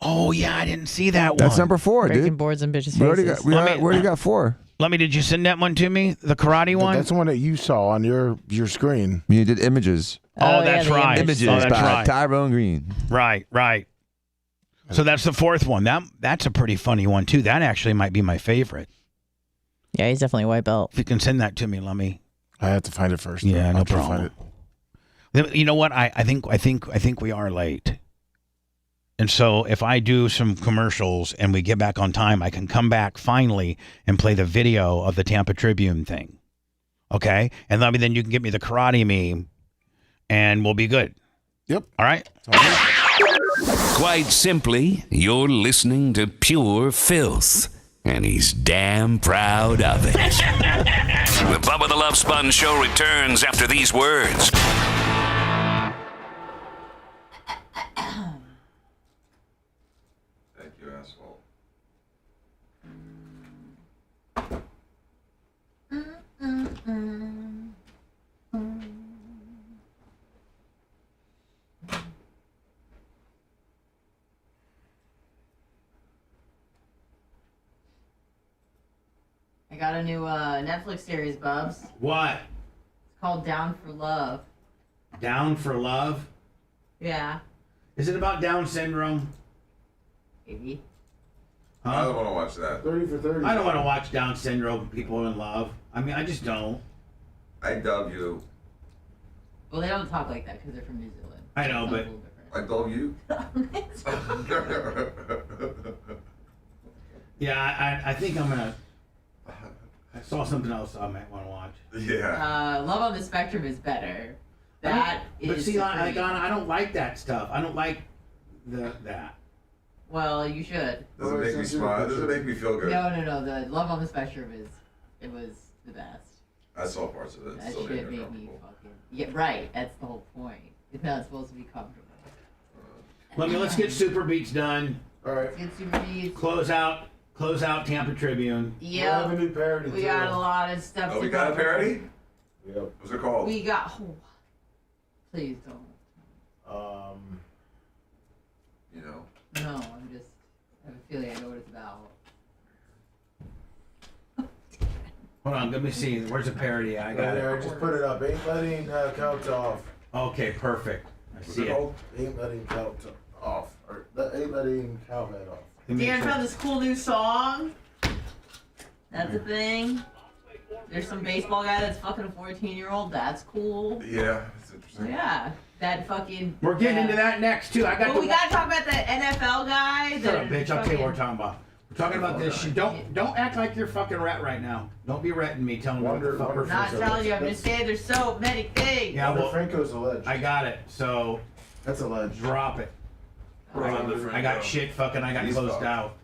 Oh yeah, I didn't see that one. That's number 4, Breaking dude. boards and bitches' faces. We already got 4. Did you send that one to me? The karate one? That's the one that you saw on your screen. You did images. Oh, that's right. Images by Tyrone Green. Right. So that's the 4th one. That's a pretty funny one too. That actually might be my favorite. Yeah, he's definitely a white belt. If you can send that to me, let me. I have to find it first. Yeah, no I'll problem. Find it. You know what? I think we are late. And so if I do some commercials and we get back on time, I can come back finally and play the video of the Tampa Tribune thing. Okay? And then you can get me the karate meme and we'll be good. Yep. All right? Quite simply, you're listening to pure filth. And he's damn proud of it. The Bubba the Love Sponge Show returns after these words. Thank you, asshole. I got a new Netflix series, Bubs. What? It's called Down for Love. Down for Love? Yeah. Is it about Down syndrome? Maybe. Huh? I don't want to watch that. 30 for 30. I don't want to watch Down syndrome people in love. I just don't. I dub you. Well, they don't talk like that because they're from New Zealand. I know, but... I dub you? Yeah, I think I'm going to... I saw something else I might want to watch. Yeah. Love on the Spectrum is better. That is. But see, I don't like that stuff. I don't like that. Well, you should. Does it make me smile? Does it make me feel good? No. The Love on the Spectrum was the best. I saw parts of it. That Still shit made me fucking. Yeah, right. That's the whole point. It's not supposed to be comfortable. Let's get Super Beats done. All right. Let's get Super Beats. Close out Tampa Tribune. Yeah. We have a new parody. We got a lot of stuff. Oh, we got a parody? Yep. What's it called? We got. Oh, please don't. You know. No, I have a feeling I know what it's about. Hold on, let me see. Where's the parody? I got I it. just put it up. Ain't letting count off. Okay, perfect. I see it. Ain't letting count off. Or ain't letting cowhead off. Dan found this cool new song. That's a thing. There's some baseball guy that's fucking a 14-year-old. That's cool. Yeah, it's interesting. Yeah. That fucking. We're getting into that next too. We gotta talk about the NFL guy. Shut up, bitch! I'll tell you what we're talking about. We're talking about this shit. Don't act like you're fucking rat right now. Don't be ratting me. Telling me what the fuck we're not telling you. I'm just saying there's so many things. Yeah, well, Franco's alleged. I got it. So that's alleged. Drop it. I got shit. Fucking. I got closed out.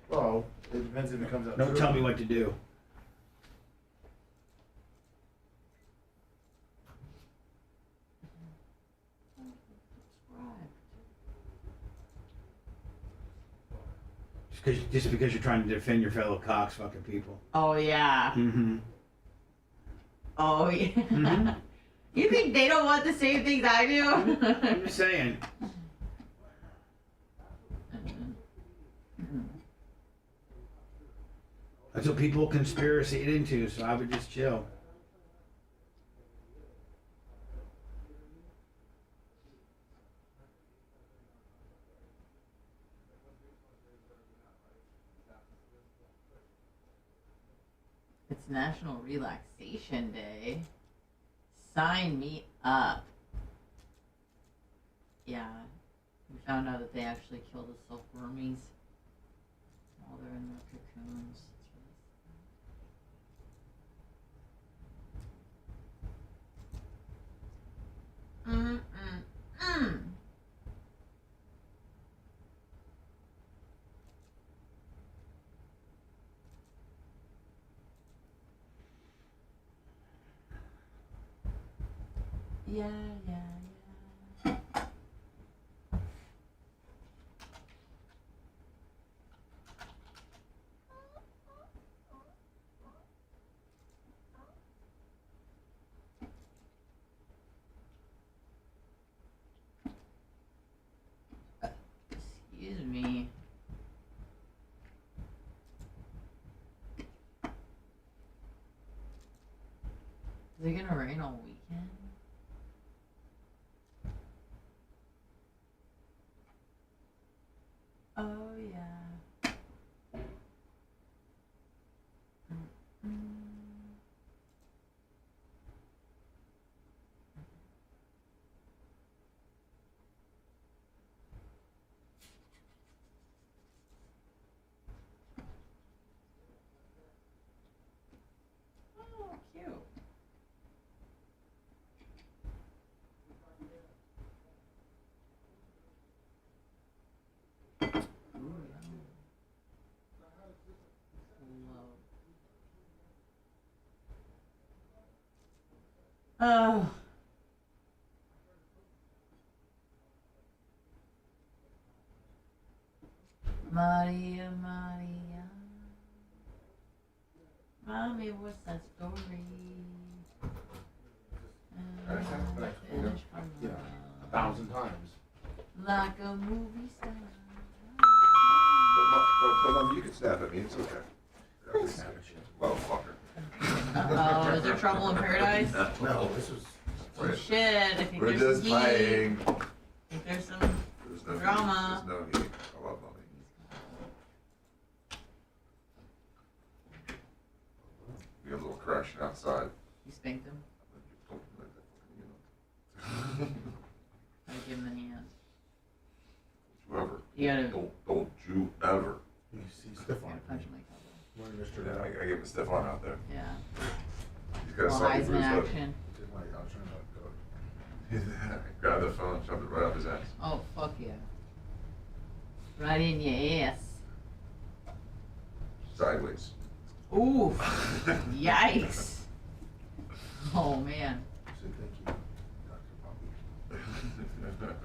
Well, it depends if it comes out. Don't tell me what to do. Just because you're trying to defend your fellow Cox fucking people. Oh yeah. Mm-hmm. Oh yeah. Mm-hmm. You think they don't want the same things I do? I'm just saying. That's what people conspiracy it into, so I would just chill. It's National Relaxation Day. Sign me up. Yeah. We found out that they actually kill the silkwormies while they're in their cocoons. Yeah. Excuse me. Is it gonna rain all weekend? Oh yeah. Oh, cute. Oh. Maria, Maria. Mommy, what's that story? Yeah, 1,000 times. Like a movie star. But Mom, you can snap at me. It's okay. Motherfucker. Uh-oh, is there trouble in paradise? No, this is. Oh, shit, I think We're there's just some heat. playing. I think there's some drama. There's no heat. I love mommy. We have a little crush outside. You spanked him? I give him the hand. Whoever. You gotta. Don't you ever. You see stiff on Punch him like that. Yeah, I gave him a stiff arm out there. Yeah. He's got a Well, slightly Heisman bruised lip. action. Grab the phone, shoved it right up his ass. Oh, fuck yeah. Right in your ass. Sideways. Ooh. Yikes. Oh, man.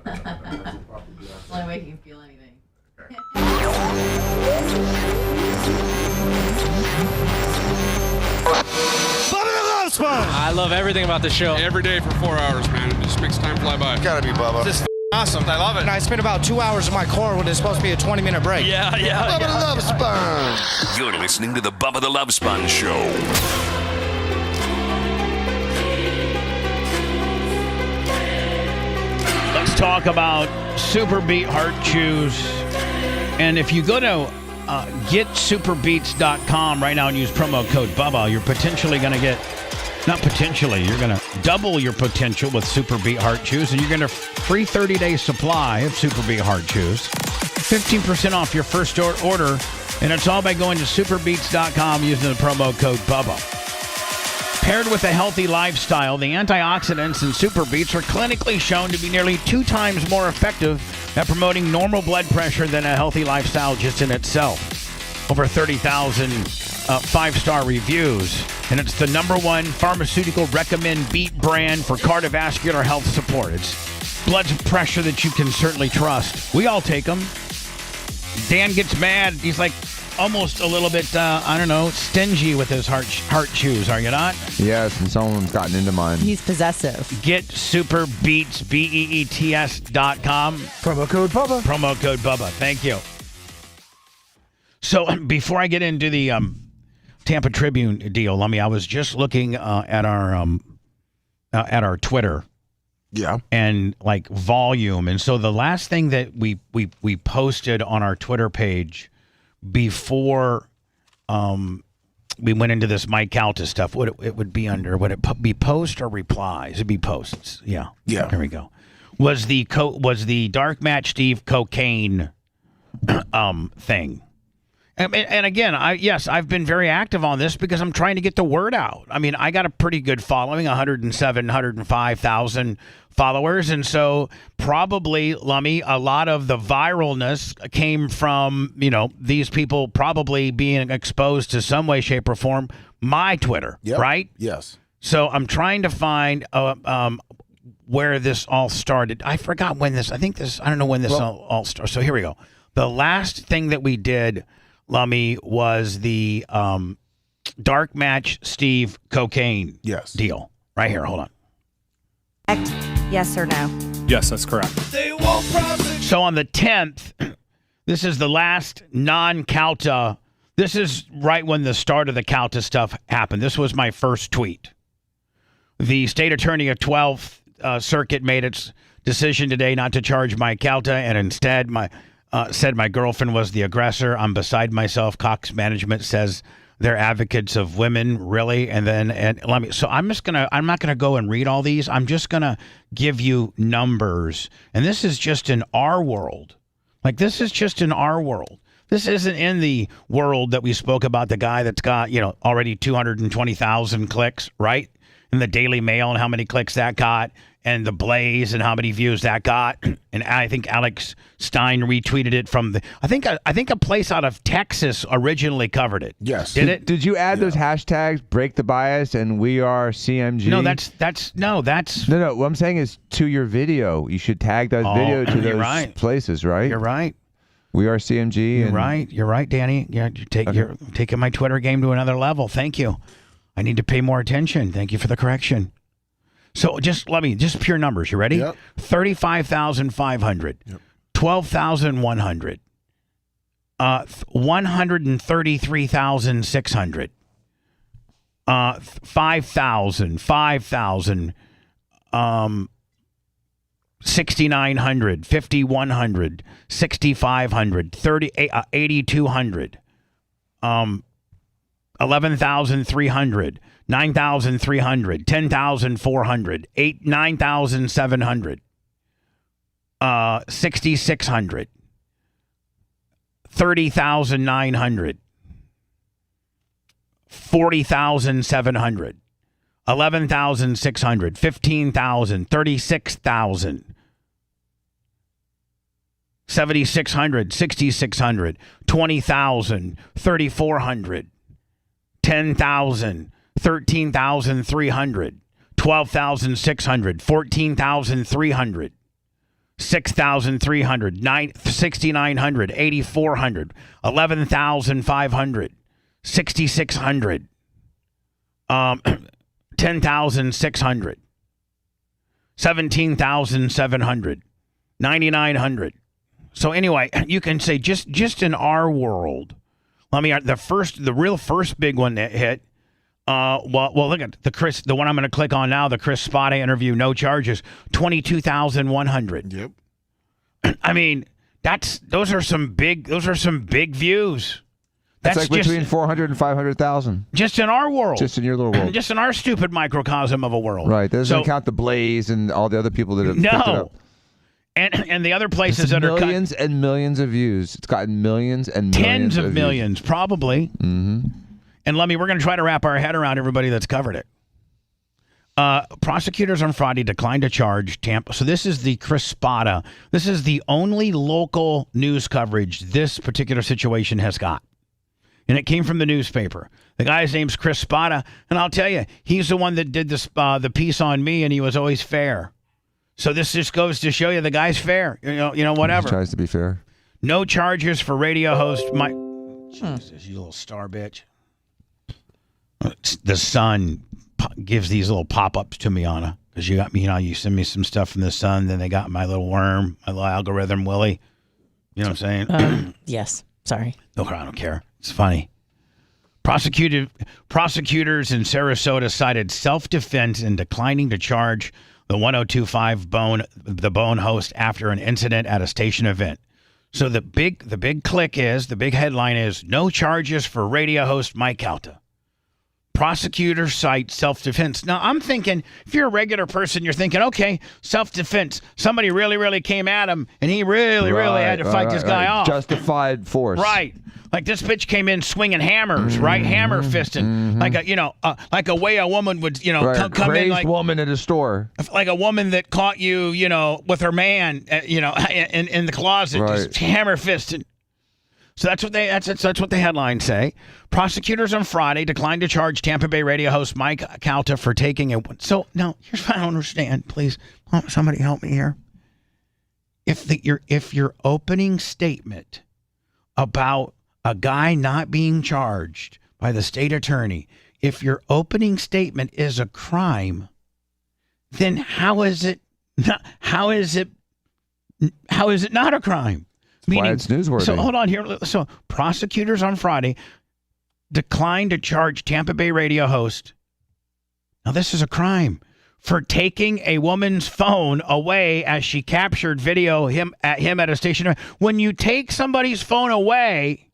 It's the only way you can feel anything. Bubba the Love Sponge! I love everything about the show. Every day for 4 hours, man. It just makes time fly by. Gotta be Bubba. This is awesome. I love it. And I spent about 2 hours in my car when it's supposed to be a 20-minute break. Yeah. Bubba the Love Sponge. You're listening to the Bubba the Love Sponge Show. Let's talk about Super Beat Heart Chews. And if you go to getsuperbeats.com right now and use promo code Bubba, you're potentially going to get Not potentially. You're going to double your potential with Super Beat Heart Chews, and you're going to free 30-day supply of Super Beat Heart Chews. 15% off your first order, and it's all by going to superbeats.com using the promo code BUBBA. Paired with a healthy lifestyle, the antioxidants in Super Beets are clinically shown to be nearly 2 times more effective at promoting normal blood pressure than a healthy lifestyle just in itself. Over 30,000 5-star reviews, and it's the #1 pharmaceutical recommend beet brand for cardiovascular health support. It's blood pressure that you can certainly trust. We all take them. Dan gets mad. He's like almost a little bit, stingy with his heart chews, are you not? Yes, and someone's gotten into mine. He's possessive. Get Super Beets, BEETS.com. Promo code Bubba. Promo code Bubba. Thank you. So before I get into the Tampa Tribune deal, I was just looking at our Twitter. Yeah. And like volume. And so the last thing that we posted on our Twitter page before we went into this Mike Calta stuff, would it be under, would it be post or replies? It'd be posts. Yeah. Yeah. There we go. Was the Dark Match Steve cocaine thing. And again, I've been very active on this because I'm trying to get the word out. I got a pretty good following, 105,000 followers. And so probably, Lummy, a lot of the viralness came from, these people probably being exposed to some way, shape, or form, my Twitter, right? Yes. So I'm trying to find where this all started. I forgot when this, I don't know when this all started. So here we go. The last thing that we did, Lummy, was the Dark Match Steve cocaine deal. Right here. Hold on. Yes or no? Yes, that's correct. So on the 10th, this is the last non-Calta. This is right when the start of the Calta stuff happened. This was my first tweet. The state attorney of 12th Circuit made its decision today not to charge Mike Calta, and instead said my girlfriend was the aggressor. I'm beside myself. Cox management says they're advocates of women, really. So I'm not gonna go and read all these. I'm just gonna give you numbers. And this is just in our world. This is just in our world. This isn't in the world that we spoke about, the guy that's got, already 220,000 clicks, right? In the Daily Mail and how many clicks that got, and the Blaze and how many views that got. And I think Alex Stein retweeted it from I think a place out of Texas originally covered it. Yes. Did it? Did you add those hashtags, break the bias and we are CMG? No, that's No, what I'm saying is to your video, you should tag that video to those places, right? You're right. We are CMG. You're right, Danny. Yeah, you're taking my Twitter game to another level. Thank you. I need to pay more attention. Thank you for the correction. So just pure numbers. You ready? Yep. 35,500, 12,100, 133,600, 5,000, 6,900, 5,100, 6,500, 8,200, 11,300, 9,300, 10,400, 9,700, 6,600, 30,900, 40,700, 11,600, 15,000, 36,000, 7,600, 6,600, 20,000, 3,400, 10,000, 13,300, 12,600, 14,300, 6,300, 6,900, 8,400, 11,500, 6,600, 10,600, 17,700, 9,900. So anyway, you can say just in our world. The real first big one that hit. Look at the one I'm going to click on now. The Chris Spada interview, no charges, 22,100. Yep. Those are some big views. That's like between 400 and 500,000. Just in our world. Just in your little world. Just in our stupid microcosm of a world. Right. That doesn't count the Blaze and all the other people that have picked it up. And the other places that are millions and millions of views. It's gotten millions and millions tens of views. millions, probably. Mm-hmm. And Lemmy, we're going to try to wrap our head around everybody that's covered it. Prosecutors on Friday declined to charge Tampa. So this is the Chris Spada. This is the only local news coverage this particular situation has got. And it came from the newspaper. The guy's name's Chris Spada. And I'll tell you, he's the one that did this, the piece on me, and he was always fair. So this just goes to show you the guy's fair. You know, whatever. He tries to be fair. No charges for radio host Mike. Jesus, you little star bitch. The Sun gives these little pop-ups to me, Anna, because you got me. You send me some stuff from the Sun, then they got my little worm, my little algorithm, Willie. You know what I'm saying? Yes. Sorry. No, I don't care. It's funny. Prosecutors in Sarasota cited self-defense in declining to charge the 1025 Bone host after an incident at a station event. So the big headline is no charges for radio host Mike Calta. Prosecutors cite self-defense. Now, I'm thinking, if you're a regular person, you're thinking, okay, self-defense. Somebody really, really came at him, and he really had to fight this guy off. Justified force. Right. Like this bitch came in swinging hammers, right? Hammer fisting. Like a way a woman would, come in like woman at a store. Like a woman that caught you, with her man, in the closet, just hammer fisting. So that's what the headlines say. Prosecutors on Friday declined to charge Tampa Bay radio host Mike Calta for taking a. So now here's what I don't understand. Please, somebody help me here. If your opening statement about a guy not being charged by the state attorney, if your opening statement is a crime, then how is it not a crime? Why it's newsworthy. So hold on here. So prosecutors on Friday declined to charge Tampa Bay radio host. Now this is a crime for taking a woman's phone away as she captured video him at a station. When you take somebody's phone away,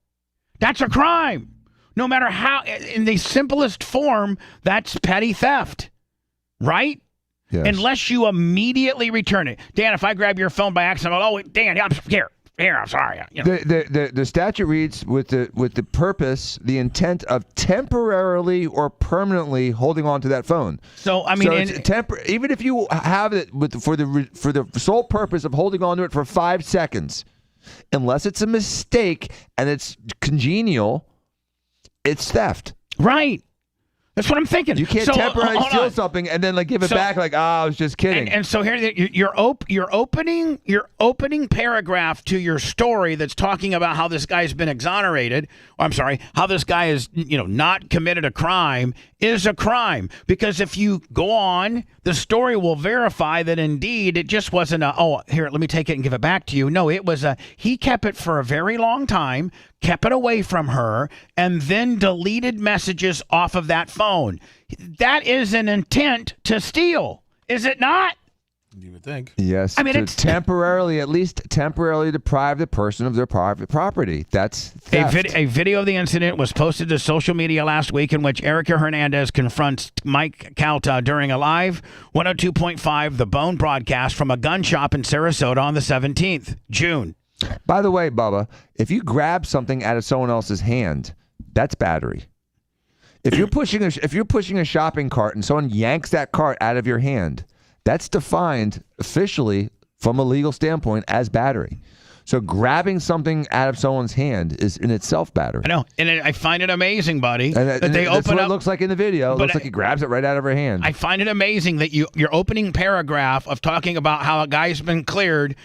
that's a crime. No matter how, in the simplest form, that's petty theft, right? Yes. Unless you immediately return it. Dan, if I grab your phone by accident, Dan, I'm here. I'm sorry. The statute reads with the purpose, the intent of temporarily or permanently holding on to that phone. So I mean, even if you have it for the sole purpose of holding on to it for 5 seconds, unless it's a mistake and it's congenial, it's theft. Right. That's what I'm thinking. You can't temporarily steal something and then give it back I was just kidding. And so here, your opening paragraph to your story that's talking about how this guy's been exonerated. How this guy is not committed a crime is a crime, because if you go on, the story will verify that indeed it just wasn't here, let me take it and give it back to you. No, it was he kept it for a very long time, kept it away from her, and then deleted messages off of that phone. That is an intent to steal, is it not? You would think. Yes. I mean, it's at least temporarily deprive the person of their private property. That's theft. A video of the incident was posted to social media last week in which Erica Hernandez confronts Mike Calta during a live 102.5 The Bone broadcast from a gun shop in Sarasota on the 17th, June. By the way, Bubba, if you grab something out of someone else's hand, that's battery. If you're pushing a shopping cart and someone yanks that cart out of your hand, that's defined officially from a legal standpoint as battery. So grabbing something out of someone's hand is in itself battery. I know, and I find it amazing, buddy, that they open that's what it looks like in the video. It looks like he grabs it right out of her hand. I find it amazing that your opening paragraph of talking about how a guy's been cleared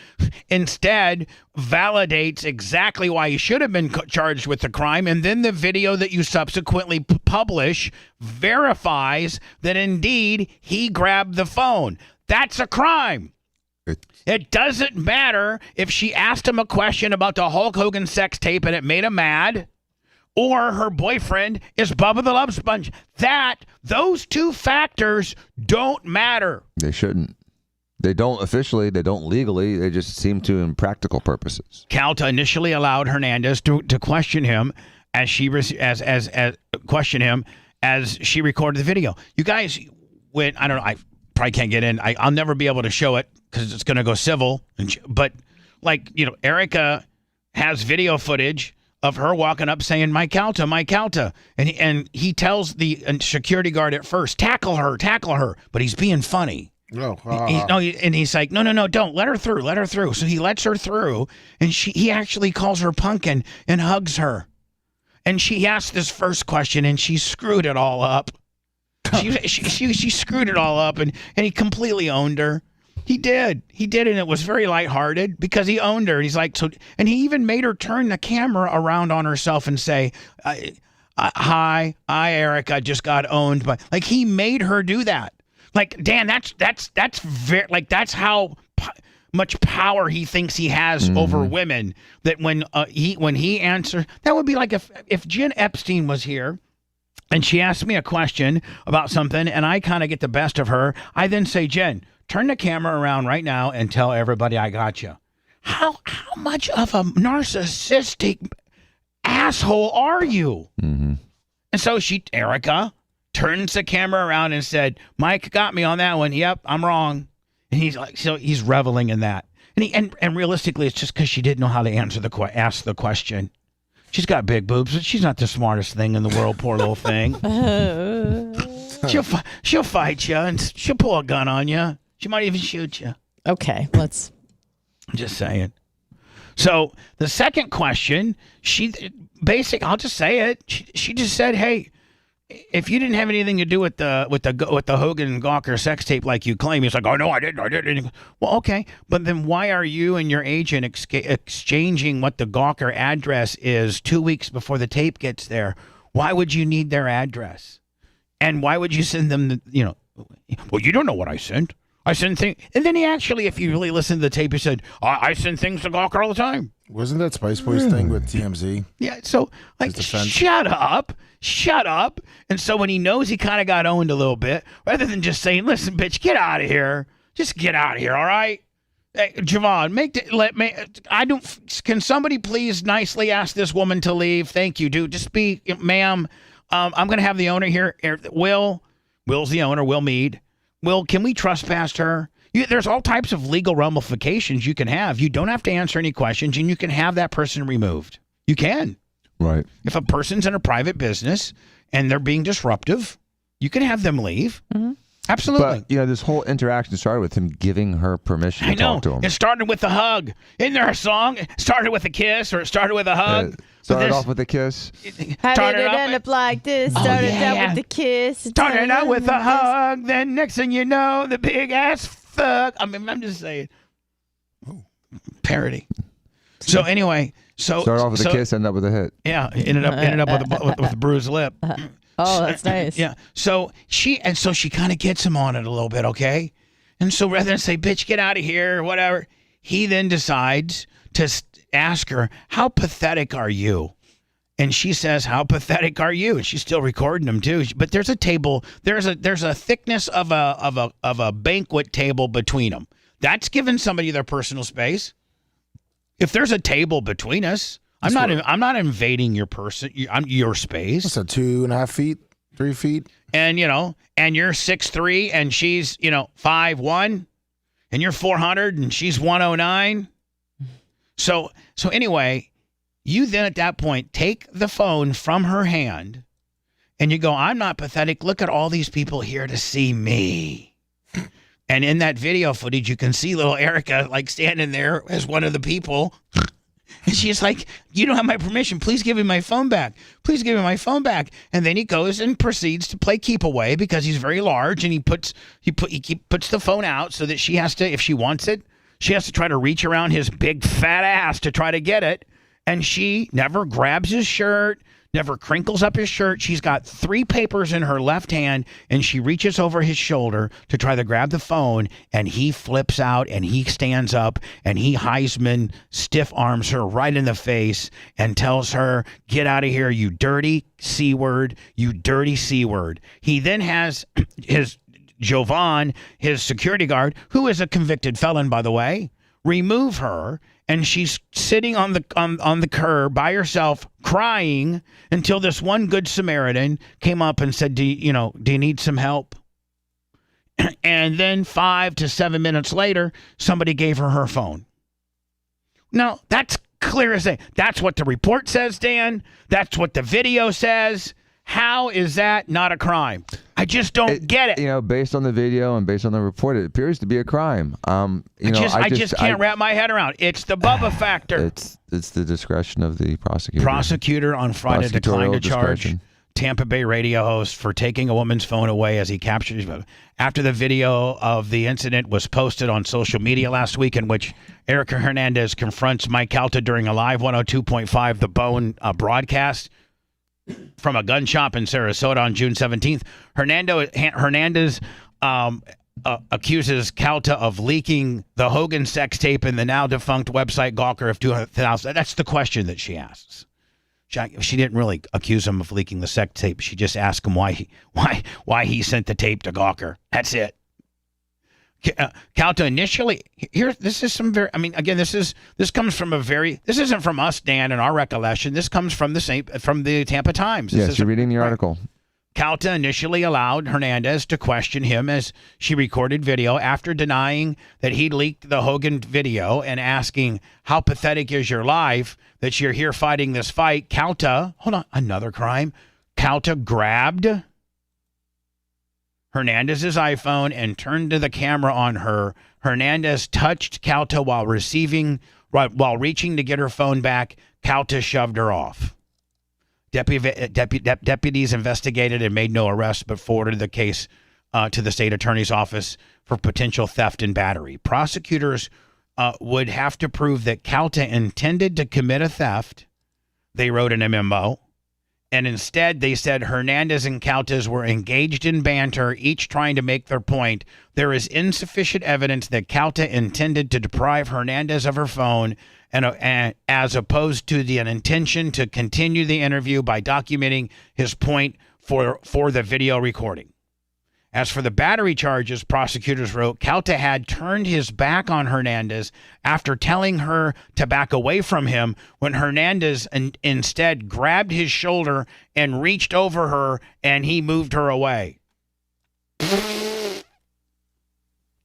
instead validates exactly why he should have been charged with the crime, and then the video that you subsequently publish verifies that indeed he grabbed the phone. That's a crime. It doesn't matter if she asked him a question about the Hulk Hogan sex tape and it made him mad, or her boyfriend is Bubba the Love Sponge. Those two factors don't matter. They shouldn't. They don't officially. They don't legally. They just seem to in practical purposes. Calta initially allowed Hernandez to question him as she as questioned him as she recorded the video. You guys, when I don't know, I probably can't get in. I'll never be able to show it because it's going to go civil. But Erica has video footage of her walking up saying, Mike Alta. And he tells the security guard at first, tackle her. But he's being funny. And he's like, no, don't. Let her through. So he lets her through, and he actually calls her punkin and hugs her. And she asked this first question, and she screwed it all up. She screwed it all up, and he completely owned her. He did, and it was very lighthearted because he owned her. And he's like, and he even made her turn the camera around on herself and say, "Hi, Erica, just got owned." But he made her do that. Dan, that's very that's how much power he thinks he has over women. That when he answers, that would be like if Jen Epstein was here. And she asked me a question about something, and I kind of get the best of her. I then say, Jen, turn the camera around right now and tell everybody I got you. How much of a narcissistic asshole are you? Mm-hmm. And so Erica turns the camera around and said, Mike got me on that one. Yep, I'm wrong. And he's reveling in that. And realistically, it's just because she didn't know how to ask the question. She's got big boobs, but she's not the smartest thing in the world, poor little thing. She'll fight you, and she'll pull a gun on you. She might even shoot you. Okay, Just saying. So the second question, I'll just say it. She just said, hey, if you didn't have anything to do with the Hogan and Gawker sex tape like you claim, he's like, oh no, I didn't. Well, okay, but then why are you and your agent exchanging what the Gawker address is 2 weeks before the tape gets there? Why would you need their address? And why would you send them well, you don't know what I sent. I send things, and then he actually, if you really listen to the tape, he said, I send things to Gawker all the time. Wasn't that Spice Boys thing with TMZ? Yeah, so shut up. And so when he knows he kind of got owned a little bit, rather than just saying, listen, bitch, get out of here. Just get out of here, all right? Hey, Javon, can somebody please nicely ask this woman to leave? Thank you, dude. Just ma'am, I'm going to have the owner here. Will's the owner, Will Mead. Will, can we trespass her? There's all types of legal ramifications you can have. You don't have to answer any questions, and you can have that person removed. You can. Right. If a person's in a private business and they're being disruptive, you can have them leave. Mm-hmm. Absolutely. But, this whole interaction started with him giving her permission to talk to him. It started with a hug. Isn't there a song? It started with a kiss or it started with a hug? Started off with a kiss. How did it end up like this? Started out with the kiss. Started out with a hug. Then next thing you know, the big ass fuck. I mean, I'm just saying. Parody. So anyway. Started off with a kiss, ended up with a hit. Yeah. Ended up with a bruised lip. Oh, that's nice. Yeah. So she kind of gets him on it a little bit, okay? And so rather than say, bitch, get out of here, or whatever, he then decides to ask her, how pathetic are you? And she says, how pathetic are you? And she's still recording him too. But there's a table, there's a thickness of a banquet table between them. That's giving somebody their personal space. If there's a table between us, I'm not invading your your space. That's 2.5 feet, 3 feet. And and you're 6'3" and she's 5'1", and you're 400 and she's 109. So anyway, you then at that point take the phone from her hand and you go, I'm not pathetic. Look at all these people here to see me. And in that video footage, you can see little Erica standing there as one of the people. And she's like, you don't have my permission. Please give me my phone back. Please give me my phone back. And then he goes and proceeds to play keep away because he's very large, and he puts the phone out so that she has to, if she wants it, she has to try to reach around his big fat ass to try to get it. And she never grabs his shirt, never crinkles up his shirt. She's got 3 papers in her left hand, and she reaches over his shoulder to try to grab the phone, and he flips out, and he stands up, and he Heisman stiff arms her right in the face and tells her, get out of here, you dirty C word, you dirty C word. He then has his Jovan, his security guard, who is a convicted felon, by the way, remove her and she's sitting on the curb by herself, crying until this one good Samaritan came up and said, "Do you need some help?" And then 5 to 7 minutes later, somebody gave her phone. Now, that's clear as day. That's what the report says, Dan. That's what the video says. How is that not a crime? I just don't get it. Based on the video and based on the report, it appears to be a crime. I just can't wrap my head around. It's the Bubba factor. It's the discretion of the prosecutor. Prosecutor on Friday declined to charge Tampa Bay radio host for taking a woman's phone away as he captured his. After the video of the incident was posted on social media last week, in which Erica Hernandez confronts Mike Calta during a live 102.5 The Bone broadcast from a gun shop in Sarasota on June 17th, Hernandez accuses Calta of leaking the Hogan sex tape in the now defunct website Gawker of 2000. That's the question that she asks. She didn't really accuse him of leaking the sex tape. She just asked him why he sent the tape to Gawker. That's it. Calta initially this comes from this isn't from us, Dan, in our recollection. This comes from the Tampa Times. Yes, you're reading the article. Calta initially allowed Hernandez to question him as she recorded video after denying that he leaked the Hogan video and asking, "How pathetic is your life that you're here fighting this fight?" Calta, hold on, another crime. Calta grabbed Hernandez's iPhone and turned to the camera on her. Hernandez touched Calta while reaching to get her phone back. Calta shoved her off. Deputies investigated and made no arrests, but forwarded the case to the state attorney's office for potential theft and battery. Prosecutors would have to prove that Calta intended to commit a theft. They wrote in a memo. And instead, they said Hernandez and Caltas were engaged in banter, each trying to make their point. There is insufficient evidence that Calta intended to deprive Hernandez of her phone, and as opposed to an intention to continue the interview by documenting his point for the video recording. As for the battery charges, prosecutors wrote, Calta had turned his back on Hernandez after telling her to back away from him when Hernandez instead grabbed his shoulder and reached over her, and he moved her away.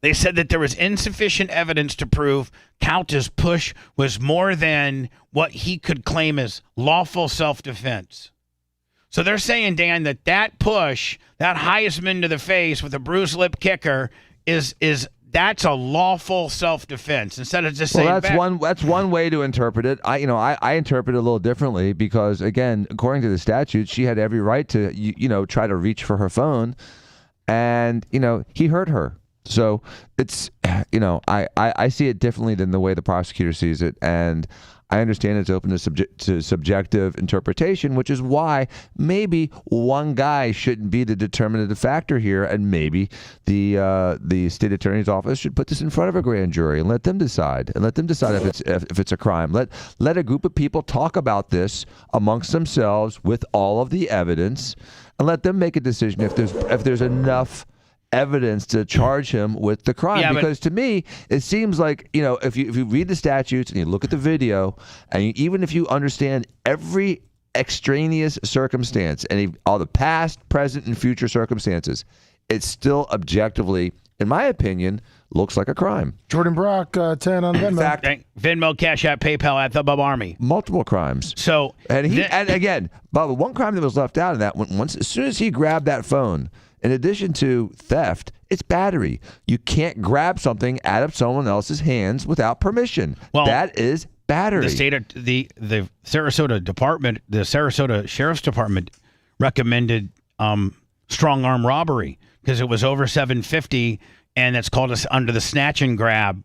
They said that there was insufficient evidence to prove Calta's push was more than what he could claim as lawful self-defense. So they're saying, Dan, that push, that Heisman to the face with a bruised lip kicker, that's a lawful self-defense instead of just saying. Well, that's one way to interpret it. I interpret it a little differently because, again, according to the statute, she had every right to try to reach for her phone, and he hurt her. So it's I see it differently than the way the prosecutor sees it, and I understand it's open to subjective interpretation, which is why maybe one guy shouldn't be the determinative factor here, and maybe the state attorney's office should put this in front of a grand jury and let them decide. If it's a crime. Let a group of people talk about this amongst themselves with all of the evidence, and let them make a decision if there's enough evidence to charge him with the crime. Yeah, because to me, it seems like, if you read the statutes and you look at the video, and even if you understand every extraneous circumstance and all the past, present, and future circumstances, it still objectively, in my opinion, looks like a crime. Jordan Brock, 10 on Venmo. In fact, Venmo, Cash App, PayPal at the Bubba Army. Multiple crimes. So, and again, Bubba, one crime that was left out of that, as soon as he grabbed that phone, in addition to theft, it's battery. You can't grab something out of someone else's hands without permission. Well, that is battery. The Sarasota Sheriff's Department recommended strong arm robbery because it was over $750, and it's called under the snatch and grab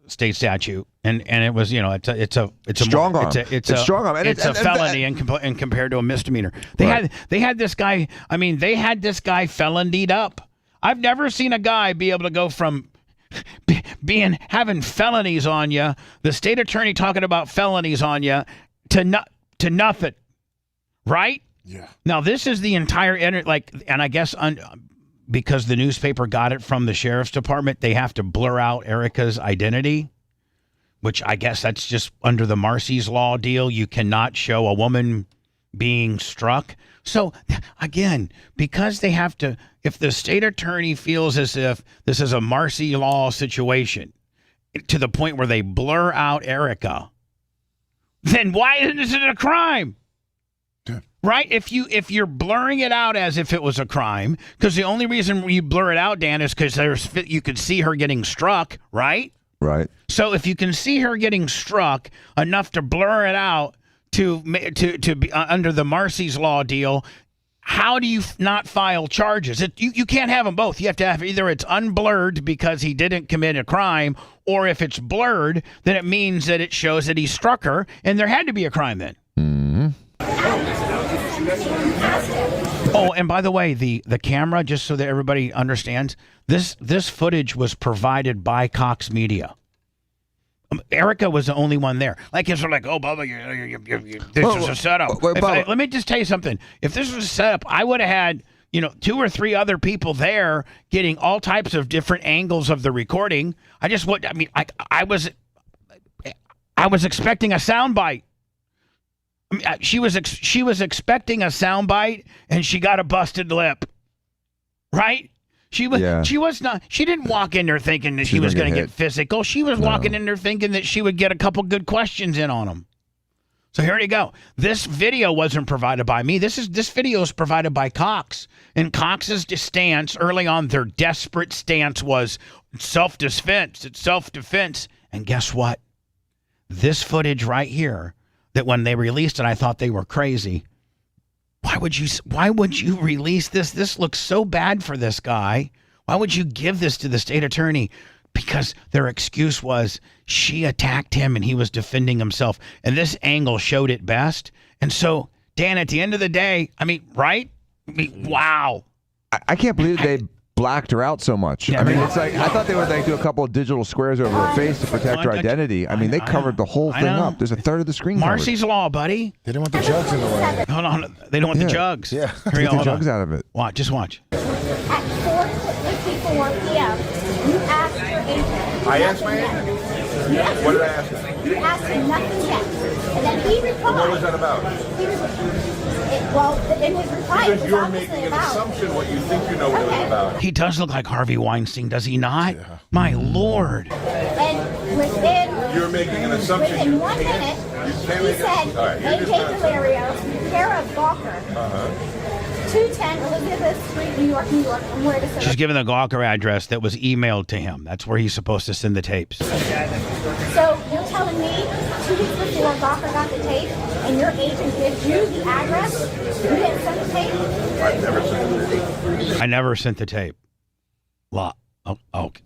state statute, and it was it's a strong arm. It's a strong arm. It's a felony and compared to a misdemeanor. They had this guy. I mean, they had this guy felonied up. I've never seen a guy be able to go from having felonies on you, the state attorney talking about felonies on you, to nothing, right? Yeah. Now this is the entire and I guess because the newspaper got it from the sheriff's department, they have to blur out Erica's identity. which I guess that's just under the Marsy's Law deal. You cannot show a woman being struck. So, again, because they have to, if the state attorney feels as if this is a Marcy Law situation to the point where they blur out Erica, then why isn't it a crime? Right? If you're blurring it out as if it was a crime, because the only reason you blur it out, Dan, is because you could see her getting struck, right? Right. So if you can see her getting struck enough to blur it out to be under the Marsy's Law deal, how do you not file charges? You can't have them both. You have to have either it's unblurred because he didn't commit a crime, or if it's blurred, then it means that it shows that he struck her, and there had to be a crime then. Mm-hmm. Oh, and by the way, the camera, just so that everybody understands, this footage was provided by Cox Media. Erica was the only one there. Like, it's like, oh, Bubba, this was a setup. Let me just tell you something. If this was a setup, I would have had, 2 or 3 other people there getting all types of different angles of the recording. I was expecting a soundbite. She was expecting a soundbite, and she got a busted lip, right? She didn't walk in there thinking that she was going to get physical. She was walking in there thinking that she would get a couple good questions in on him. So here you go. This video wasn't provided by me. This video is provided by Cox. And Cox's stance early on, their desperate stance was self-defense. It's self-defense. And guess what? This footage right here, that when they released it, I thought they were crazy. Why would you release this? This looks so bad for this guy. Why would you give this to the state attorney? Because their excuse was she attacked him and he was defending himself. And this angle showed it best. And so, Dan, at the end of the day, right? Wow. I can't believe they blacked her out so much. Yeah, it's like, I thought they would do a couple of digital squares over her face to protect her identity. They covered the whole thing up. There's a third of the screen Marsy's Law, buddy. They didn't want the jugs in the way. Hold on. They don't want the jugs. Yeah. Here, Get the jugs out of it. Just watch. At 4:54 p.m., you asked your agent. I asked my agent? Yes. What did I ask him? You asked him nothing yet. And then he replied. What was that about? In his reply, because you're making an assumption what you think you know what it was about. He does look like Harvey Weinstein, does he not? Yeah. My Lord. And within... You're making an assumption. Within 1 minute, he said, A.J. Valerio, care of Gawker. 210 Elizabeth Street, New York, New York. And where to send. She's given the Gawker address that was emailed to him. That's where he's supposed to send the tapes. So you're telling me 2 weeks before Gawker got the tape, and your agent gives you the address, you didn't send the tape? I never sent the tape. I never sent the tape.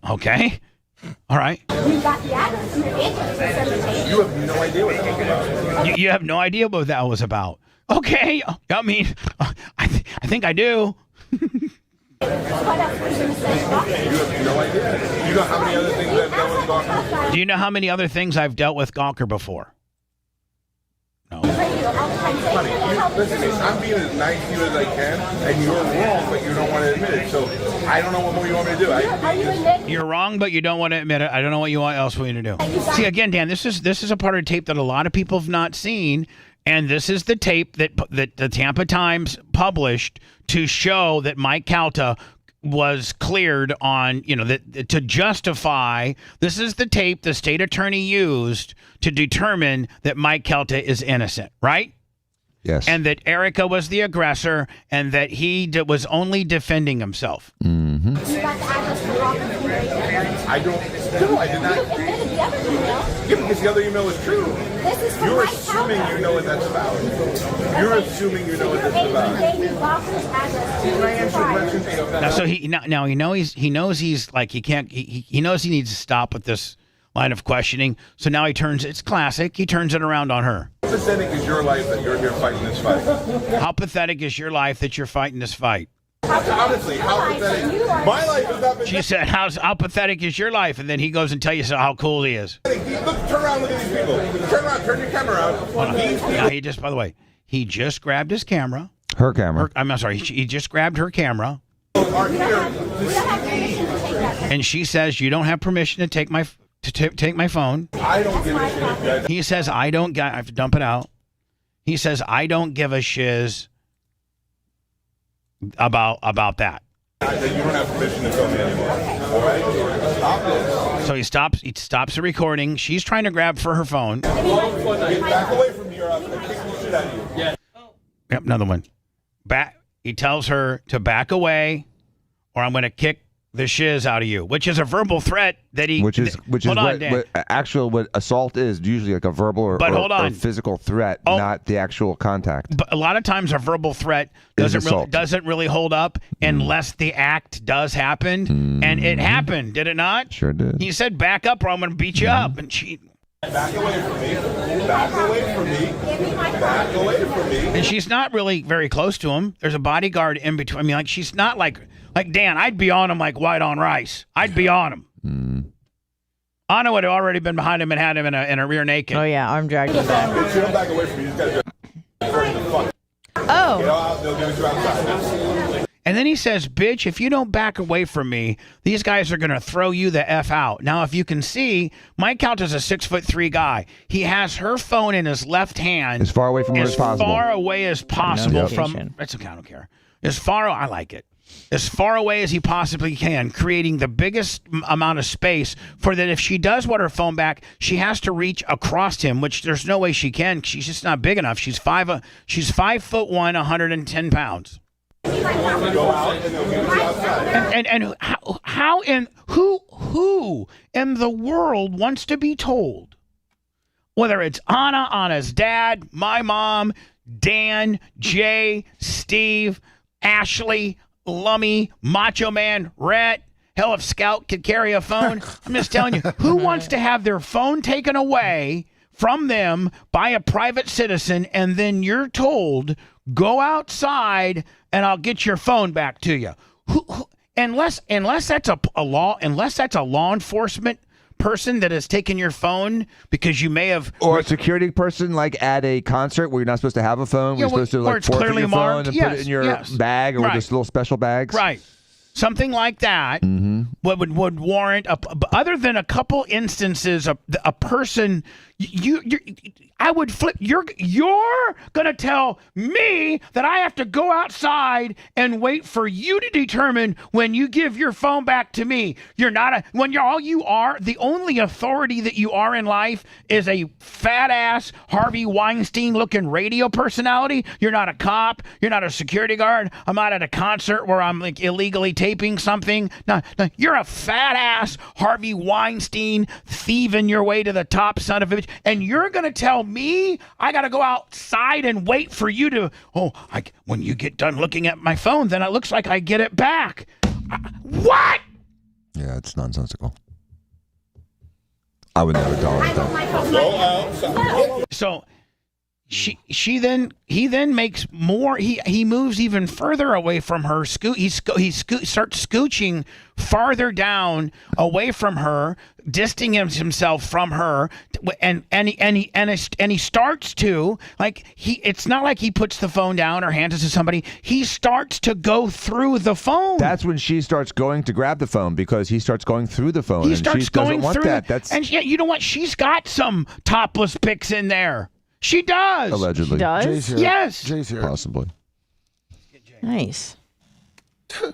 Okay. All right. You got the address from your agent to send the tape. You have no idea what that was about. You have no idea what that was about. Okay. I think I do. What else were you going to say? You have no idea. You know how many other things I've dealt with Gawker? Do you know how many other things I've dealt with Gawker before? No. Honey, listen, I'm being as nice to you as I can, and you're wrong, but you don't want to admit it. So I don't know what more you want me to do. You're wrong, but you don't want to admit it. I don't know what else want you to do. See, again, Dan, this is a part of the tape that a lot of people have not seen. And this is the tape that the Tampa Times published to show that Mike Calta was cleared on, to justify. This is the tape the state attorney used to determine that Mike Calta is innocent, right? Yes. And that Erica was the aggressor and that he was only defending himself. Mm-hmm. I did not. Yeah, because the other email was true. You're assuming you know what that's about. You're assuming you know what that's about. Can I answer questions? Now, so he knows he's like he knows he needs to stop with this line of questioning. So now it's classic. He turns it around on her. How pathetic is your life that you're here fighting this fight? How pathetic is your life that you're fighting this fight? Honestly, how pathetic? My life is not pathetic. She said, how pathetic is your life? And then he goes and tells you how cool he is. Look, turn around, look at these people. Turn around, turn your camera around. By the way, he just grabbed his camera. Her camera. I'm sorry, he just grabbed her camera. We don't have permission to take that. And she says, you don't have permission to take take my phone. I don't give a shit. He says, I have to dump it out. He says, I don't give a shiz about that. You don't have permission to film me anymore. All right? Stop this. So he stops the recording. She's trying to grab for her phone. Get back away from me or I'm going to kick the shit out of you. Yeah. Yep, another one. He tells her to back away or I'm going to kick the shiz out of you, which is a verbal threat that he... Which is what assault is, usually like a verbal or physical threat, not the actual contact. But a lot of times a verbal threat doesn't really hold up unless the act does happen. And it happened, did it not? Sure did. He said, back up or I'm going to beat you up. And she... Back away from me. Back away from me. Back away from me. And she's not really very close to him. There's a bodyguard in between. I mean, like, she's not like Dan. I'd be on him like white on rice. I'd be on him. Anna would have already been behind him and had him in a rear naked. Oh, yeah, arm drag. Bitch, you don't back away from me. You just got to Oh. Get out, they'll give it to you outside. And then he says, bitch, if you don't back away from me, these guys are going to throw you the F out. Now, if you can see, Mike Couch is a 6'3" guy. He has her phone in his left hand. As far away from her as possible. As far away as possible from... That's okay, I don't care. I like it. As far away as he possibly can, creating the biggest amount of space for that if she does want her phone back, she has to reach across him, which there's no way she can. She's just not big enough. She's 5'1", 110 pounds. And how in who in the world wants to be told, whether it's Anna's dad, my mom, Dan, Jay, Steve, Ashley, Lummy, Macho Man, Rhett, hell, if Scout could carry a phone, I'm just telling you, who wants to have their phone taken away from them by a private citizen and then you're told, go outside and I'll get your phone back to you. Unless that's a law enforcement person that has taken your phone because you may have, or a security person like at a concert where you're not supposed to have a phone. You're supposed to like forfeit your phone and put it in your bag or those little special bags. Right. Something like that would warrant, other than a couple instances, a person, I would flip. You're gonna tell me that I have to go outside and wait for you to determine when you give your phone back to me. The only authority that you are in life is a fat ass Harvey Weinstein looking radio personality. You're not a cop. You're not a security guard. I'm not at a concert where I'm like illegally taping something. No, you're a fat ass Harvey Weinstein thieving your way to the top, son of a bitch. And you're gonna tell me I gotta go outside and wait for you to, when you get done looking at my phone, then it looks like I get it back. What? Yeah, it's nonsensical. I would never tolerate that. So he then makes more. He moves even further away from her. He starts scooching farther down away from her, distancing himself from her, and he starts to it's not like he puts the phone down or hands it to somebody. He starts to go through the phone. That's when she starts going to grab the phone because he starts going through the phone. He starts going through that. And you know what? She's got some topless pics in there. She does. Allegedly. She does? Yes. Jay's here. Possibly. Nice.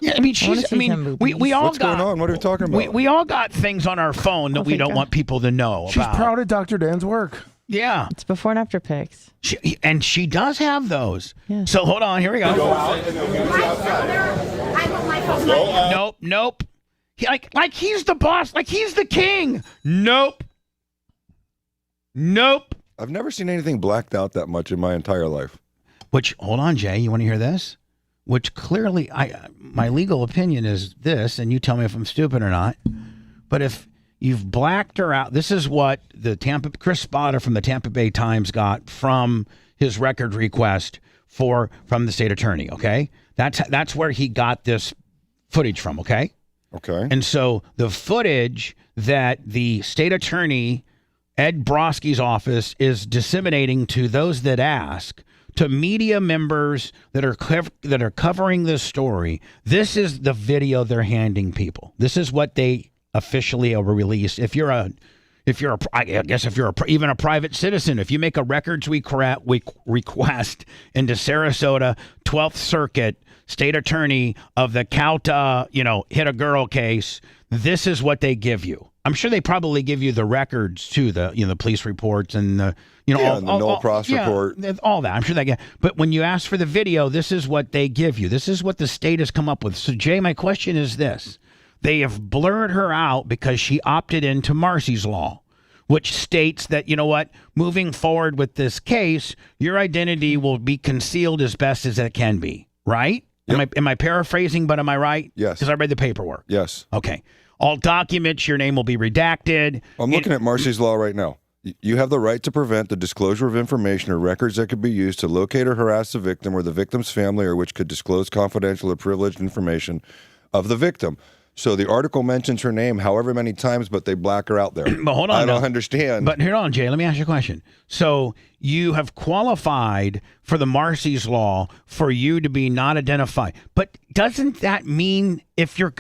Yeah, I mean, we all What's got. going on? What are we talking about? We all got things on our phone that we don't want people to know She's about. proud of Dr. Dan's work. Yeah. It's before and after pics. She does have those. Yeah. So hold on, here we go. Nope. Like he's the boss, like he's the king. Nope. I've never seen anything blacked out that much in my entire life. Which, hold on, Jay, you want to hear this? Which clearly, my legal opinion is this, and you tell me if I'm stupid or not. But if you've blacked her out, this is what Chris Spada from the Tampa Bay Times got from his record request from the state attorney. Okay, that's where he got this footage from. Okay. And so the footage that the state attorney Ed Broski's office is disseminating to those that ask, to media members that are covering this story. This is the video they're handing people. This is what they officially released. If you're a I guess if you're even a private citizen, if you make a records request into Sarasota 12th Circuit State Attorney of the Calta, hit a girl case, this is what they give you. I'm sure they probably give you the records too, the police reports and the the null pros report, all that. I'm sure they get. But when you ask for the video, this is what they give you. This is what the state has come up with. So Jay, my question is this: they have blurred her out because she opted into Marsy's Law, which states that, moving forward with this case, your identity will be concealed as best as it can be. Right? Yep. Am I paraphrasing? But am I right? Yes. Because I read the paperwork. Yes. Okay. All documents, your name will be redacted. I'm looking at Marsy's Law right now. You have the right to prevent the disclosure of information or records that could be used to locate or harass the victim or the victim's family, or which could disclose confidential or privileged information of the victim. So the article mentions her name however many times, but they black her out there. But hold on. I don't understand. But hold on, Jay. Let me ask you a question. So you have qualified for the Marsy's Law for you to be not identified. But doesn't that mean if you're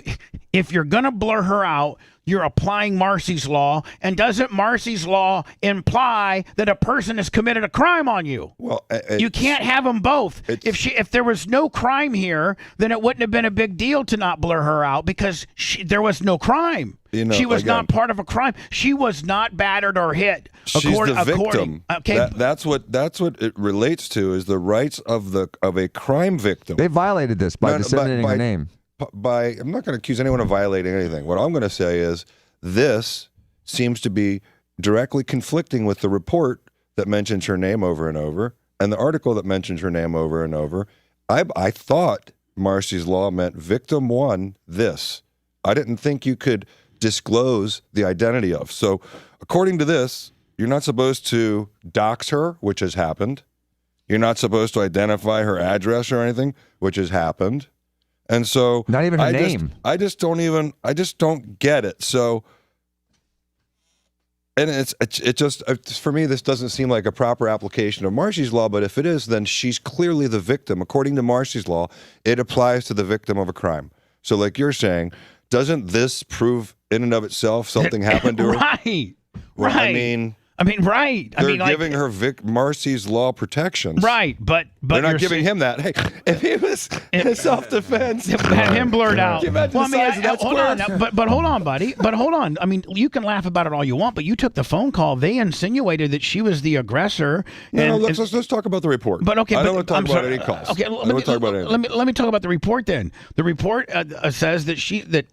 going to blur her out, you're applying Marsy's Law? And doesn't Marsy's Law imply that a person has committed a crime on you? Well, you can't have them both. If there was no crime here, then it wouldn't have been a big deal to not blur her out because there was no crime. She was not part of a crime. She was not battered or hit. She's the victim. Okay. That's what it relates to, is the rights of a crime victim. They violated this by disseminating her name. I'm not going to accuse anyone of violating anything. What I'm going to say is this seems to be directly conflicting with the report that mentions her name over and over and the article that mentions her name over and over. I thought Marsy's Law meant victim one this. I didn't think you could disclose the identity of. So according to this, you're not supposed to dox her, which has happened. You're not supposed to identify her address or anything, which has happened. And so not even her name. I just don't get it. So, and it just, for me, this doesn't seem like a proper application of Marsy's Law, but if it is, then she's clearly the victim. According to Marsy's Law, it applies to the victim of a crime. So like you're saying, doesn't this prove in and of itself something happened to her? Right. Well, right. right. They're giving her Marsy's Law protections. Right, but they're not giving him that. Hey, if he was in self-defense, have him blurred out. Hold on, but hold on, buddy. But hold on. I mean, you can laugh about it all you want, but you took the phone call. They insinuated that she was the aggressor. Let's talk about the report. But okay, I don't want to talk about any calls. Okay, let me talk about the report then. The report says that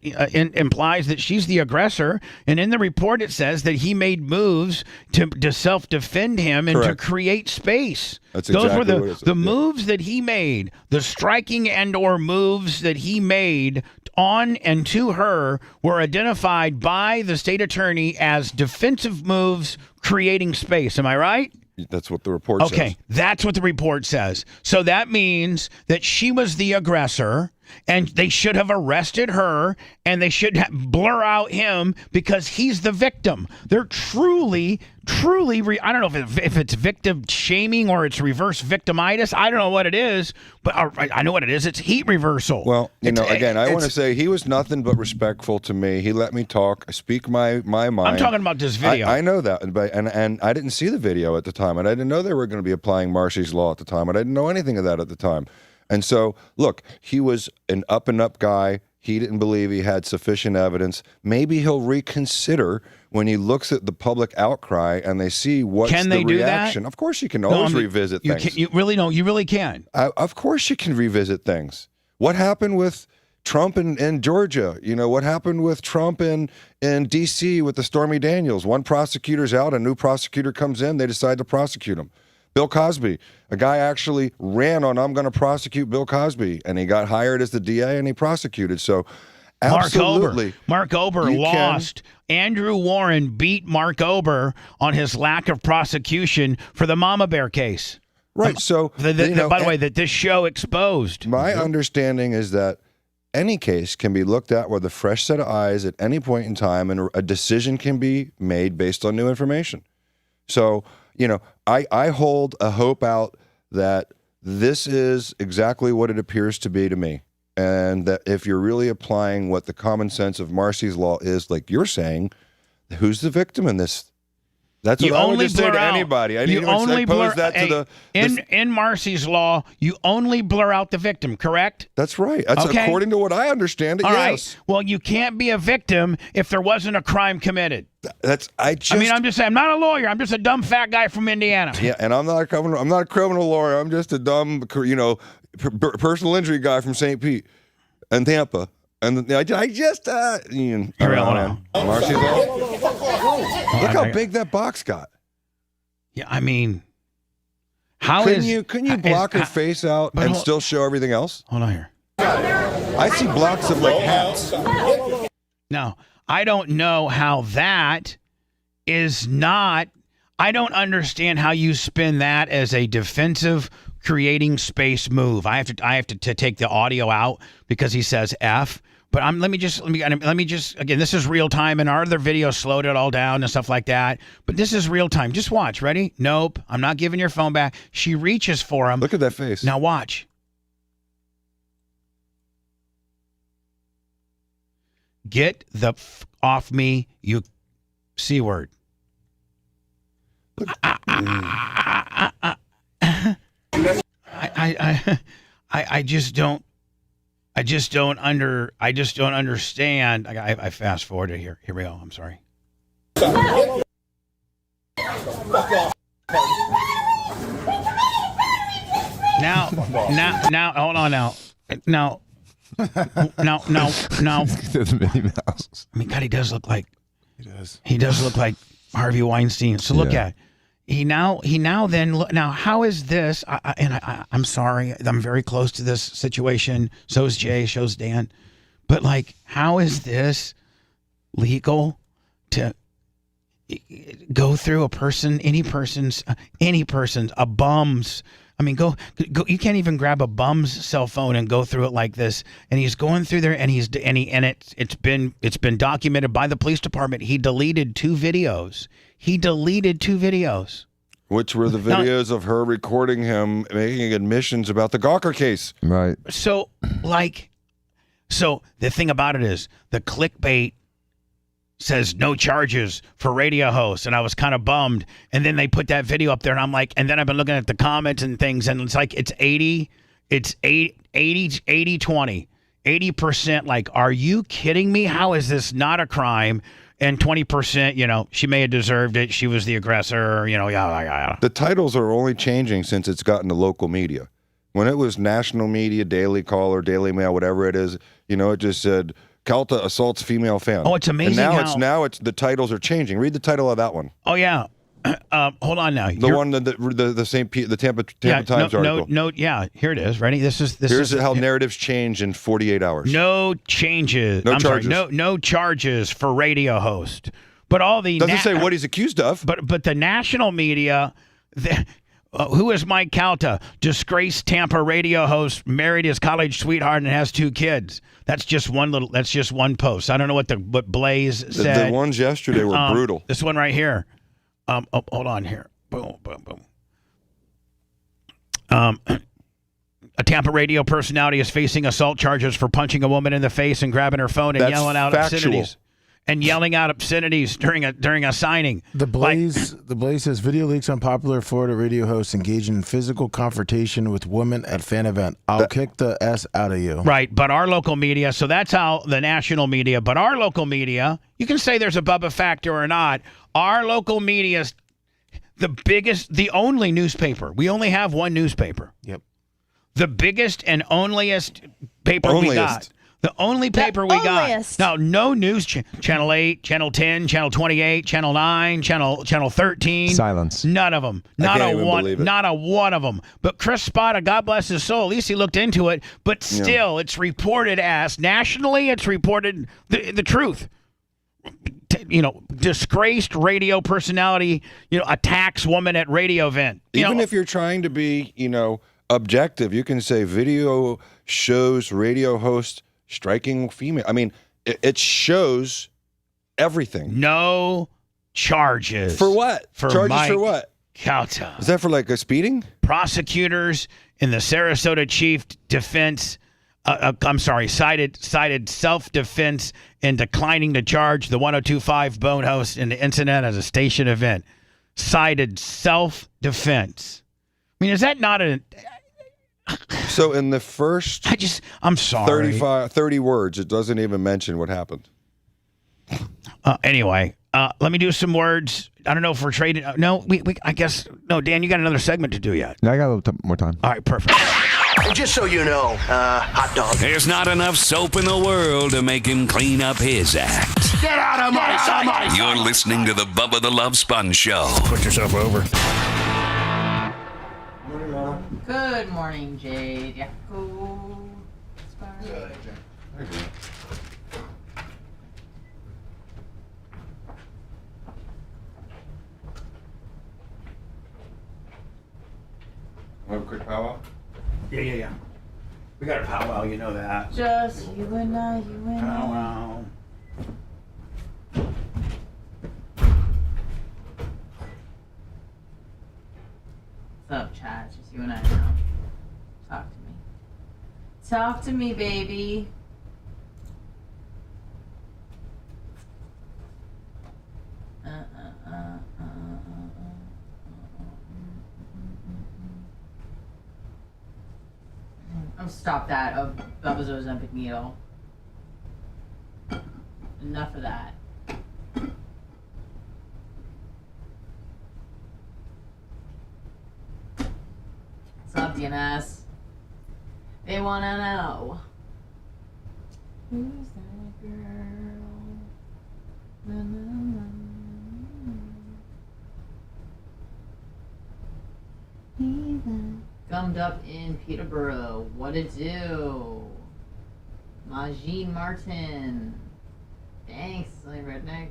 implies that she's the aggressor, and in the report it says that he made moves to self-defend him and to create space. That's Those exactly were the moves that he made, the striking and or moves that he made on and to her were identified by the state attorney as defensive moves creating space. Am I right? That's what the report says. Okay, that's what the report says. So that means that she was the aggressor, and they should have arrested her, and they should blur out him because he's the victim. They're truly, I don't know if it's victim shaming or it's reverse victimitis. I don't know what it is, but I know what it is. It's heat reversal. Well, again, I want to say he was nothing but respectful to me. He let me talk, speak my mind. I'm talking about this video. I know that, and I didn't see the video at the time, and I didn't know they were going to be applying Marsy's Law at the time, and I didn't know anything of that at the time. And so, look, he was an up-and-up guy. He didn't believe he had sufficient evidence. Maybe he'll reconsider when he looks at the public outcry and they see what's the reaction. Of course you can always revisit things. You really don't. You really can. Of course you can revisit things. What happened with Trump in Georgia? What happened with Trump in D.C. with the Stormy Daniels? One prosecutor's out, a new prosecutor comes in, they decide to prosecute him. Bill Cosby, a guy actually ran on, I'm going to prosecute Bill Cosby, and he got hired as the DA and he prosecuted. So absolutely. Mark Ober lost. Andrew Warren beat Mark Ober on his lack of prosecution for the Mama Bear case. Right. So, by the way, that this show exposed. My understanding is that any case can be looked at with a fresh set of eyes at any point in time, and a decision can be made based on new information. So, I hold a hope out that this is exactly what it appears to be to me. And that if you're really applying what the common sense of Marsy's Law is, like you're saying, Who's the victim in this? That's what I would just say to anybody. You only blur that to in Marcy's law. You only blur out the victim. Correct? That's right. That's according to what I understand it. All yes. right. Well, you can't be a victim if there wasn't a crime committed. I'm just saying. I'm not a lawyer. I'm just a dumb fat guy from Indiana. Yeah, and I'm not a criminal lawyer. I'm just a dumb, personal injury guy from St. Pete and Tampa. And I just Marcy's law. Look how big that box got. Yeah, I mean, couldn't you block her face out and still show everything else? Hold on here. I see blocks of like hats. No, I don't know how that is not. I don't understand how you spin that as a defensive creating space move. I have to take the audio out because he says F. But let me just again, this is real time, and our other videos slowed it all down and stuff like that. But this is real time. Just watch. Ready? Nope. I'm not giving your phone back. She reaches for him. Look at that face. Now watch. Get the off me, you C word. I just don't understand. I fast forwarded here. Here we go. I'm sorry. Now, hold on now. No. The Minnie Mouse. I mean, God, he does look like. He does look like Harvey Weinstein. So look at. Now, how is this? I'm sorry. I'm very close to this situation. So is Jay. So's Dan. But like, how is this legal to go through any person's, a bum's? I mean, go. You can't even grab a bum's cell phone and go through it like this. And he's going through there, and it's been documented by the police department. He deleted 2 videos. Which were the videos of her recording him making admissions about the Gawker case. Right. So the thing about it is the clickbait says no charges for radio hosts, and I was kind of bummed. And then they put that video up there, and I'm like, and then I've been looking at the comments and things, and it's like it's 80, 20, 80%. Like, are you kidding me? How is this not a crime? And 20%, she may have deserved it. She was the aggressor, yada. The titles are only changing since it's gotten to local media. When it was national media, Daily Caller, Daily Mail, whatever it is, it just said, Calta assaults female fan. Oh, it's amazing. And now the titles are changing. Read the title of that one. Oh, yeah. Hold on now. The one the St. Pete, the Tampa Times article. No, here it is. Ready? Here's how narratives change in 48 hours. No changes. No charges. Sorry, no charges for radio host. But all the doesn't say what he's accused of. But the national media. Who is Mike Calta? Disgraced Tampa radio host, married his college sweetheart, and has 2 kids. That's just one post. I don't know what Blaze said. The ones yesterday were brutal. This one right here. Hold on here. Boom, boom, boom. A Tampa radio personality is facing assault charges for punching a woman in the face and grabbing her phone and yelling out obscenities. And yelling out obscenities during a signing. The Blaze says video leaks on popular Florida radio hosts engaging in physical confrontation with women at fan event. I'll kick the S out of you. Right, but our local media, so that's how the national media, but our local media, you can say there's a Bubba factor or not. Our local media is the only newspaper. We only have one newspaper. Yep. The biggest and onlyest paper we got. The only paper we got. Now, no news Channel 8, Channel 10, Channel 28, Channel 9, Channel 13. Silence. None of them. Not a one of them. But Chris Spada, God bless his soul, at least he looked into it. But still, it's reported as, nationally, it's reported the truth. Disgraced radio personality, attacks woman at radio event. Even if you're trying to be, objective, you can say video shows radio host striking female. I mean, it shows everything. No charges. For what? Charges Mike for what? Calta. Is that for like a speeding? Prosecutors in the Sarasota Chief Defense cited self-defense in declining to charge the 102.5 Bone host in the incident as a station event. Cited self-defense. I mean, is that not a... So in the first... I'm sorry. 30 words, it doesn't even mention what happened. Anyway, let me do some words. I don't know if we're trading. No, I guess... No, Dan, you got another segment to do yet. Yeah, I got a little more time. All right, perfect. And just so you know, hot dog. There's not enough soap in the world to make him clean up his act. Get out of my sight! You're listening to the Bubba the Love Sponge Show. Put yourself over. Good morning, Jade. Yeah. Cool. Want a quick powwow? Yeah. We got a powwow, you know that. Just you and I, Powwow. What's up, chat? Just you and I now. Talk to me. Talk to me, baby. Stop that of Bubba's Ozempic needle. Enough of that. What's up, DNS? They wanna know. Who's that girl? Na, na, na, na. Gummed up in Peterborough. What it do? Majid Martin. Thanks, Silly Redneck.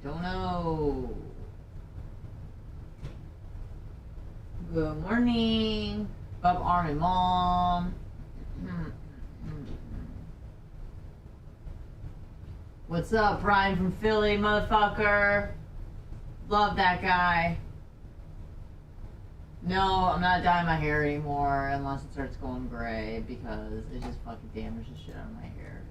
Don't know. Good morning. Bub Army Mom. What's up, Brian from Philly, motherfucker? Love that guy. No, I'm not dyeing my hair anymore unless it starts going gray because it just fucking damages shit out of my hair.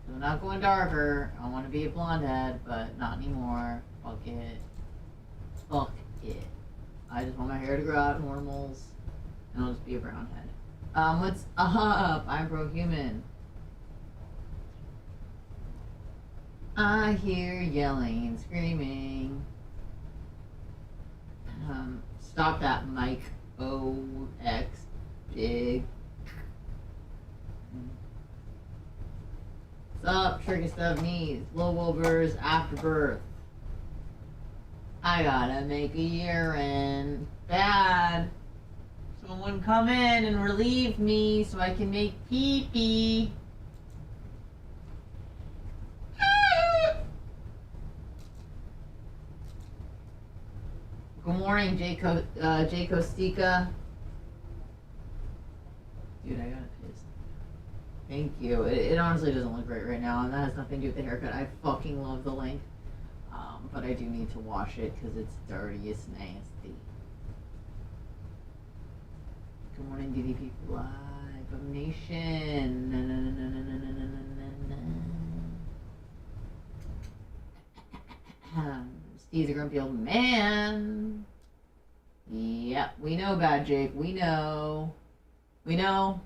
So I'm not going darker. I want to be a blonde head, but not anymore. Fuck it. Fuck it. I just want my hair to grow out normals and I'll just be a brown head. What's up? I'm pro-human. I hear yelling and screaming. Stop that, Mike OX Big. What's up, Tricky Stub Knees? Low Wilbur's Afterbirth. I gotta make a urine. Bad. Someone come in and relieve me so I can make pee-pee. Good morning, Jay Kostika. Dude, I gotta piss. Thank you. It honestly doesn't look great right now, and that has nothing to do with the haircut. I fucking love the length. But I do need to wash it because it's dirty, it's nasty. Good morning, DDP Live of Nation. Steve's a grumpy old man. Yep, we know, Bad Jake. We know. We know.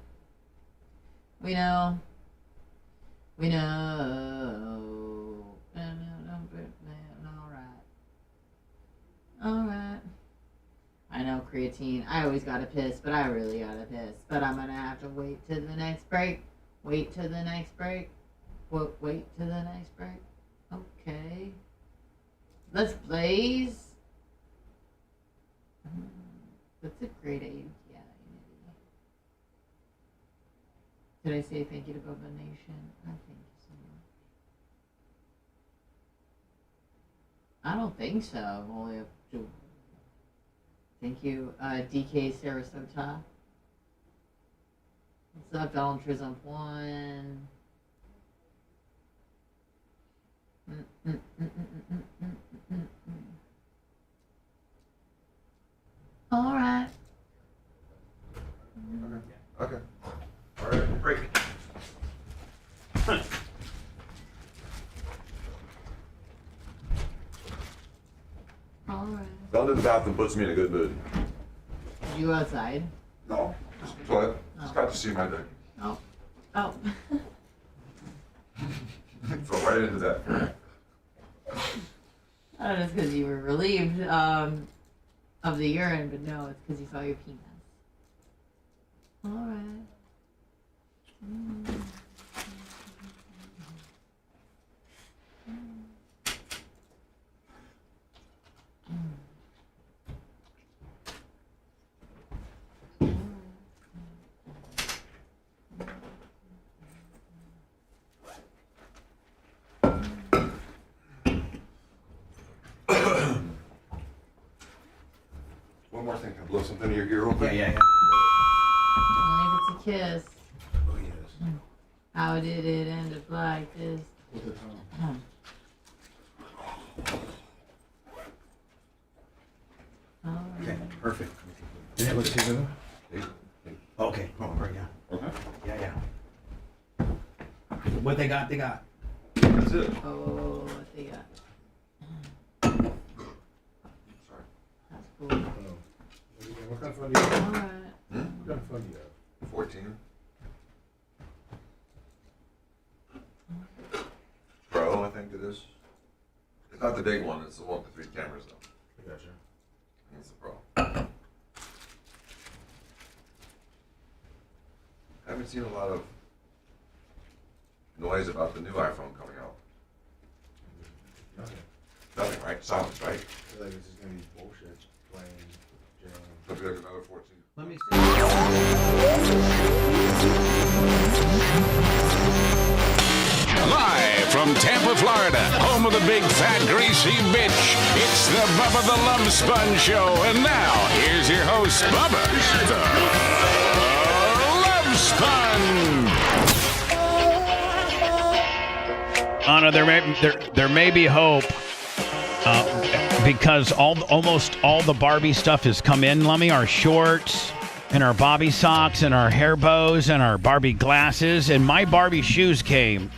We know. We know. Alright. I know, creatine. I always gotta piss, but I really gotta piss. But I'm gonna have to wait till the next break. Wait till the next break. Wait till the next break. Okay. Let's blaze. That's a great age. Yeah. Did I say thank you to Bubba Nation? I thank you so much. I don't think so. I'm only up to. Thank you, DK Sarasota. What's up, Donald Trizump 1? All right. to the bathroom puts me in a good mood. Did you go outside? No, just toilet. Just got to see my dick. Oh. Oh. Fell right into that. I don't know, it's because you were relieved of the urine, but no, it's because you saw your penis. All right. One more thing. Can I blow something in your ear real quick? Yeah. Only if it's a kiss. Oh, yes. How did it end up like this? With the tongue. Okay, perfect. What's his name? Okay. Oh, right now. Okay. Yeah. What they got? That's it. Oh, what they got? Sorry. That's cool. What kind of fun do you have? All right. What kind of fun do you have? 14. Pro, I think it is. It's not the big one. It's the one with 3 cameras, though. I gotcha. It's the Pro. I haven't seen a lot of noise about the new iPhone coming out. Nothing, right? Silence, right? I feel like this is gonna be bullshit. Plain Jane. Looks like another 14. Let me Live from Tampa, Florida, home of the big, fat, greasy bitch. It's the Bubba the Love Sponge Show. And now, here's your host, Bubba the Love Sponge. Anna, there may be hope because almost all the Barbie stuff has come in, Lummy. Our shorts and our Bobby socks and our hair bows and our Barbie glasses and my Barbie shoes came.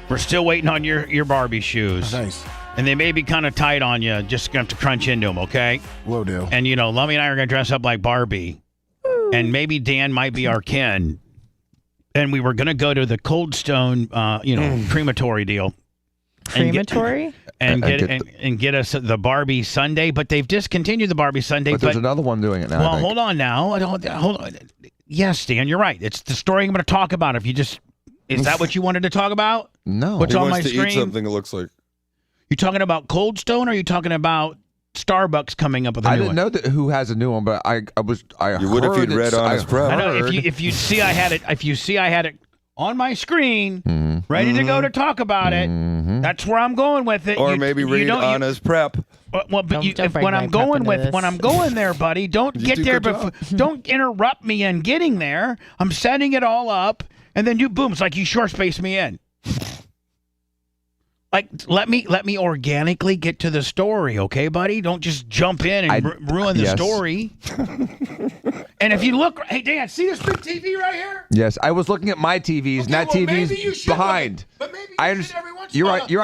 We're still waiting on your Barbie shoes. Nice. And they may be kind of tight on you. Just going to have to crunch into them, okay? Will do. And, Lummy and I are going to dress up like Barbie. And maybe Dan might be our Ken. And we were going to go to the Cold Stone, crematory deal. Crematory? And get us the Barbie Sunday. But they've discontinued the Barbie Sunday. But there's another one doing it now. Well, hold on now. Hold on. Yes, Dan, you're right. It's the story I'm going to talk about. If you just... Is that what you wanted to talk about? No. What's He on wants my to screen? eat something, it looks like. You talking about Cold Stone or are you talking about Starbucks coming up with a new one? I didn't know who has a new one, but I You would if you'd read on his prep. I know if you see I had it on my screen, ready to go to talk about it. That's where I'm going with it. Or maybe read on his prep. Well, but when I'm going there, buddy, don't get there before. Don't interrupt me in getting there. I'm setting it all up, and then boom. It's like you short space me in. Like let me organically get to the story, okay, buddy? Don't just jump in and ruin the story. And if you look, hey Dan, see this big TV right here? Yes, I was looking at my TVs, and that TV's behind. But maybe you should every once in a while. You're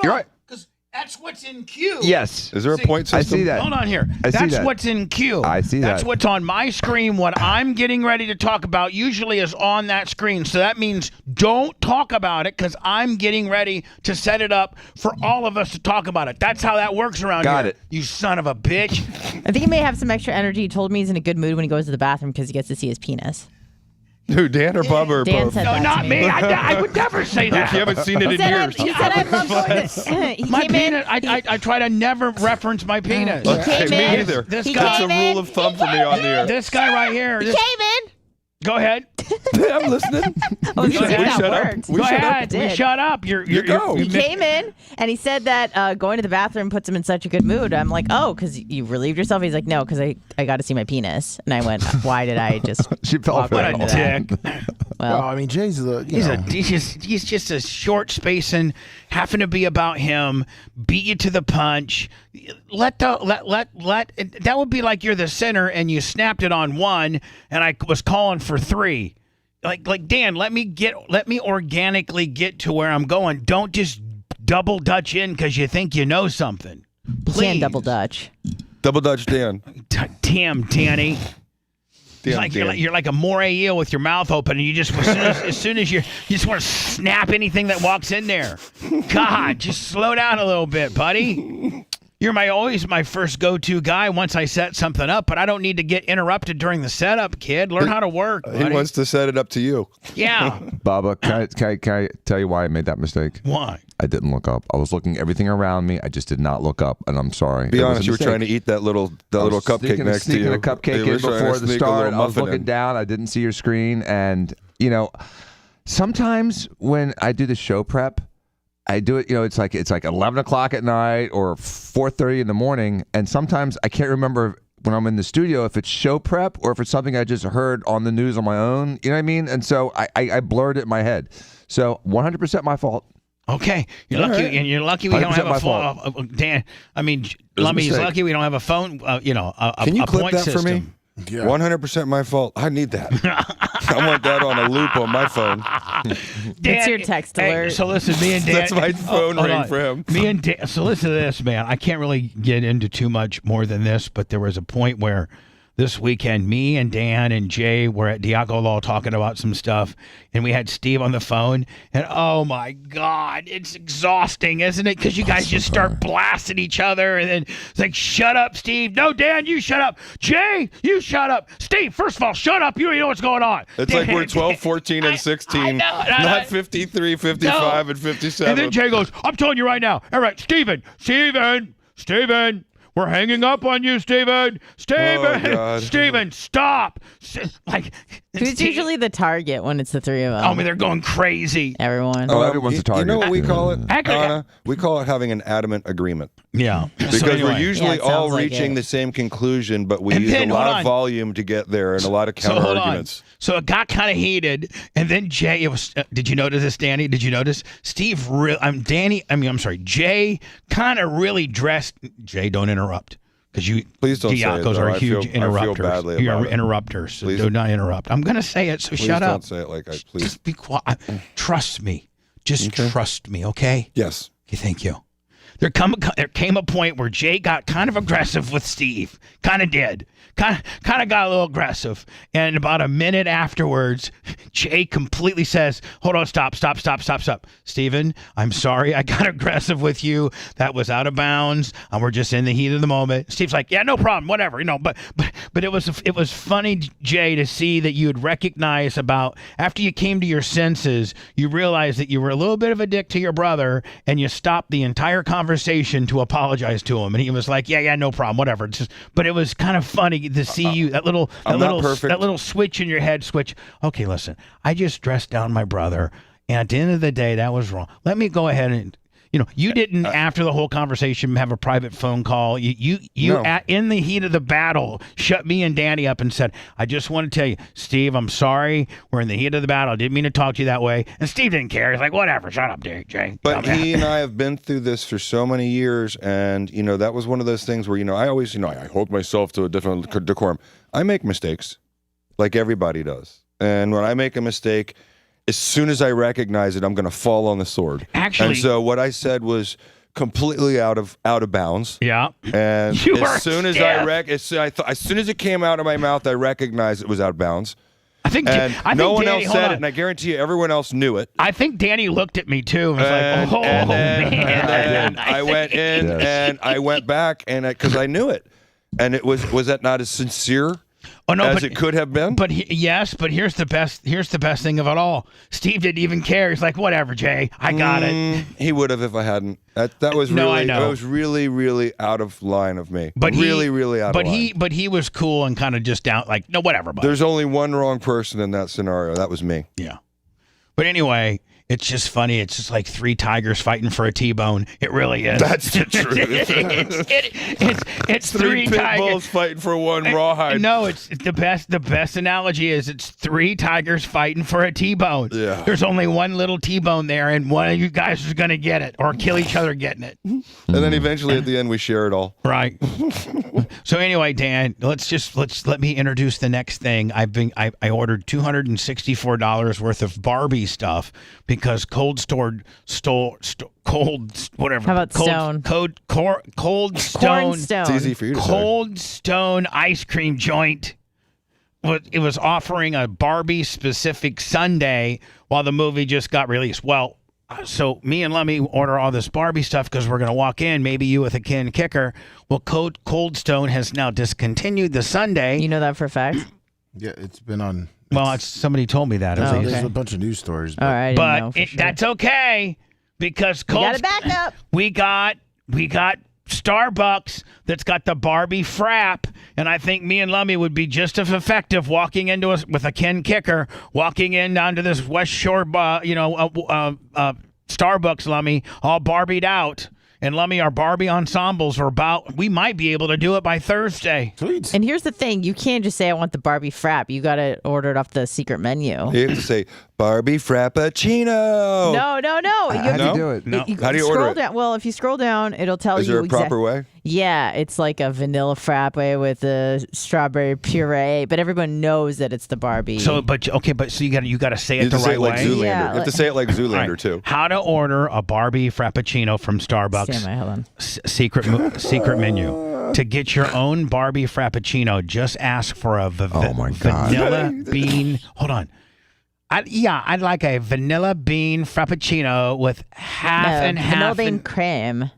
right. Because that's what's in queue. Yes. Is there a point system? I see that. Hold on here. That's what's in queue. I see that. That's what's on my screen. What I'm getting ready to talk about usually is on that screen. So that means don't talk about it because I'm getting ready to set it up for all of us to talk about it. That's how that works around here. Got it. You son of a bitch. I think he may have some extra energy. He told me he's in a good mood when he goes to the bathroom because he gets to see his penis. Who, Dan or Bubba or Dan both? said No, that not to me. I would never say that. You haven't seen it in years. He said I'm not going to. My penis. I try to never reference my penis. Okay, me in. either. He That's a came in. rule of thumb for me on the air. This guy right here. He came in. Go ahead. I'm listening. Oh, We you shut said that up. worked. We Go shut ahead. up. did. Shut up. You go. He came in and he said that going to the bathroom puts him in such a good mood. I'm like, oh, because you relieved yourself? He's like, no, because I got to see my penis. And I went, why did I just She fell walk for right it. into that? Well, Well, I mean, Jay's the He's just a short spacing, having to be about him, beat you to the punch. That would be like you're the center and you snapped it on one, and I was calling for three. Like Dan, let me organically get to where I'm going. Don't just double Dutch in because you think you know something. You can't double Dutch. Double Dutch Dan. Damn, Danny. Damn, You're like a moray eel with your mouth open, and you just as soon as you just want to snap anything that walks in there. God, just slow down a little bit, buddy. You're always my first go-to guy once I set something up, but I don't need to get interrupted during the setup, kid. Learn how to work, buddy. He wants to set it up to you. Yeah. Bubba, can I tell you why I made that mistake? Why? I didn't look up. I was looking everything around me. I just did not look up, and I'm sorry. Be honest, you were trying to eat that little cupcake next to you. Sneaking a cupcake in before the start. I was looking down. I didn't see your screen, and sometimes when I do the show prep, I do it, it's like 11 o'clock at night or 4:30 in the morning, and sometimes I can't remember when I'm in the studio if it's show prep or if it's something I just heard on the news on my own. You know what I mean? And so I blurred it in my head. So 100% my fault. Okay, you're lucky, right. And you're lucky we don't have a phone. Dan, Lummy's lucky we don't have a phone. Can you clip that system. For me? Yeah. 100% my fault. I need that. I want that on a loop on my phone. It's your text alert. So listen, me and Dan. That's my phone ring for him. Me and Dan. So listen to this, man. I can't really get into too much more than this, but there was a point where this weekend, me and Dan and Jay were at Diaco Law talking about some stuff, and we had Steve on the phone, and oh my God, it's exhausting, isn't it? Because you guys just start blasting each other, and then it's like, shut up, Steve. No, Dan, you shut up. Jay, you shut up. Steve, first of all, shut up. You don't know what's going on. It's Dan, like we're 12, 14, and 16, not 53, 55, and 57. And then Jay goes, I'm telling you right now. All right, Steven. We're hanging up on you, Steven. Steven, stop. Who's usually the target when it's the three of them? Oh, they're going crazy. Everyone. Everyone's the target. You know what we call it, Anna? We call it having an adamint agreement. Yeah. Because we're usually all reaching the same conclusion, but we use a lot of volume to get there and a lot of counter arguments. So it got kind of heated, and then Jay, did you notice this, Danny? Did you notice? Jay kind of really dressed. Jay, don't interrupt. Because please don't Diacos say it, are huge interrupters. I feel badly You're about it. interrupters. So please. Do not interrupt. I'm going to say it, so please shut up. Don't say it like I please. Just be quiet. Trust me. Just trust me, okay? Yes. Okay, thank you. There came a point where Jay got kind of aggressive with Steve. Kind of did. Kind of got a little aggressive. And about a minute afterwards, Jay completely says, hold on, stop. Steven, I'm sorry I got aggressive with you. That was out of bounds. We're just in the heat of the moment. Steve's like, yeah, no problem, whatever. But it was funny, Jay, to see that you would recognize after you came to your senses, you realized that you were a little bit of a dick to your brother, and you stopped the entire conversation to apologize to him. And he was like, yeah, no problem, whatever. But it was kind of funny to see you, that little switch in your head switch. Okay, listen, I just dressed down my brother, and at the end of the day, that was wrong. Let me go ahead and, you didn't, after the whole conversation, have a private phone call. You no. In the heat of the battle, shut me and Danny up and said, I just want to tell you, Steve, I'm sorry. We're in the heat of the battle. I didn't mean to talk to you that way. And Steve didn't care. He's like, whatever, shut up, Jay. But he and I have been through this for so many years, and, that was one of those things where, I always, I hold myself to a different decorum. I make mistakes, like everybody does. And when I make a mistake, as soon as I recognize it, I'm going to fall on the sword. Actually, and so what I said was completely out of bounds. Yeah. And as soon as it came out of my mouth, I recognized it was out of bounds. I think no one else said it, and I guarantee you, everyone else knew it. I think Danny looked at me too and was like, "Oh man!" And then I went in and I went back, and because I knew it, and it was that not as sincere? As it could have been. But here's the best thing of it all. Steve didn't even care. He's like, whatever, Jay, I got it. He would have if I hadn't. That was really, I know. It was really, really out of line of me. But really out of line. But he was cool and kind of just down, like, no, whatever. Buddy. There's only one wrong person in that scenario. That was me. Yeah. But anyway, it's just funny. It's just like three tigers fighting for a T-bone. It really is. That's the truth. it's three pit tigers bulls fighting for one rawhide. No, it's the best. The best analogy is it's three tigers fighting for a T-bone. Yeah. There's only one little T-bone there, and one of you guys is going to get it or kill each other getting it. And then eventually at the end we share it all. Right. So anyway, Dan, let me introduce the next thing. I ordered $264 worth of Barbie stuff because because Cold Stone. How about Stone? Cold Stone. Corn Stone. It's easy for you to say. Cold Stone ice cream joint. It was offering a Barbie-specific sundae while the movie just got released. Well, so me and Lemmy order all this Barbie stuff because we're going to walk in, maybe you with a Ken kicker. Well, Cold Stone has now discontinued the sundae. You know that for a fact? Yeah, it's been on. Well, somebody told me that. Okay. There's a bunch of news stories. All right, But that's okay because we got it back up. We got Starbucks that's got the Barbie frap, and I think me and Lummy would be just as effective walking into with a Ken kicker, walking in down to this West Shore, Starbucks, Lummy, all Barbied out. And Lummy, our Barbie ensembles we might be able to do it by Thursday. Sweet. And here's the thing. You can't just say, I want the Barbie frap. You got to order it off the secret menu. You have to say, Barbie Frappuccino. No. How do you do it? No. How do you order it? Down, well, if you scroll down, it'll tell you. Is there a proper way? Yeah, it's like a vanilla frappe with a strawberry puree, but everyone knows that it's the Barbie. So you got to say it the right way. Zoolander. Yeah, you have to say it like Zoolander Right. too. How to order a Barbie Frappuccino from Starbucks? Stand by, hold on. Secret menu. To get your own Barbie Frappuccino, just ask for a vanilla bean. Hold on. I'd like a vanilla bean Frappuccino with half and half. Vanilla bean creme.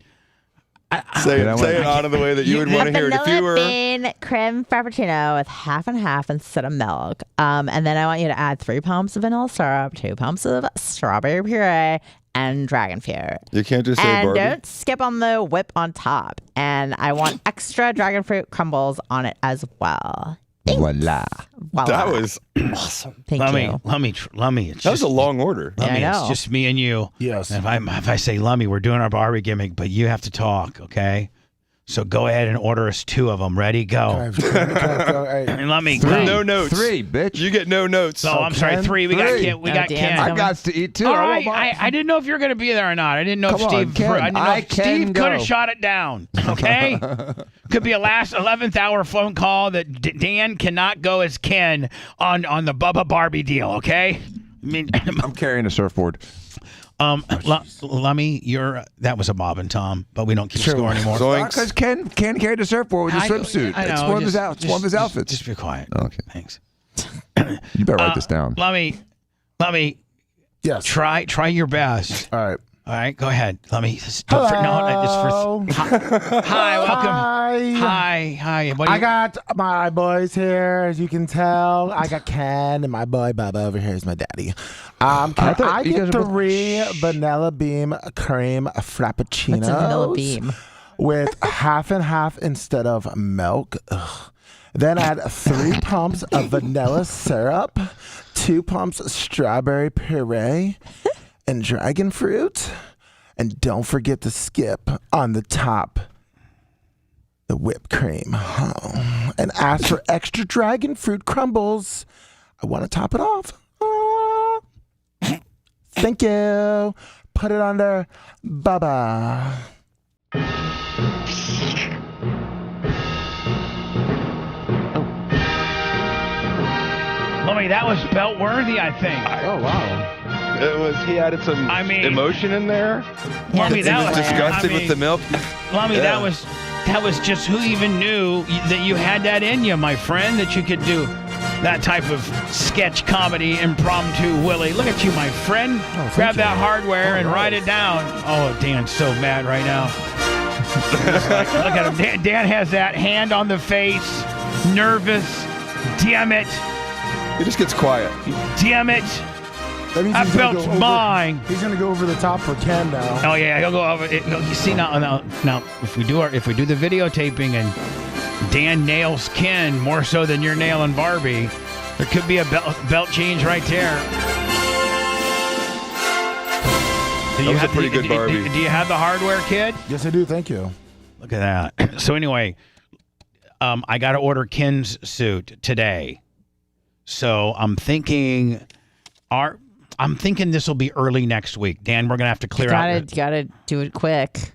Say it out of the way that you would want to hear it. If you were bean creme Frappuccino with half and half instead of milk. And then I want you to add 3 pumps of vanilla syrup, 2 pumps of strawberry puree, and dragon fruit. You can't just say Barbie. And don't skip on the whip on top. And I want extra dragon fruit crumbles on it as well. Voila. That was awesome. Thank you. Lummy. That was a long order. Lummy, I know. it's just me and you. Yes. And if I say, Lummy, we're doing our Barbie gimmick, but you have to talk, okay? So go ahead and order us 2 of them. Ready? Go. And Lummy, go. No notes. 3, bitch. You get no notes. Oh, I'm sorry, 3. We got Ken. I got to eat too. All right. I didn't know if you were going to be there or not. I didn't know if Steve. Steve could have shot it down. Okay. Could be a last 11th hour phone call that Dan cannot go as Ken on the Bubba Barbie deal. Okay. I mean, I'm carrying a surfboard. Lummy, that was a Bob and Tom, but we don't keep score anymore. Because Ken carried a surfboard with a swimsuit. It's one of his outfits. Just be quiet. Okay. Thanks. You better write this down. Lummy. Yes. Try your best. All right. All right, go ahead. Hi, welcome. Hi. I got my boys here, as you can tell. I got Ken, and my boy Bubba over here is my daddy. Can I get 3 vanilla bean cream frappuccinos? What's a vanilla bean? With half and half instead of milk. Ugh. Then add 3 pumps of vanilla syrup, 2 pumps of strawberry puree, and dragon fruit. And don't forget to skip on the top the whipped cream. Oh. And ask for extra dragon fruit crumbles. I want to top it off. Oh. Thank you. Put it under Bubba. Lummy, that was belt worthy, I think. Oh, wow. He added some emotion in there. Lummy, he was disgusted with the milk. Lummy, that was just who even knew that you had that in you, my friend, that you could do that type of sketch comedy, impromptu Willie. Look at you, my friend. Grab that hardware and write it down. Oh, Dan's so mad right now. Look at him. Dan has that hand on the face, nervous. Damn it. He just gets quiet. Damn it. That belt's mine. He's gonna go over the top for Ken now. Oh yeah, he'll go over it. You see now, if we do the videotaping and Dan nails Ken more so than you're nailing Barbie, there could be a belt change right there. That was a pretty good Barbie. Do you have the hardware, kid? Yes, I do. Thank you. Look at that. So anyway, I got to order Ken's suit today. So I'm thinking this will be early next week. Dan, we're gonna have to clear out. You gotta do it quick.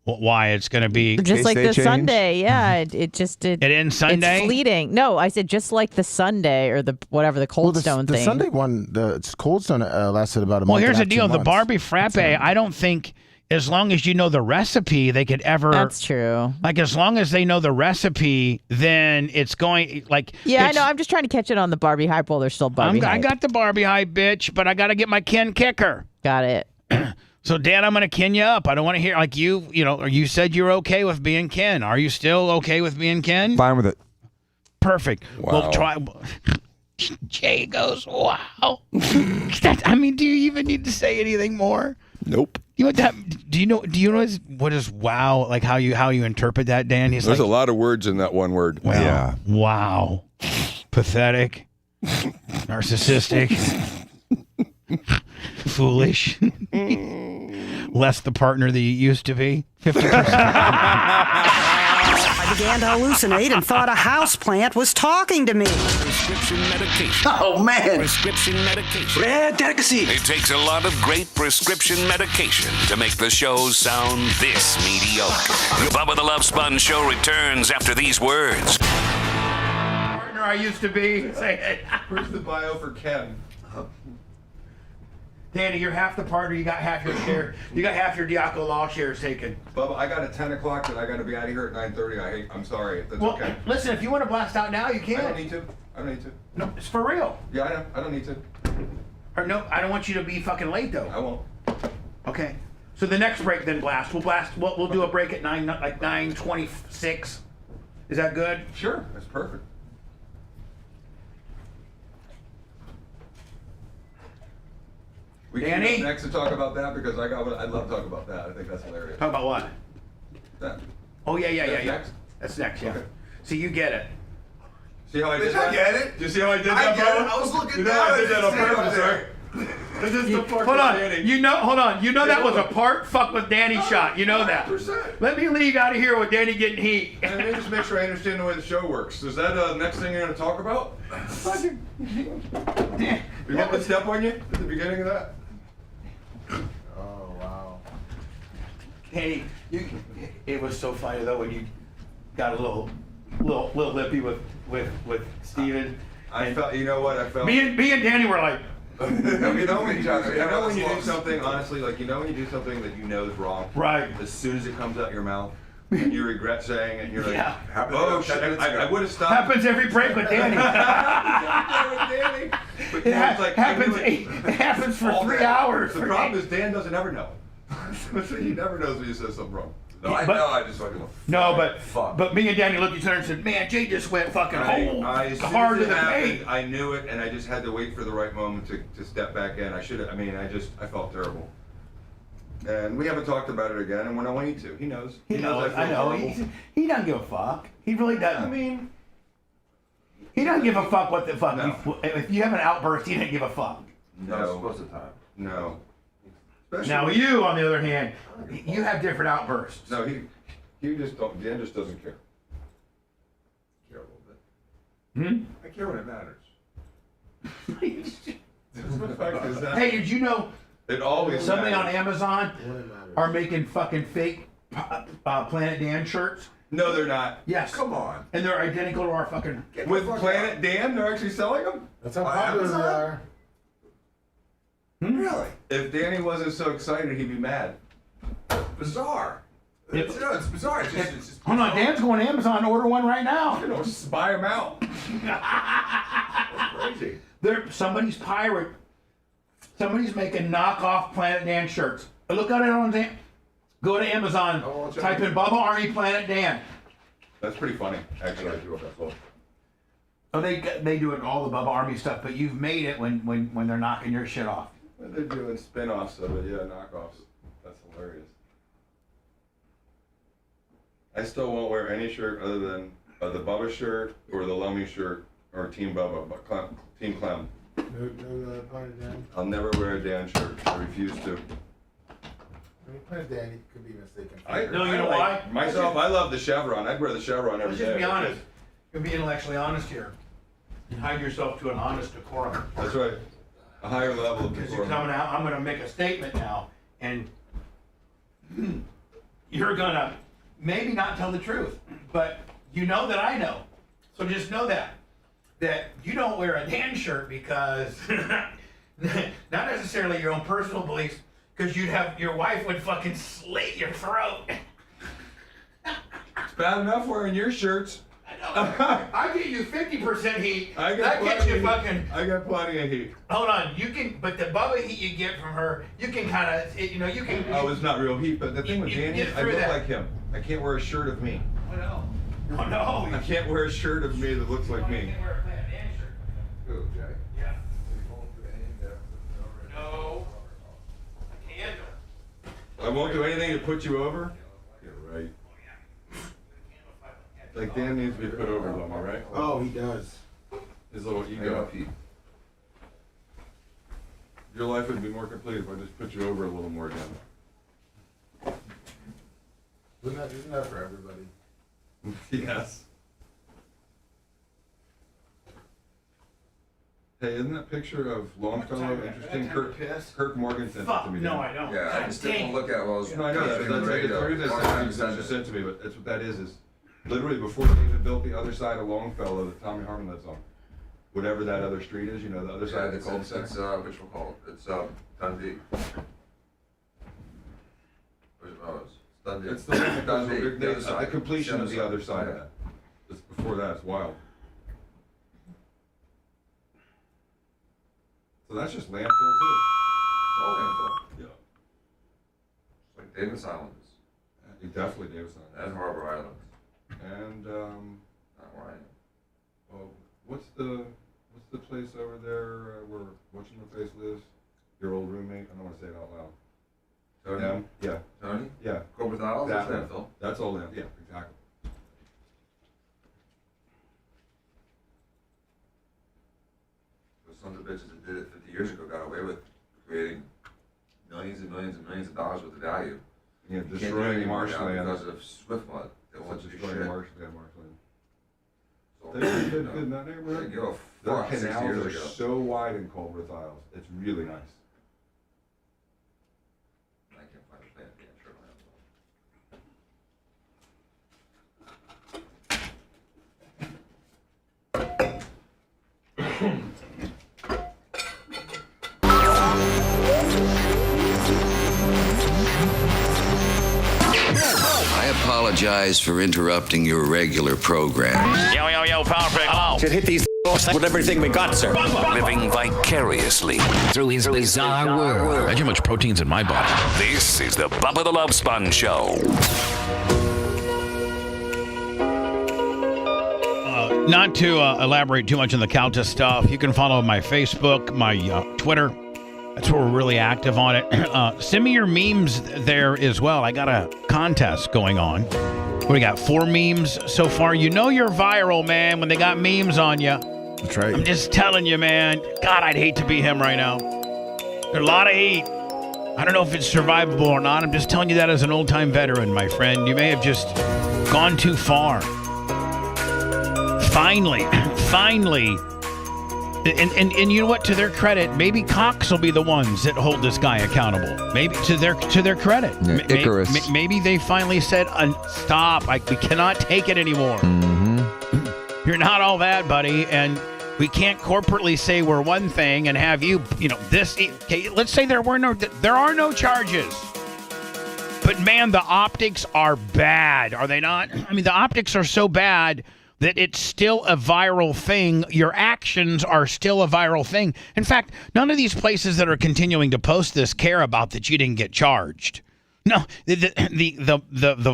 Why it's going to be just like the Sunday. Yeah, it ends Sunday. It's fleeting. No, I said just like the Sunday or the whatever the Cold Stone thing. The Sunday one, the Cold Stone lasted about a month. Well, here's the and a half, deal: 2 the months. Barbie frappe. I don't think, as long as you know the recipe, they could ever. That's true. Like as long as they know the recipe, then it's going like. Yeah, I know. I'm just trying to catch it on the Barbie hype while there's still Barbie hype. I got the Barbie hype, bitch, but I got to get my Ken kicker. Got it. So, Dan, I'm going to Ken you up. I don't want to hear, like, you said you're okay with being Ken. Are you still okay with being Ken? Fine with it. Perfect. Wow. We'll try. Jay goes, wow. I mean, do you even need to say anything more? Nope. You know what that? Do you know what is wow? Like how you interpret that, Dan? There's a lot of words in that one word. Wow. Yeah. Wow. Pathetic. Narcissistic. Foolish. Less the partner that you used to be. 50%. I began to hallucinate and thought a houseplant was talking to me. Prescription medication. Oh, man. Prescription medication. Rare delicacy. It takes a lot of great prescription medication to make the show sound this mediocre. The Bubba the Love Sponge Show returns after these words. Partner I used to be. Say it. Where's the bio for Ken? Danny, you're half the partner. You got half your share. You got half your Diaco Law shares taken. Bubba, I got at 10 o'clock that I got to be out of here at 9:30. I'm sorry. If that's Well, okay. listen, if you want to blast out now, you can. I don't need to. No, it's for real. Yeah, I know. I don't need to. Or no, I don't want you to be fucking late though. I won't. Okay. So the next break, then blast. We'll do a break at 9:26. Is that good? Sure. That's perfect. We Danny? can go next to talk about that because I'd love to talk about that. I think that's hilarious. Talk about what? That. Oh yeah. Next? That's next. Yeah. Okay. So you get it. See how I did Bitch, that? I get it. Do you see how I did I that, get it. Bubba? I was looking You know down. I did that on I didn't see it purpose, up there. right? This is the part Hold on. Danny. Hold on. You know that was a part fuck with Danny shot. You know that. 100%. Let me leave out of here with Danny getting heat. And let me just make sure I understand the way the show works. Is that the next thing you're going to talk about? Dan, You want me to step on you at the beginning of that? Oh, wow. Danny, it was so funny though when you got a little lippy with Steven. I felt. You know what? I felt. Me and Danny were like. you know when you do something, honestly, like when you do something that you know is wrong. Right. As soon as it comes out your mouth, and you regret saying it, and you're like, Yeah. oh shit, I would have stopped. Happens every break with Danny. But It it's like, happens. It happens for 3 hours. The problem is Dan doesn't ever know. He never knows when you say something wrong. No, I But- know. I just fucking. But me and Danny looked at each other and said, "Man, Jay just went fucking as soon hard as to it the happened, paint." I knew it, and I just had to wait for the right moment to step back in. I should have. I felt terrible. And we haven't talked about it again, and we don't need to. He knows. He knows. I know. He doesn't give a fuck. He really doesn't. I mean, he doesn't give a fuck what the fuck. No. If you have an outburst, he didn't give a fuck. No. Most of the time. No. Especially Now you, on the other hand, you have different outbursts. No, he just don't. Dan just doesn't care. Care a little bit. I care when it matters. The fact is that. Hey, did you know? It always somebody matters. on Amazon are making fucking fake Planet Dan shirts. No, they're not. Yes. Come on. And they're identical to our fucking. With Planet Dan, they're actually selling them. That's how popular they are. Really? If Danny wasn't so excited, he'd be mad. Bizarre. It's bizarre. It's just Hold on, Dan's going to Amazon to order one right now. You know, just buy them out. That's crazy. Somebody's making knockoff Planet Dan shirts. Look at it on Dan. Go to Amazon. Type in Bubba Army Planet Dan. That's pretty funny, actually. Oh, they do it all the Bubba Army stuff, but you've made it when they're knocking your shit off. They're doing spin-offs of it, yeah, knockoffs. That's hilarious. I still won't wear any shirt other than the Bubba shirt or the Lummy shirt or Team Bubba, but Team Clown. No, Planet Dan. I'll never wear a Dan shirt. I refuse to. Planet Dan could be mistaken. You know why? Myself, I love the chevron. I'd wear the chevron every Let's day. just be honest. You'll be intellectually honest here. And hide yourself to an honest decorum. That's right. A higher level of Because you're decorum. coming out, I'm going to make a statement now, and you're gonna maybe not tell the truth, but you know that I know. So just know that you don't wear a Dan shirt because not necessarily your own personal beliefs, because your wife would fucking slit your throat. It's bad enough wearing your shirts. I get you 50% heat. That gets you fucking. I got plenty of heat. Hold on, you can, but the Bubba heat you get from her, you can kind of, you can. Oh, it's not real heat, but the thing with Danny is I look like him. I can't wear a shirt of me. Oh no. I can't wear a shirt of me that looks like me. Who, Jay? Yeah. No. I can't. I won't do anything to put you over? Yeah, right. Like Dan needs to be put over a little more, right? Oh, he does. His little ego. Your life would be more complete if I just put you over a little more, Dan. Isn't that for everybody? Yes. Hey, isn't that picture of Longfellow interesting? Kirk Morgan sent it to me. No, I don't. Yeah, I just didn't look at it while I was. No, I know that. But that's the reason I sent it to me, but that's what that is literally before they even built the other side of Longfellow that Tommy Harmon lives on. Whatever that other street is, the other side of the cul-de-sac. It's which we'll call it. It's Dundee. Dundee. It's the completion of the other side of that. It's before that. It's wild. So that's just landfill too. It's all landfill. Yeah. It's like Davis Islands. Definitely Davis Island. And Harbor Islands. And not where I am. Oh, what's the place over there where whatchamacallit lives? Your old roommate. I don't want to say it out loud. Tony? Yeah. Tony? Yeah. Corbett Isles? That's landfill. That's all land. Yeah, exactly. Those sons of bitches that did it 50 years ago got away with creating millions and millions and millions of dollars worth of value. Yeah, destroying marshland because of swift mud. They want to destroy marshland. So, They're good in that neighborhood. They go Their 60 canals years are ago. so wide in Culbreth Isles. It's really nice. I can't find a plant. Yeah, sure I apologize for interrupting your regular program. Yo, Power Break. Hello. Should hit these with everything we got, sir. Living vicariously through his bizarre world. Imagine how much protein's in my body. This is the Bubba the Love Sponge Show. Not to elaborate too much on the Calta stuff, you can follow my Facebook, my Twitter. That's where we're really active on it. Send me your memes there as well. I got a contest going on. We got 4 memes so far. You know you're viral, man, when they got memes on you. That's right. I'm just telling you, man. God, I'd hate to be him right now. There's a lot of heat. I don't know if it's survivable or not. I'm just telling you that as an old-time veteran, my friend. You may have just gone too far. Finally. And you know what? To their credit, maybe Cox will be the ones that hold this guy accountable. Maybe to their credit. Yeah, Icarus. Maybe they finally said, stop. We cannot take it anymore. Mm-hmm. You're not all that, buddy. And we can't corporately say we're one thing and have you, this. Okay, let's say there are no charges. But man, the optics are bad, are they not? I mean, the optics are so bad that it's still a viral thing. Your actions are still a viral thing. In fact, none of these places that are continuing to post this care about that you didn't get charged. No, the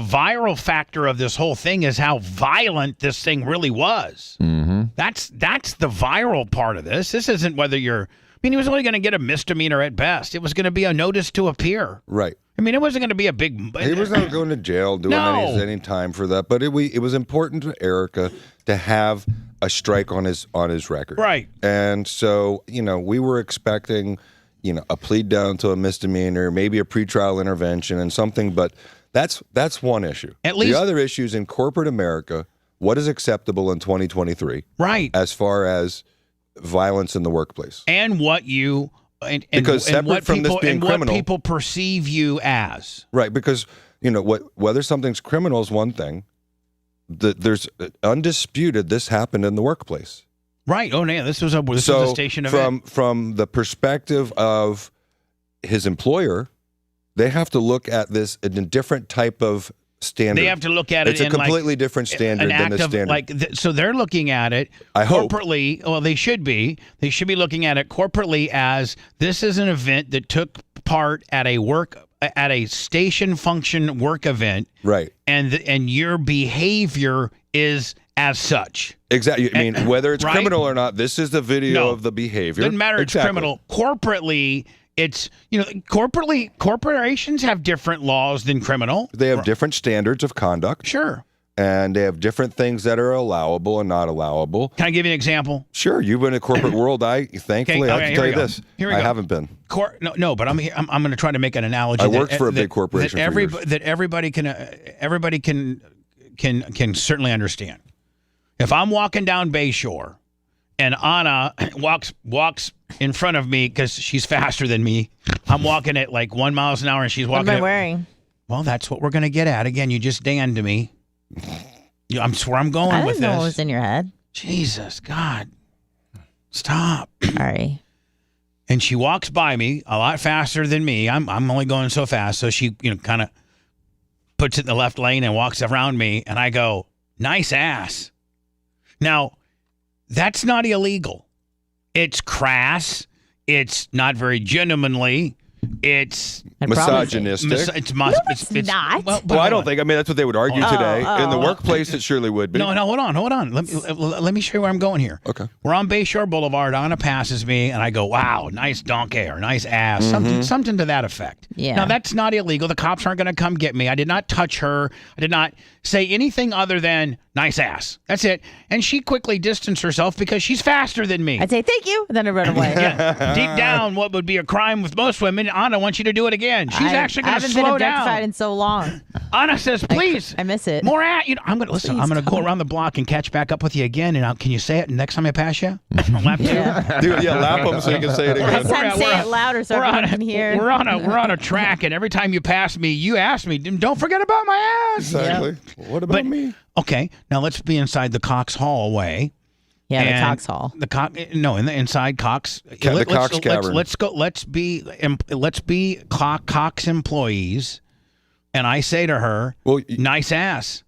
viral factor of this whole thing is how violent this thing really was. Mm-hmm. That's the viral part of this. This isn't whether you're. I mean, he was only going to get a misdemeanor at best. It was going to be a notice to appear. Right. I mean, it wasn't going to be a big. He was not going to jail, doing any time for that. But it was important to Erica to have a strike on his record. Right. And so, we were expecting, a plea down to a misdemeanor, maybe a pretrial intervention and something. But that's one issue. At least the other issues in corporate America. What is acceptable in 2023? Right. As far as violence in the workplace, and what you. And because separate what from people, this being and criminal, what people perceive you as. Right, because whether something's criminal is one thing. There's undisputed this happened in the workplace. Right. Oh, yeah. This was a station event. From the perspective of his employer, they have to look at this in a different type of standard. They have to look at it. It's a completely different standard than the standard. So they're looking at it. I hope corporately. Well, they should be. They should be looking at it corporately as this is an event that took part at a station function work event. Right. And your behavior is as such. Exactly. I mean, whether it's criminal or not, this is the video of the behavior. Doesn't matter. It's criminal. Corporately, it's corporations have different laws than criminal. They have different standards of conduct. Sure. And they have different things that are allowable and not allowable. Can I give you an example? Sure. You've been in a corporate world. Thankfully, I can tell you this. I haven't been. No, but I'm going to try to make an analogy. I worked for a big corporation that everybody can certainly understand. If I'm walking down Bayshore and Anna walks in front of me because she's faster than me, I'm walking at like 1 mile an hour and she's walking. What am I wearing? Well, that's what we're going to get at. Again, you just Dan to me. That's where I'm going with this. I didn't know what was in your head. Jesus, God. Stop. Sorry. And she walks by me a lot faster than me. I'm only going so fast. So she, kind of puts it in the left lane and walks around me. And I go, nice ass. Now, that's not illegal. It's crass. It's not very gentlemanly. It's misogynistic. It's not. Well, I don't think. I mean, that's what they would argue today. In the workplace, it surely would be. No, hold on. Let me show you where I'm going here. Okay. We're on Bayshore Boulevard. Anna passes me, and I go, "Wow, nice donkey or nice ass," something to that effect. Yeah. Now that's not illegal. The cops aren't going to come get me. I did not touch her. I did not say anything other than nice ass. That's it. And she quickly distanced herself because she's faster than me. I'd say thank you, and then I run away. Yeah. Deep down, what would be a crime with most women, Anna wants you to do it again. She's actually going to slow down. I haven't been objectified in so long. Anna says, "Please, I miss it. More at you." I'm going to listen. I'm going to go around the block and catch back up with you again. And can you say it next time I pass you? Lap you. Lap them so you can say it again. Next time, say it louder so everyone can hear. We're on a track, and every time you pass me, you ask me, "Don't forget about my ass." Exactly. Yep. What about me? Okay, now let's be inside the Cox hallway. Yeah, the Cox Hall. Inside Cox. The Cox Cavern. Let's go. Let's be Cox employees, and I say to her, "Well, nice ass,"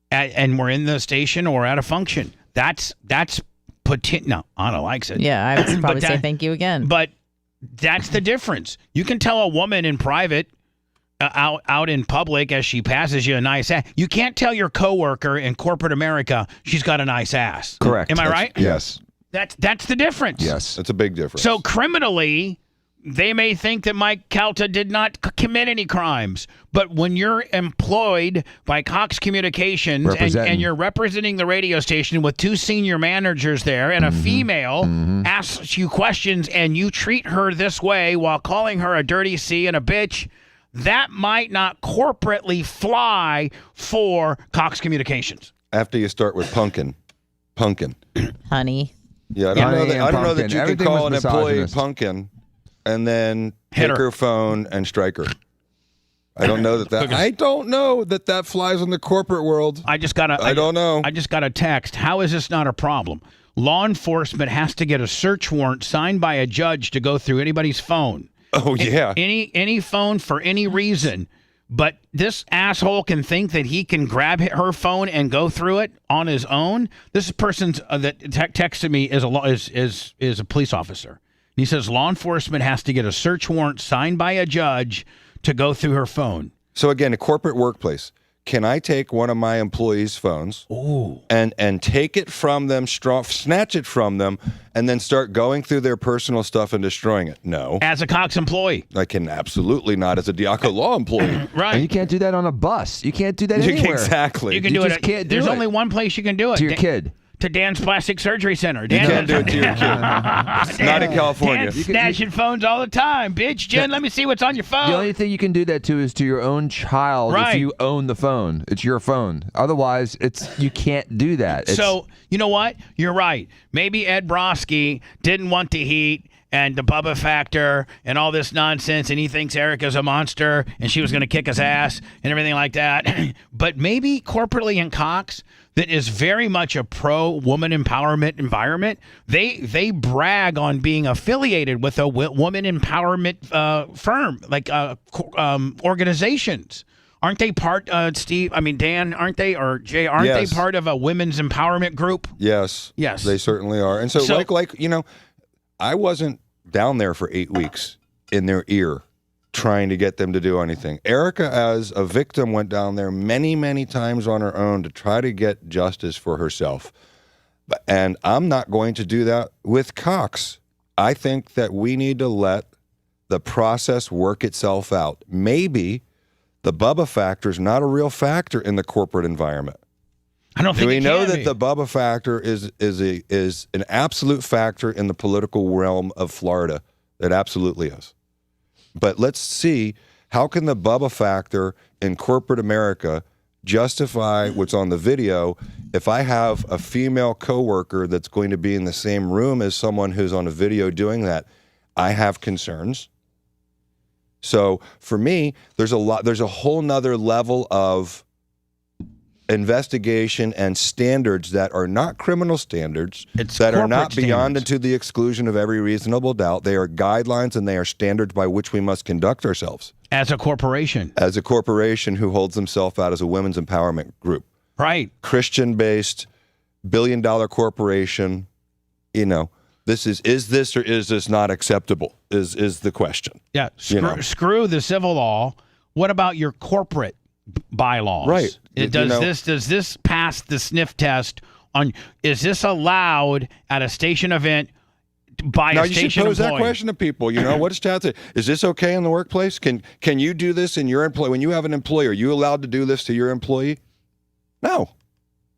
and we're in the station or at a function. That's no, Anna likes it. Yeah, I would probably say thank you again. But that's the difference. You can tell a woman in private. Out in public as she passes you a nice ass. You can't tell your coworker in corporate America she's got a nice ass. Correct. Am I right? Yes. That's the difference. Yes. That's a big difference. So criminally, they may think that Mike Calta did not commit any crimes. But when you're employed by Cox Communications and you're representing the radio station with two senior managers there and a female asks you questions and you treat her this way while calling her a dirty C and a bitch, that might not corporately fly for Cox Communications. After you start with punkin. Honey. Yeah, I don't know that you can call an employee punkin and then take her phone and strike her. I don't know that flies in the corporate world. I don't know. I just got a text. How is this not a problem? Law enforcement has to get a search warrant signed by a judge to go through anybody's phone. Oh, yeah. Any phone for any reason. But this asshole can think that he can grab her phone and go through it on his own. This person that texted me is a police officer. He says law enforcement has to get a search warrant signed by a judge to go through her phone. So again, a corporate workplace. Can I take one of my employees' phones and take it from them, snatch it from them, and then start going through their personal stuff and destroying it? No. As a Cox employee. I can absolutely not as a Diaco Law employee. Right. And you can't do that on a bus. You can't do that anywhere. Exactly. You can do it. There's only one place you can do it. To your kid. To Dan's Plastic Surgery Center. You can't do it to your kid. Not in California. Dan's snatching phones all the time. Bitch, Jen, let me see what's on your phone. The only thing you can do that to is to your own child if you own the phone. It's your phone. Otherwise, you can't do that. So, you know what? You're right. Maybe Ed Broski didn't want the heat and the Bubba factor and all this nonsense, and he thinks Erica's a monster and she was going to kick his ass and everything like that. But maybe corporately in Cox, that is very much a pro-woman empowerment environment, they brag on being affiliated with a woman empowerment firm, like organizations. Aren't they part, Steve? I mean, Dan, aren't they? Or Jay, aren't they part of a women's empowerment group? Yes. Yes. They certainly are. And so like, you know, I wasn't down there for 8 weeks in their ear trying to get them to do anything. Erica, as a victim, went down there many, many times on her own to try to get justice for herself. And I'm not going to do that with Cox. I think that we need to let the process work itself out. Maybe the Bubba factor is not a real factor in the corporate environment. I don't think we know that be. the Bubba factor is an absolute factor in the political realm of Florida. It absolutely is. But let's see, how can the Bubba factor in corporate America justify what's on the video if I have a female coworker that's going to be in the same room as someone who's on a video doing that? I have concerns. So for me, there's a whole nother level of investigation and standards that are not criminal standards, that are not beyond and to the exclusion of every reasonable doubt. They are guidelines and they are standards by which we must conduct ourselves. As a corporation. As a corporation who holds themselves out as a women's empowerment group. Right. Christian-based, billion-dollar corporation, you know. This is this or is this not acceptable is the question. Yeah, screw the civil law. What about your corporate bylaws? Right. Does this pass the sniff test on, is this allowed at a station event by a station employee? Now, you should pose that question to people. You know, what does Chad say? Is this okay in the workplace? Can you do this in your employee? When you have an employer, are you allowed to do this to your employee? No.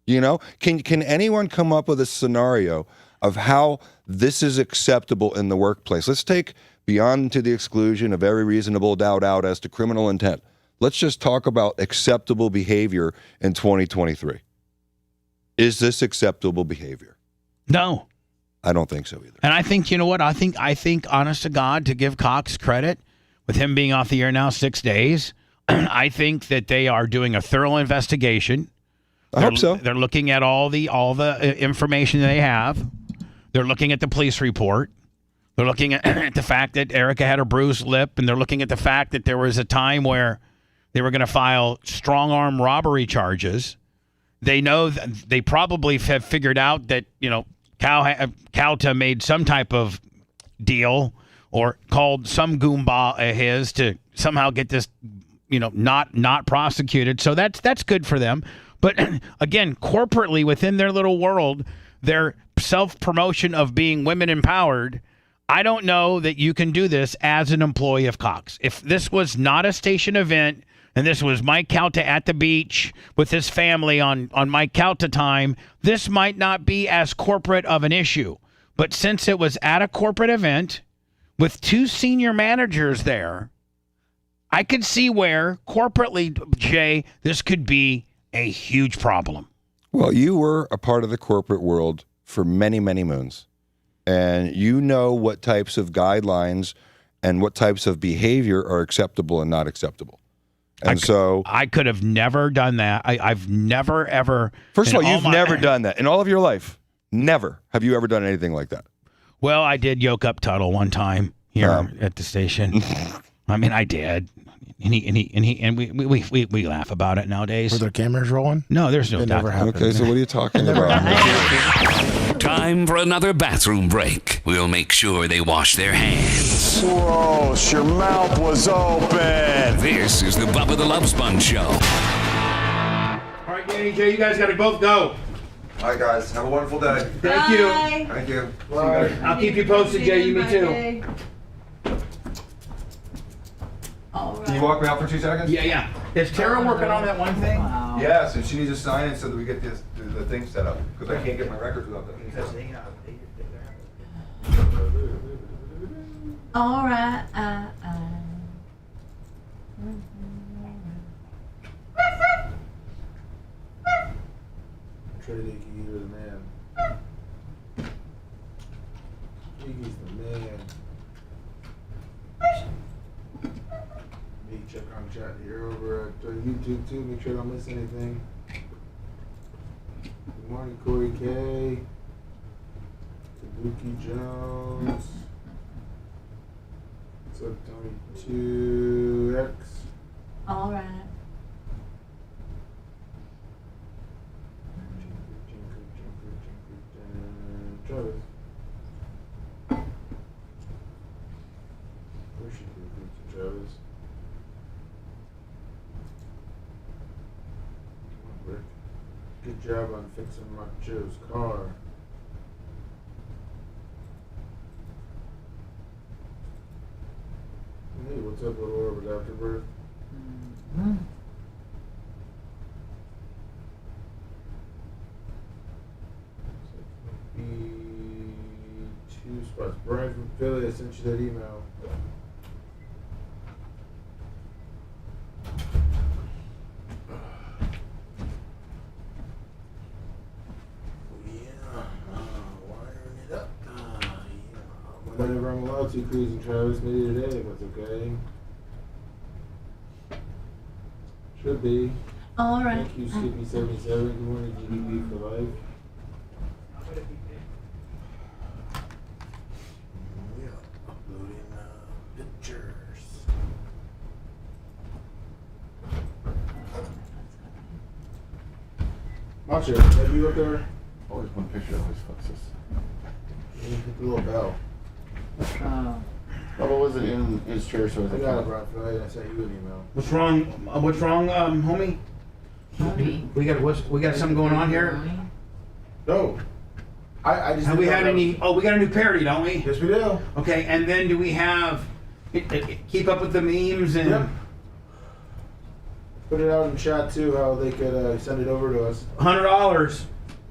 You know, can anyone come up with a scenario of how this is acceptable in the workplace? Let's take beyond to the exclusion of every reasonable doubt out as to criminal intent. Let's just talk about acceptable behavior in 2023. Is this acceptable behavior? No. I don't think so either. And I think, you know what? I think, honest to God, to give Cox credit, with him being off the air now 6 days, I think that they are doing a thorough investigation. I hope so. They're looking at all the information they have. They're looking at the police report. They're looking at the fact that Erica had a bruised lip, and they're looking at the fact that there was a time where they were going to file strong-arm robbery charges. They know that they probably have figured out that, you know, Calta made some type of deal or called some Goomba of his to somehow get this, you know, not prosecuted. So that's good for them. But again, corporately within their little world, their self-promotion of being women empowered, I don't know that you can do this as an employee of Cox. If this was not a station event and this was Mike Calta at the beach with his family on Mike Calta time, this might not be as corporate of an issue. But since it was at a corporate event with two senior managers there, I could see where corporately, Jay, this could be a huge problem. Well, you were a part of the corporate world for many, many moons. And you know what types of guidelines and what types of behavior are acceptable and not acceptable. And so I could have never done that. I've never, ever. First of all, you've never done that in all of your life. Never have you ever done anything like that. Well, I did yoke up Tuttle one time here at the station. I mean, I did. And we laugh about it nowadays. Were there cameras rolling? No, there's no. It never happened. Okay, so what are you talking about? Time for another bathroom break. We'll make sure they wash their hands. Gross, your mouth was open. This is the Bubba the Love Sponge Show. All right, Danny, Jay, you guys got to both go. All right, guys. Have a wonderful day. Thank you. Thank you. Bye. I'll keep you posted, Jay. You, me too. Can you walk me out for 2 seconds? Yeah. Is Tara working on that one thing? Wow. Yes, and she needs to sign it so that we get the thing set up. Because I can't get my records without that. All right. Trinity, you're the man. He's the man. YouTube. Make sure I don't miss anything. Good morning, Corey K. Kabuki Jones. What's up, Tony 2X? All right. Travis. Where should we go to Travis? Come on, Rick. Good job on fixing Joe's car. Hey, what's up, little Orbit Afterbirth? Mm-hmm. Two spots. Brian from Philly, I sent you that email. Wiring it up. Whenever I'm allowed to cruising, Travis, maybe today, if that's okay. Should be. All right. Thank you, Skippy77. Good morning, GDP for life. Uploading pictures. Macho, have you up there? Always one picture always fucks us. You hit the little bell. Oh. Bubba wasn't in his chair, so I got it, bro. I sent you an email. What's wrong? Homie? We got something going on here. No. I just. Have we had any? Oh, we got a new parody, don't we? Yes, we do. Okay, and then do we have keep up with the memes and? Yep. Put it out in chat too, how they could send it over to us. $100.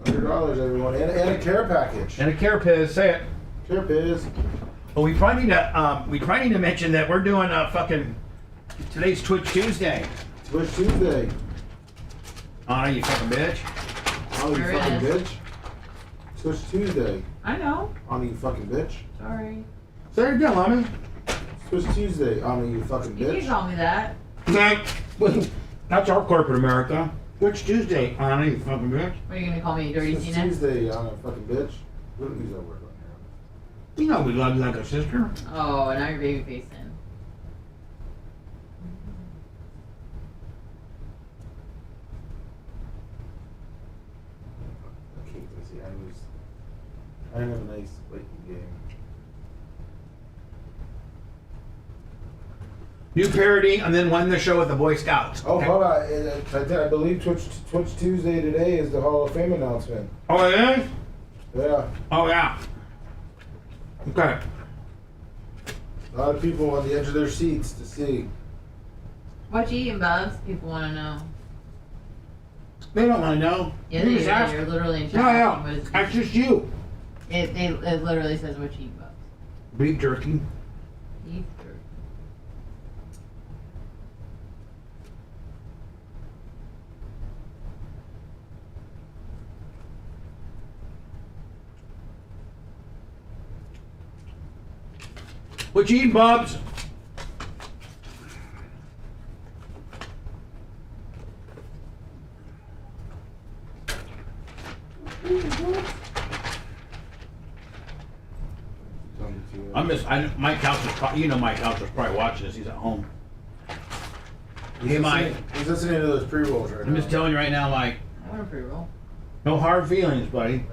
$100, everyone, and a care package. And a care piz. Say it. Care piz. Well, we probably need to mention that we're doing today's Twitch Tuesday. Twitch Tuesday. Anna, you fucking bitch. Anna, you fucking bitch. Twitch Tuesday. I know. Anna, you fucking bitch. Sorry. Say it again, Lummy. Twitch Tuesday. Anna, you fucking bitch. You can call me that. That's our corporate America. Twitch Tuesday, Anna, you fucking bitch. What are you gonna call me, Dirty Twitch Tina? Tuesday, Anna, fucking bitch. We don't use that word on here. You know we love you like a sister. Oh, now you're baby facing. Okay, let's see. I didn't have a nice Viking game. New parody, and then won the show with the Boy Scouts. Oh, hold on. I believe Twitch Tuesday today is the Hall of Fame announcement. Oh, it is? Yeah. Oh, yeah. Okay. A lot of people on the edge of their seats to see. What you eating, Bubs? People want to know. They don't want to know. Yeah, they do. You're literally in chat. Yeah. That's just you. It literally says what you eat, Bubs. Beef jerky. Beef jerky. What you eating, Bubs? Mike House is probably, Mike House is probably watching this. He's at home. Hey, Mike. He's listening to those pre-rolls right now. I'm just telling you right now, Mike. I want a pre-roll. No hard feelings, buddy.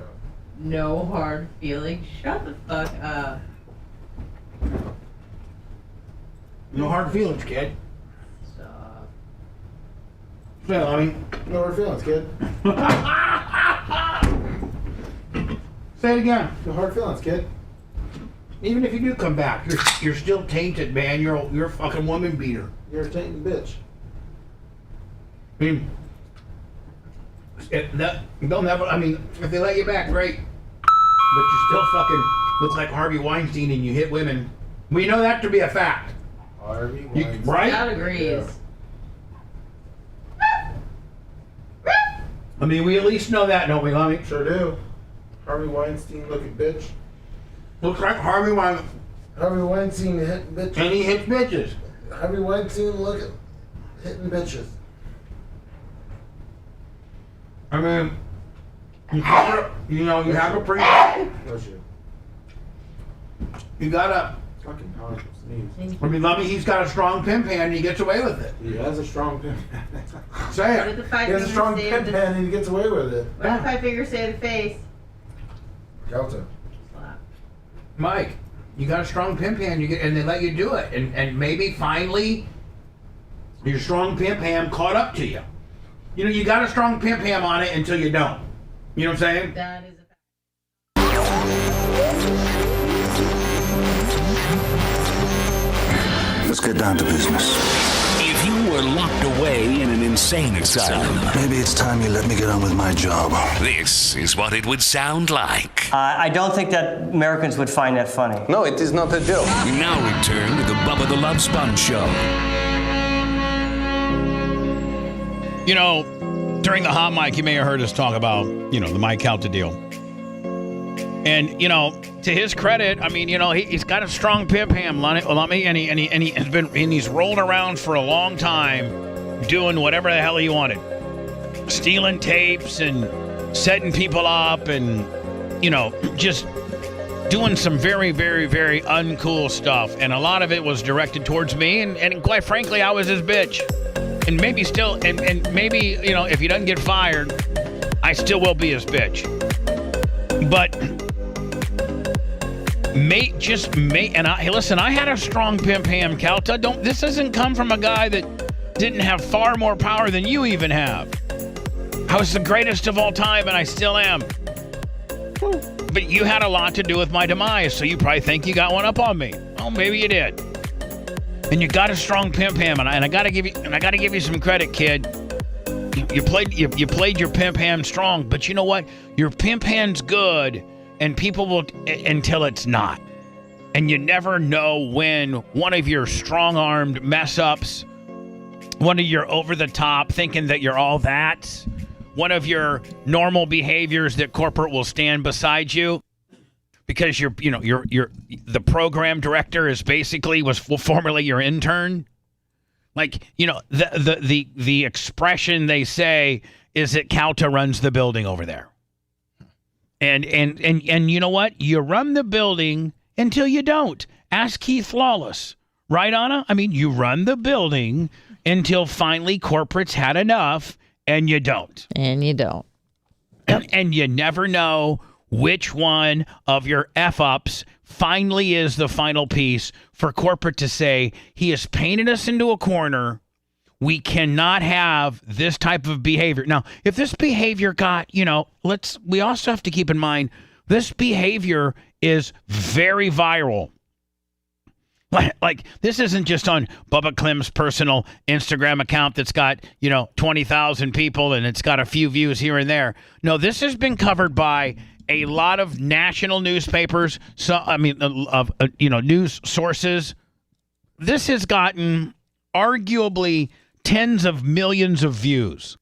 No hard feelings. Shut the fuck up. No hard feelings, kid. Stop. Say, Lummy. No hard feelings, kid. Say it again. No hard feelings, kid. Even if you do come back, you're still tainted, man. You're a fucking woman beater. You're a tainted bitch. I mean, they'll never. I mean, if they let you back, great. But you still fucking look like Harvey Weinstein, and you hit women. We know that to be a fact. Harvey Weinstein. Right? That agrees. Yeah. I mean, we at least know that, don't we, Lummy? Sure do. Harvey Weinstein looking bitch. Looks like Harvey Weinstein. Harvey Weinstein hitting bitches. And he hits bitches. Harvey Weinstein hitting bitches. I mean, you have a pretty. You got a. Fucking powerful sneeze. I mean, Lummy, he's got a strong pimp hand and he gets away with it. He has a strong pimp hand. Say What it. did the five He has a fingers strong say pimp to the- hand and he gets away with it. What did the 5 fingers say to the face? Kelto. Mike, you got a strong pimp hand, and they let you do it, and maybe finally your strong pimp hand caught up to you. You know, you got a strong pimp hand on it until you don't. You know what I'm saying? That is Let's get down to business. If you were locked away in an insane asylum, Maybe it's time you let me get on with my job. this is what it would sound like. I don't think that Americans would find that funny. No, it is not a joke. We now return to the Bubba the Love Sponge Show. You know, during the hot mic, you may have heard us talk about, the Mike Calta deal. And, to his credit, I mean, he's got a strong pimp hand, Lummy, and he's rolling around for a long time doing whatever the hell he wanted. Stealing tapes and setting people up and, just doing some very, very, very uncool stuff. And a lot of it was directed towards me. And quite frankly, I was his bitch. And maybe still, and maybe, if he doesn't get fired, I still will be his bitch. But listen, I had a strong pimp hand, Calta. This doesn't come from a guy that didn't have far more power than you even have. I was the greatest of all time, and I still am. But you had a lot to do with my demise, so you probably think you got one up on me. Oh, maybe you did. And you got a strong pimp hand, and I gotta give you some credit, kid. You played your pimp hand strong, but you know what? Your pimp hand's good, and people will until it's not. And you never know when one of your strong-armed mess-ups, one of your over-the-top thinking that you're all that, one of your normal behaviors that corporate will stand beside you because you're the program director was formerly your intern. Like, the expression they say is that Calta runs the building over there. And you know what? You run the building until you don't. Ask Keith Lawless. Right, Anna? I mean, you run the building until finally corporate's had enough, and you don't. And you don't. And you never know which one of your F-ups finally is the final piece for corporate to say, he has painted us into a corner. We cannot have this type of behavior. Now, if this behavior got, we also have to keep in mind, this behavior is very viral. Like this isn't just on Bubba Clem's personal Instagram account that's got, 20,000 people and it's got a few views here and there. No, this has been covered by a lot of national newspapers, news sources. This has gotten arguably tens of millions of views.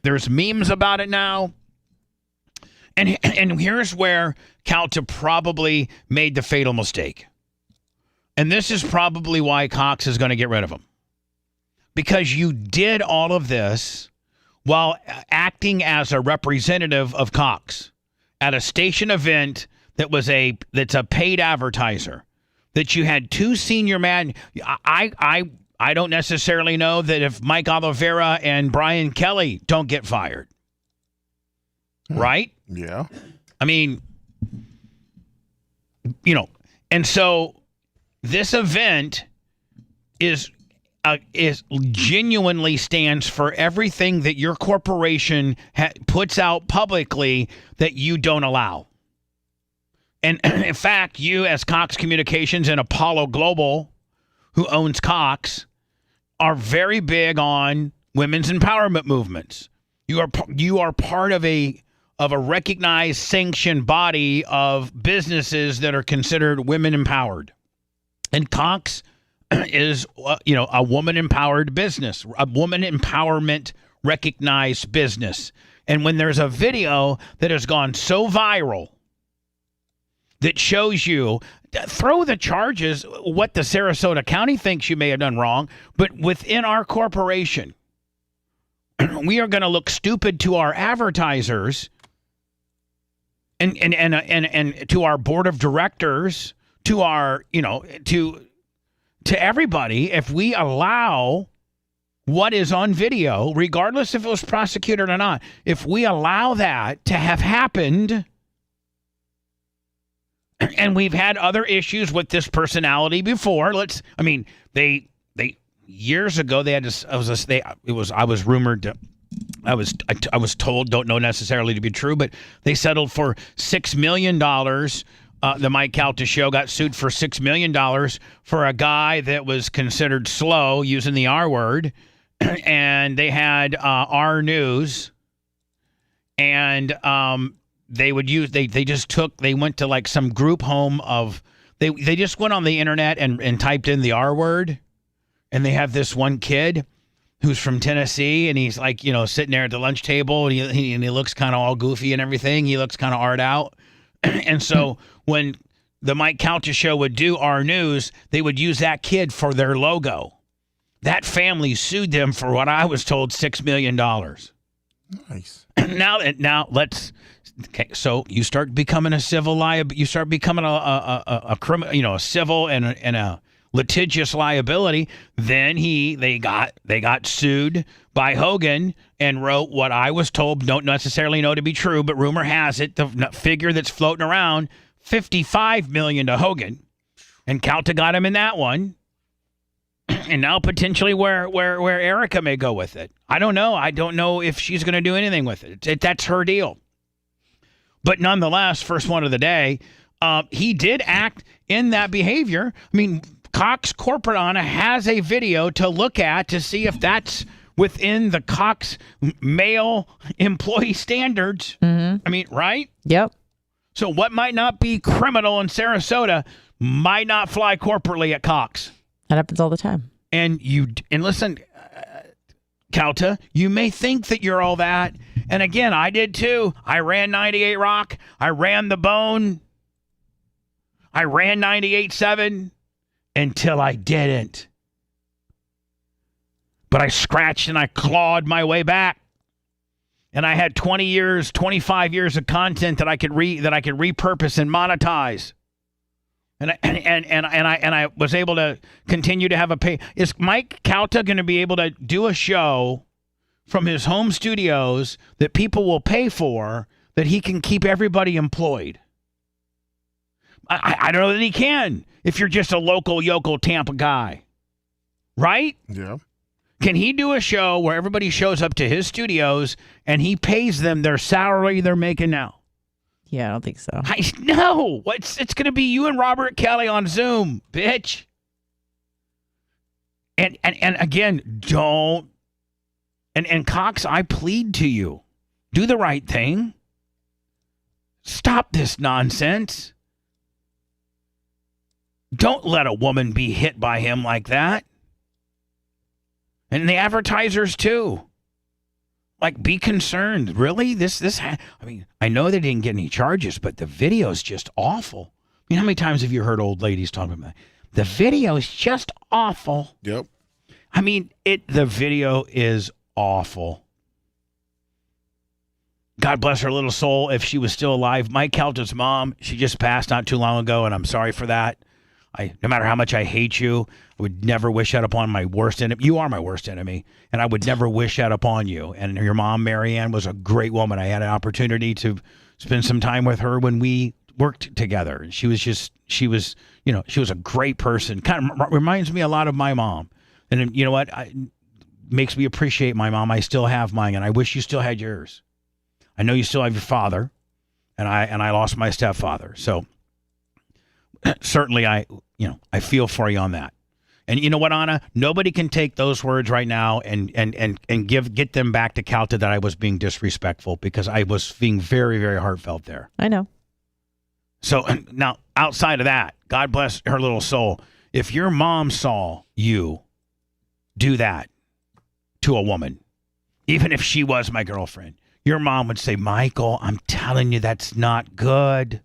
There's memes about it now. And here's where Calta probably made the fatal mistake. And this is probably why Cox is going to get rid of him. Because you did all of this while acting as a representative of Cox at a station event that's a paid advertiser. That you had two senior men. I don't necessarily know that if Mike Oliveira and Brian Kelly don't get fired. Right? Yeah. I mean, and so this event is genuinely stands for everything that your corporation puts out publicly that you don't allow. And in fact, you as Cox Communications and Apollo Global, who owns Cox, are very big on women's empowerment movements. You are part of a recognized, sanctioned body of businesses that are considered women empowered. And Cox is, a woman-empowered business, a woman empowerment recognized business. And when there's a video that has gone so viral that shows you, throw the charges, what the Sarasota County thinks you may have done wrong, but within our corporation, we are going to look stupid to our advertisers and to our board of directors, to our, to everybody, if we allow what is on video, regardless if it was prosecuted or not, if we allow that to have happened, and we've had other issues with this personality before. They years ago they had this. I was rumored. I was told, don't know necessarily to be true, but they settled for $6 million. The Mike Calta show got sued for $6 million for a guy that was considered slow using the R word, and they had R News, and they would use they went to like some group home of they just went on the internet and typed in the R word, and they have this one kid who's from Tennessee, and he's like, sitting there at the lunch table, and he looks kind of all goofy and everything. He looks kind of art out. And so when the Mike Calta show would do our news, they would use that kid for their logo. That family sued them for what I was told, $6 million. Nice. Now let's. Okay, so you start becoming a civil liability. You start becoming a criminal, a civil and a litigious liability. Then they got sued by Hogan and wrote what I was told, don't necessarily know to be true, but rumor has it, the figure that's floating around, $55 million to Hogan, and Calta got him in that one. And now potentially where Erica may go with it. I don't know. I don't know if she's going to do anything with it. That's her deal. But nonetheless, first one of the day, he did act in that behavior. I mean, Cox Corporate Honor has a video to look at to see if that's within the Cox male employee standards. Mm-hmm. I mean, right? Yep. So what might not be criminal in Sarasota might not fly corporately at Cox. That happens all the time. And listen, Calta, you may think that you're all that. And again, I did too. I ran 98 Rock. I ran The Bone. I ran 98.7 until I didn't. But I scratched and I clawed my way back. And I had 20 years, 25 years of content that I could repurpose and monetize. And I was able to continue to have a pay. Is Mike Calta going to be able to do a show from his home studios that people will pay for, that he can keep everybody employed? I don't know that he can if you're just a local yokel Tampa guy. Right? Yeah. Can he do a show where everybody shows up to his studios and he pays them their salary they're making now? Yeah, I don't think so. No. It's going to be you and Robert Kelly on Zoom, bitch. And again, don't. And Cox, I plead to you. Do the right thing. Stop this nonsense. Don't let a woman be hit by him like that. And the advertisers, too. Like, be concerned. Really? I know they didn't get any charges, but the video's just awful. I mean, how many times have you heard old ladies talking about it? The video is just awful. Yep. I mean, the video is awful. God bless her little soul if she was still alive. Mike Calta's mom, she just passed not too long ago, and I'm sorry for that. No matter how much I hate you, I would never wish that upon my worst enemy. You are my worst enemy, and I would never wish that upon you. And your mom, Marianne, was a great woman. I had an opportunity to spend some time with her when we worked together. And she was a great person. Kind of reminds me a lot of my mom. And you know what? Makes me appreciate my mom. I still have mine, and I wish you still had yours. I know you still have your father, and I lost my stepfather. So certainly I feel for you on that. And you know what, Anna? Nobody can take those words right now and get them back to Calta that I was being disrespectful, because I was being very, very heartfelt there. I know. So now, outside of that, God bless her little soul. If your mom saw you do that to a woman, even if she was my girlfriend, your mom would say, Michael, I'm telling you, that's not good.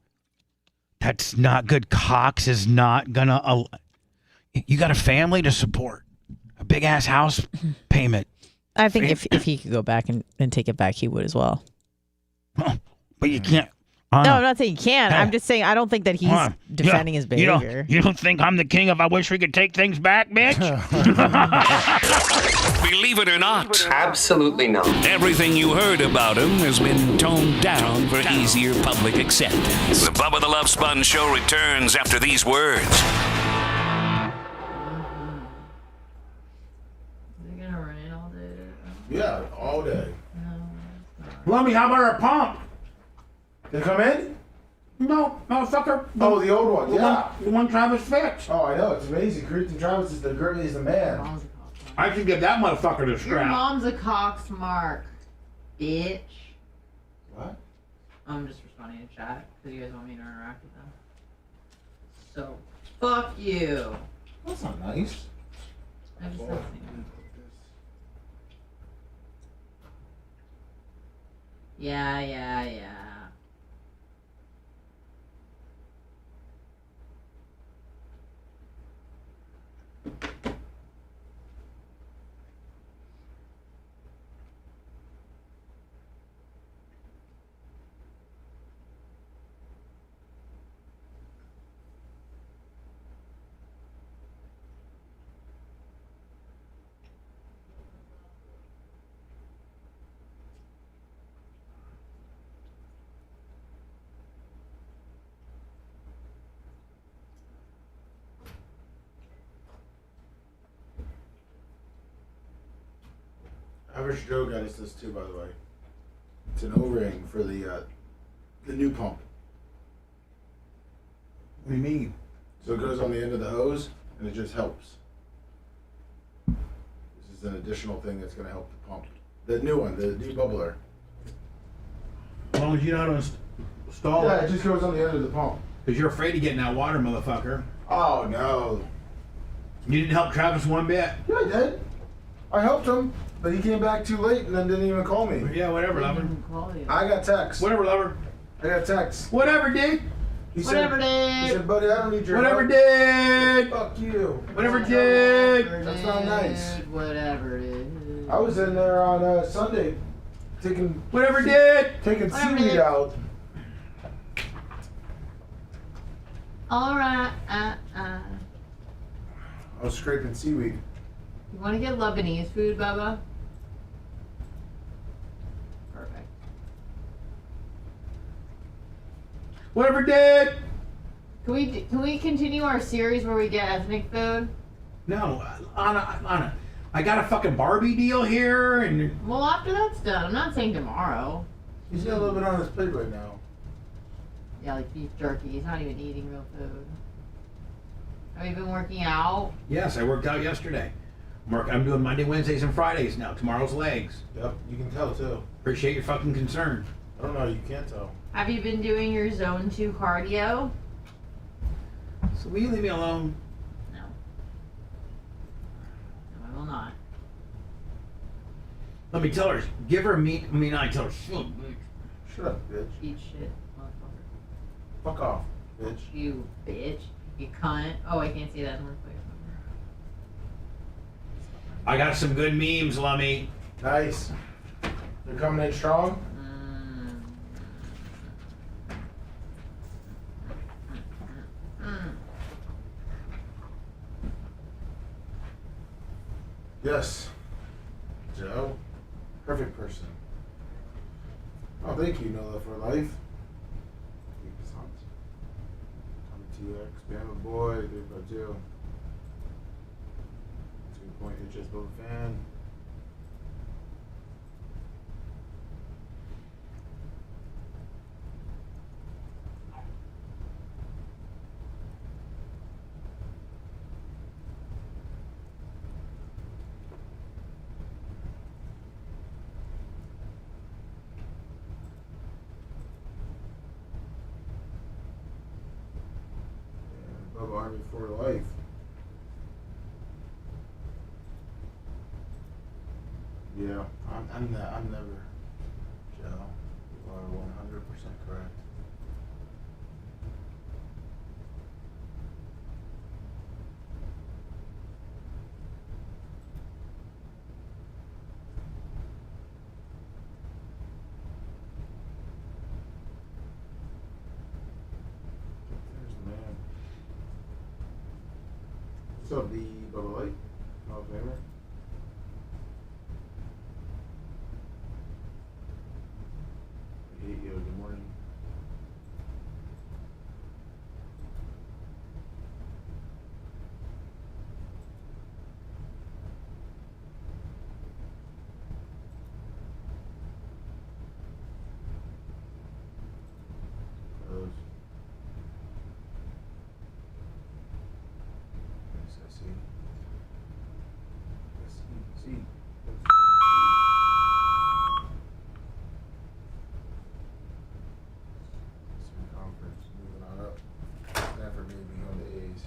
That's not good. Cox is not going to... You got a family to support, a big-ass house payment. I think if he could go back and take it back, he would as well. But you can't. No, I'm not saying he can't. I'm just saying I don't think that he's defending his behavior. You don't think I'm the king if I wish we could take things back, bitch? Believe it or not, Absolutely not. everything you heard about him has been toned down for easier public acceptance. The Bubba the Love Sponge Show returns after these words. They're gonna rain all day. Yeah, all day. Lummy, how about our pump? They come in? No, motherfucker. Oh, the old one. The one Travis fixed. Oh, I know. It's amazing. Cretan Travis is the man. I should give that motherfucker the Your strap. mom's a cox mark, bitch. What? I'm just responding in chat because you guys want me to interact with them. So, fuck you. That's not nice. I just said something. Yeah. Average Joe got us this too, by the way. It's an O-ring for the new pump. What do you mean? So it goes on the end of the hose, and it just helps. This is an additional thing that's going to help the pump. The new one, the new bubbler. As long as you know how to install Yeah, it. it just goes on the end of the pump. Because you're afraid of getting that water, motherfucker. Oh, no. You didn't help Travis one bit. Yeah, I did. I helped him, but he came back too late and then didn't even call me. Yeah, whatever, lover. I got text. Whatever, lover. I got text. Whatever, dude. He Whatever, said, he said, buddy, I don't need your Whatever, help. dude. Fuck you. Whatever, dude. That's not nice. Whatever it is. I was in there on Sunday taking Whatever, dude. taking Whatever, seaweed dude. out. Alright, I was scraping seaweed. You want to get Lebanese food, Bubba? Perfect. Whatever, dude. Can we continue our series where we get ethnic food? No, Anna. I got a fucking Barbie deal here, and Well, after that's done. I'm not saying tomorrow. He's got a little bit on his plate right now. Yeah, like beef jerky. He's not even eating real food. Have you been working out? yes, I worked out yesterday. I'm doing Monday, Wednesdays, and Fridays now. Tomorrow's legs. Yep, you can tell too. Appreciate your fucking concern. I don't know, you can't tell. Have you been doing your zone 2 cardio? So will you leave me alone? No. No, I will not. Let me tell her. Give her meat. I mean, I tell her. Shut up, bitch. Eat shit, motherfucker. Fuck off, bitch. You bitch. You cunt. Oh, I can't see that in the place. I got some good memes, Lummy. Nice. They're coming in strong. Yes. Joe. Perfect person. Oh, thank you, No Love for Life. Tommy TX, Bama Boy, Dave Joe. 2-point HS Bubba fan. Bubba Army for Life. Yeah, I'm never, Joe. You are 100% correct. What's up, the Bubba Light? Hall of Famer? Yo, good morning. Conference moving on up. Never maybe on the AAC.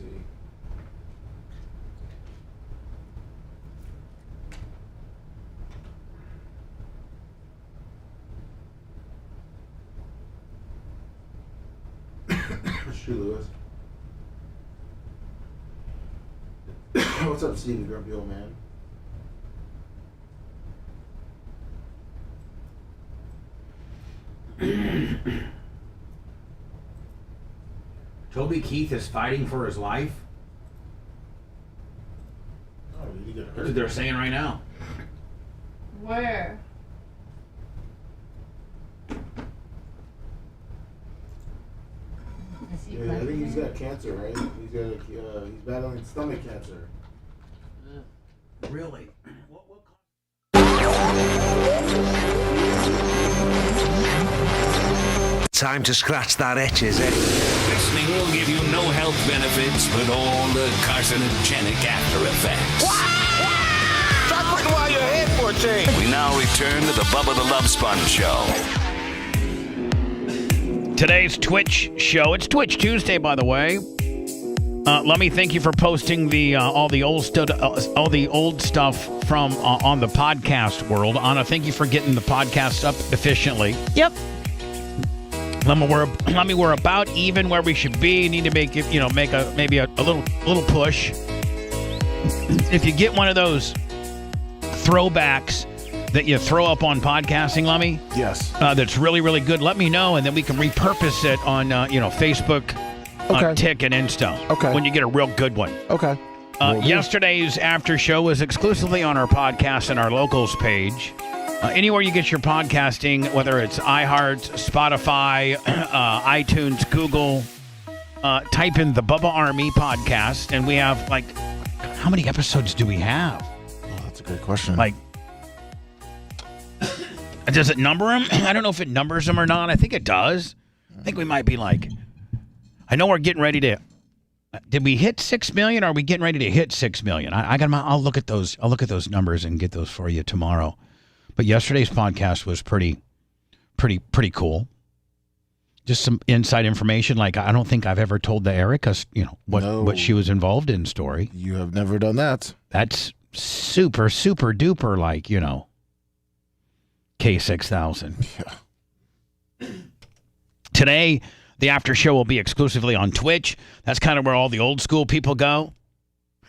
Shoe Lewis. What's up, Stevie, grumpy old man? Toby Keith is fighting for his life. Oh, you get hurt. That's what they're saying right now. Where? Yeah, I think he's got cancer, right? He's battling stomach cancer. Really? Time to scratch that itch, is it? Listening will give you no health benefits, but all the carcinogenic after effects. Stop putting while you're here for a change. We now return to the Bubba the Love Sponge Show. Today's Twitch show. It's Twitch Tuesday, by the way. Let me thank you for posting the all the old stuff from on the podcast world. Anna, thank you for getting the podcast up efficiently. Yep. We're about even where we should be. Need to make it, maybe a little push. If you get one of those throwbacks that you throw up on podcasting, Lummy, yes, that's really, really good, let me know, and then we can repurpose it on Facebook, Tick, and Insta. Okay. When you get a real good one. Okay. Yesterday's after show was exclusively on our podcast and our locals page. Anywhere you get your podcasting, whether it's iHeart, Spotify, iTunes, Google, type in the Bubba Army podcast, and we have, how many episodes do we have? Oh, that's a good question. Does it number them? I don't know if it numbers them or not. I think it does. I think we might be I know we're getting ready to. Did we hit 6 million? Or are we getting ready to hit 6 million? I'll look at those. I'll look at those numbers and get those for you tomorrow. But yesterday's podcast was pretty cool. Just some inside information. I don't think I've ever told the Erica, what she was involved in story. You have never done that. That's super, super duper, K6000. Yeah. Today, the after show will be exclusively on Twitch. That's kind of where all the old school people go.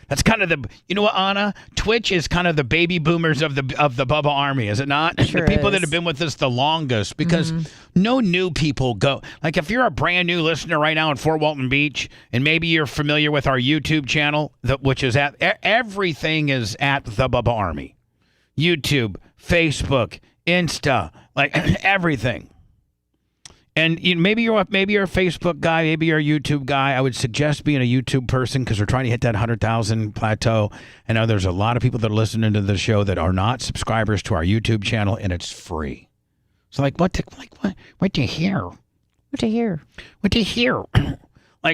That's kind of you know what, Anna? Twitch is kind of the baby boomers of the Bubba Army, is it not? Sure the people is. that have been with us the longest, because no new people go. If you're a brand new listener right now in Fort Walton Beach, and maybe you're familiar with our YouTube channel, which is everything is at the Bubba Army. YouTube, Facebook, Insta, everything. And maybe you're a Facebook guy, maybe you're a YouTube guy. I would suggest being a YouTube person, because we're trying to hit that 100,000 plateau. I know there's a lot of people that are listening to the show that are not subscribers to our YouTube channel, and it's free. So what do you hear? What to hear? What do you hear?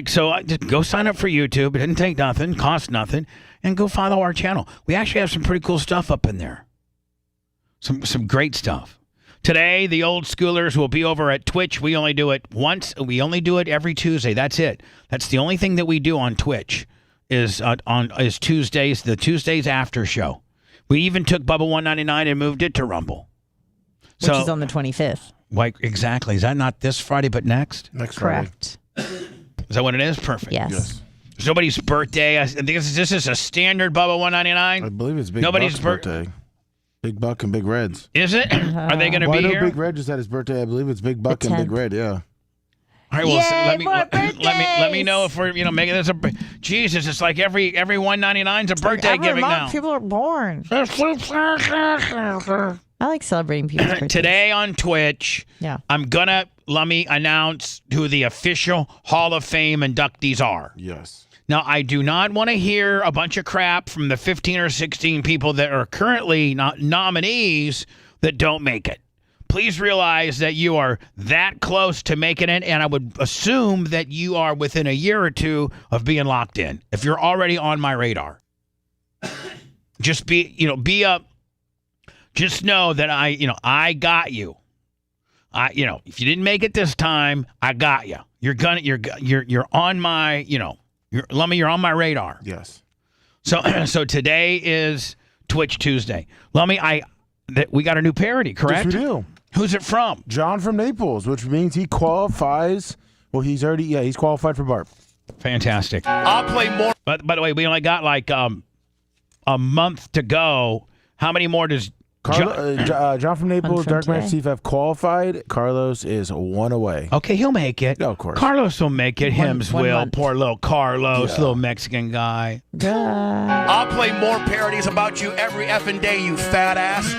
So just go sign up for YouTube. It didn't take nothing, cost nothing, and go follow our channel. We actually have some pretty cool stuff up in there. Some great stuff. Today, the old schoolers will be over at Twitch. We only do it once. We only do it every Tuesday. That's it. That's the only thing that we do on Twitch is Tuesdays, the Tuesdays after show. We even took Bubba 199 and moved it to Rumble. Which is on the 25th. Exactly. Is that not this Friday, but next? Next Friday. Correct. Is that what it is? Perfect. Yes. There's nobody's birthday. I think this is a standard Bubba 199. I believe it's Big Nobody's Buck's birthday. Big Buck and Big Reds. Is it? Are they going to be here? Big Red just had his birthday. I believe it's Big Buck and Big Red. Yeah. All right. Well, let me know if we're making this a. Jesus, it's like every 199's a birthday giving now. People are born. I like celebrating people's birthdays. Today on Twitch, I'm gonna let me announce who the official Hall of Fame inductees are. Yes. Now, I do not want to hear a bunch of crap from the 15 or 16 people that are currently not nominees that don't make it. Please realize that you are that close to making it, and I would assume that you are within a year or two of being locked in. If you're already on my radar, just be up. Just know that I got you. If you didn't make it this time, I got you. You're on my, you're on my radar. Yes. So today is Twitch Tuesday. Lummy, we got a new parody, correct? Yes, we do. Who's it from? John from Naples, which means he qualifies. Well, he's qualified for Bart. Fantastic. I'll play more. But by the way, we only got like a month to go. How many more does John from Naples, Dark Man Steve have qualified. Carlos is one away. Okay, he'll make it. No, of course. Carlos will make it. Hims will. month. Poor little Carlos, little Mexican guy. I'll play more parodies about you every effing day, you fat ass.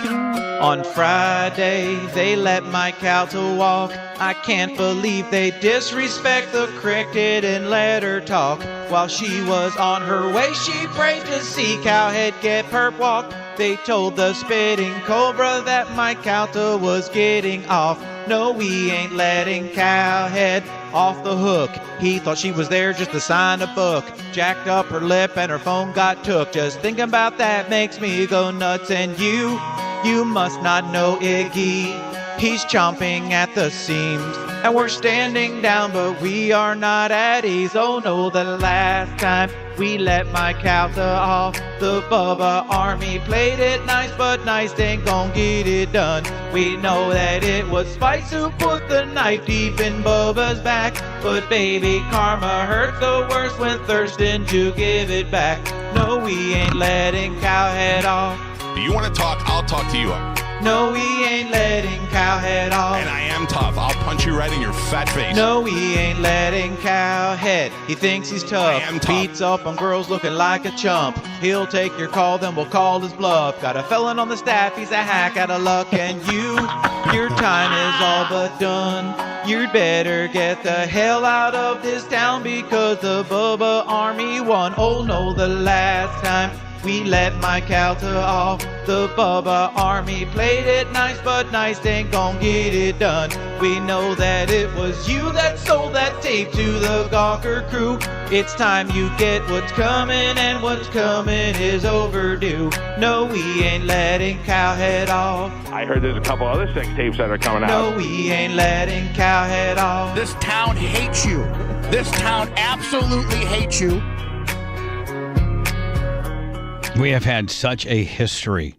On Friday, they let my cow to walk. I can't believe they disrespect the cricket and let her talk. While she was on her way, she prayed to see Cowhead get perp walk. They told the spitting cobra that my Calta was getting off. No, we ain't letting Cowhead off the hook. He thought she was there just to sign a book. Jacked up her lip and her phone got took. Just thinking about that makes me go nuts. And you must not know Iggy. He's chomping at the seams. And we're standing down, but we are not at ease. Oh no, the last time we let my Calta off, the Bubba Army played it nice, but nice ain't gon' get it done. We know that it was Spice who put the knife deep in Bubba's back. But baby, karma hurts the worst when Thurston you give it back. No, we ain't letting Cowhead off. Do you want to talk? I'll talk to you. No, we ain't letting Cowhead off. And I am tough. I'll punch you right in your fat face. No, we ain't letting Cowhead. He thinks he's tough. I am tough. Beats up on girls looking like a chump. He'll take your call, then we'll call his bluff. Got a felon on the staff, he's a hack out of luck. And your time is all but done. You'd better get the hell out of this town because the Bubba Army won. Oh no, the last time we let my Calta off, the Bubba Army played it nice, but nice ain't gon' get it done. We know that it was you that sold that tape to the Gawker crew. It's time you get what's coming, and what's coming is overdue. No, we ain't letting Cowhead off. I heard there's a couple other sex tapes that are coming out. No, we ain't letting Cowhead off. This town hates you. This town absolutely hates you. We have had such a history.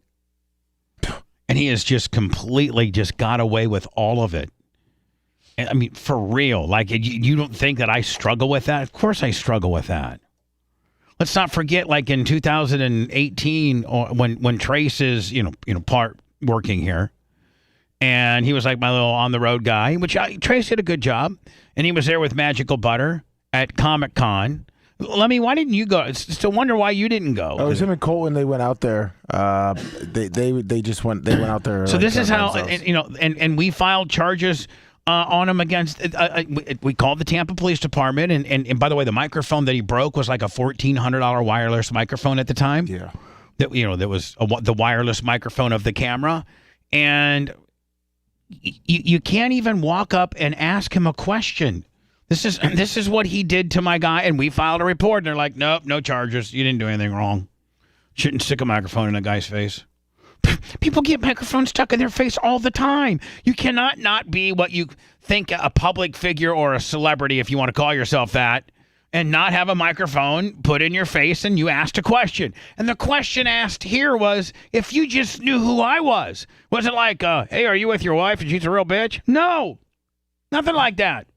And he has just completely just got away with all of it. I mean, for real. Like, you don't think that I struggle with that? Of course I struggle with that. Let's not forget, like, in 2018, when Trace is, part working here. And he was like my little on-the-road guy, which Trace did a good job. And he was there with Magical Butter at Comic-Con. Lemmy, why didn't you go? It's just a wonder why you didn't go. It was him and Colt when they went out there. They just went out there. So this is how and we filed charges on him against. We called the Tampa Police Department, and by the way, the microphone that he broke was like a $1,400 wireless microphone at the time. Yeah, that was the wireless microphone of the camera, and you can't even walk up and ask him a question. This is what he did to my guy, and we filed a report, and they're like, nope, no charges. You didn't do anything wrong. Shouldn't stick a microphone in a guy's face. People get microphones stuck in their face all the time. You cannot not be what you think a public figure or a celebrity, if you want to call yourself that, and not have a microphone put in your face and you asked a question. And the question asked here was, if you just knew who I was. Was it like, hey, are you with your wife and she's a real bitch? No, nothing like that.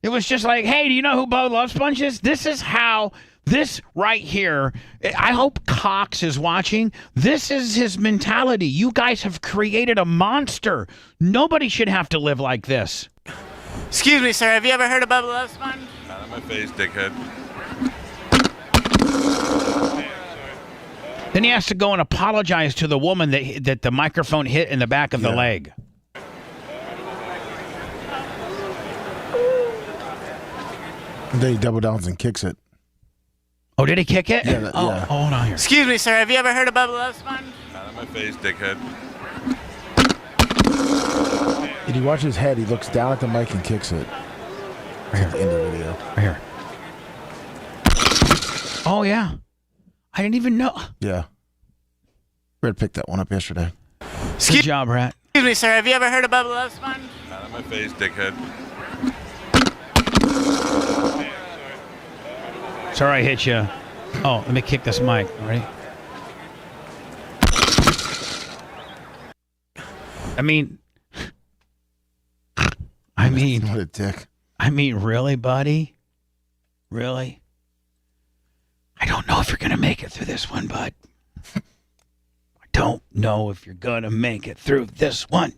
It was just like, hey, do you know who Bubba the Love Sponge is? This is how, this right here, I hope Cox is watching. This is his mentality. You guys have created a monster. Nobody should have to live like this. Excuse me, sir. Have you ever heard of Bubba the Love Sponge? Out of my face, dickhead. Then he has to go and apologize to the woman that the microphone hit in the back of the leg. Then he double downs and kicks it. Oh, did he kick it? Yeah. Hold on here. Excuse me, sir. Have you ever heard of Bubba the Love Sponge? Not on my face, dickhead. If you watch his head, he looks down at the mic and kicks it. Right here. At the end of the video. Right here. Oh, yeah. I didn't even know. Yeah. Red picked that one up yesterday. Good job, Rat. Excuse me, sir. Have you ever heard of Bubba the Love Sponge? Not on my face, dickhead. Sorry I hit you. Oh, let me kick this mic. Ready? I mean, what a dick. I mean, really, buddy? Really? I don't know if you're going to make it through this one, bud. I don't know if you're going to make it through this one.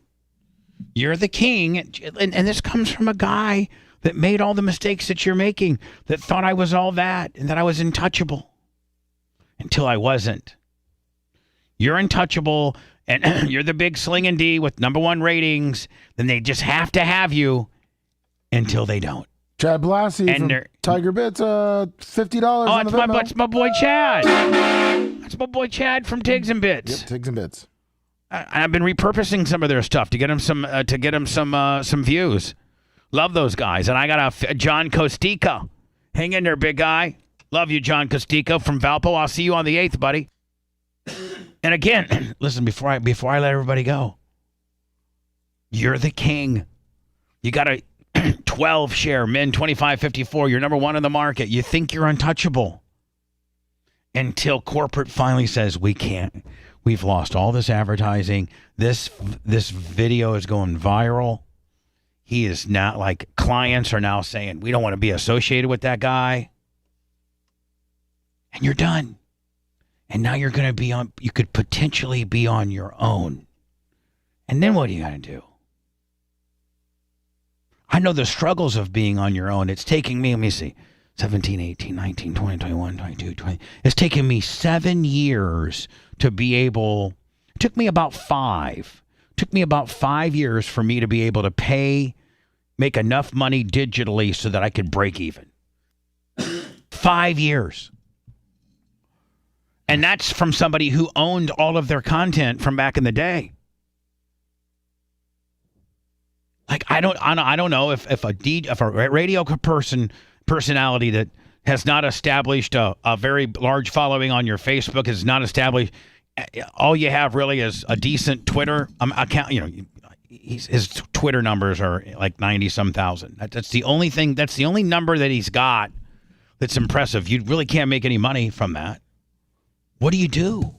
You're the king, and this comes from a guy that made all the mistakes that you're making, that thought I was all that, and that I was untouchable. Until I wasn't. You're untouchable, and you're the big slinging D with #1 ratings, then they just have to have you until they don't. Chad Blassie from Tiger Bits, $50 on the Venmo. It's my boy Chad. That's my boy Chad from Tigs and Bits. Yep, Tigs and Bits. I've been repurposing some of their stuff to get them some views. Love those guys. And I got a John Costica. Hang in there, big guy. Love you, John Costica from Valpo. I'll see you on the 8th, buddy. And again, listen, before I let everybody go, you're the king. You got a 12 share, men 25-54. You're #1 in the market. You think you're untouchable until corporate finally says we can't. We've lost all this advertising. This video is going viral. He is not, like, clients are now saying, we don't want to be associated with that guy. And you're done. And now you're going to be on, you could potentially be on your own. And then what do you got to do? I know the struggles of being on your own. It's taking me, let me see, 17, 18, 19, 20, 21, 22, 20. It's taken me 7 years to be able, it took me about 5. Took me about 5 years for me to be able to make enough money digitally so that I could break even. 5 years. And that's from somebody who owned all of their content from back in the day. Like, I don't know if a radio personality that has not established a very large following on your Facebook, has not established, all you have really is a decent Twitter account. You know, his Twitter numbers are like 90-some thousand. That's the only thing. That's the only number that he's got that's impressive. You really can't make any money from that. What do you do?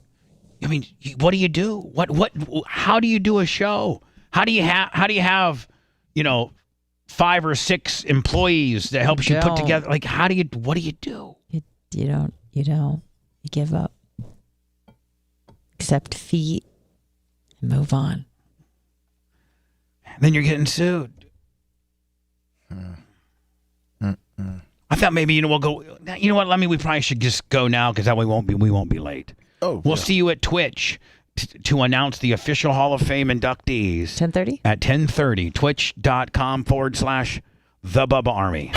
I mean, what do you do? How do you do a show? How do you have, 5 or 6 employees that helps you put together? Like, what do you do? You don't. You give up. Accept defeat and move on. Then you're getting sued. I thought maybe we'll go. You know what? We probably should just go now because that way we won't be late. Oh, we'll see you at Twitch to announce the official Hall of Fame inductees. 10:30 at 10:30. Twitch.com/The Bubba Army.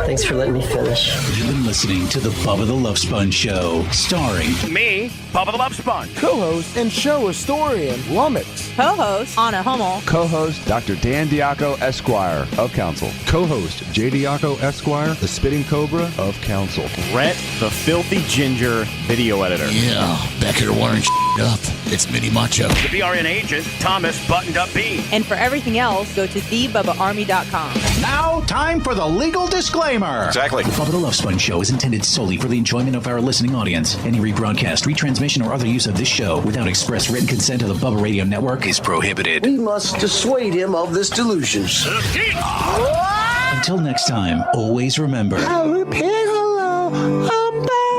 Thanks for letting me finish. You've been listening to the Bubba the Love Sponge Show, starring me, Bubba the Love Sponge. Co-host and show historian, Lummox. Co-host, Anna Hummel. Co-host, Dr. Dan Diaco, Esquire, of Council. Co-host, J. Diaco, Esquire, the Spitting Cobra, of Council. Brett, the Filthy Ginger, video editor. Yeah, back here wiring up. It's Mini Macho. The BRN agent, Thomas Buttoned Up B. And for everything else, go to thebubbaarmy.com. Now, time for the legal disclaimer. Exactly. The Bubba the Love Sponge Show is intended solely for the enjoyment of our listening audience. Any rebroadcast, retransmission, or other use of this show without express written consent of the Bubba Radio Network is prohibited. We must dissuade him of this delusion. Until next time, always remember. I'll repeat hello. I'm back.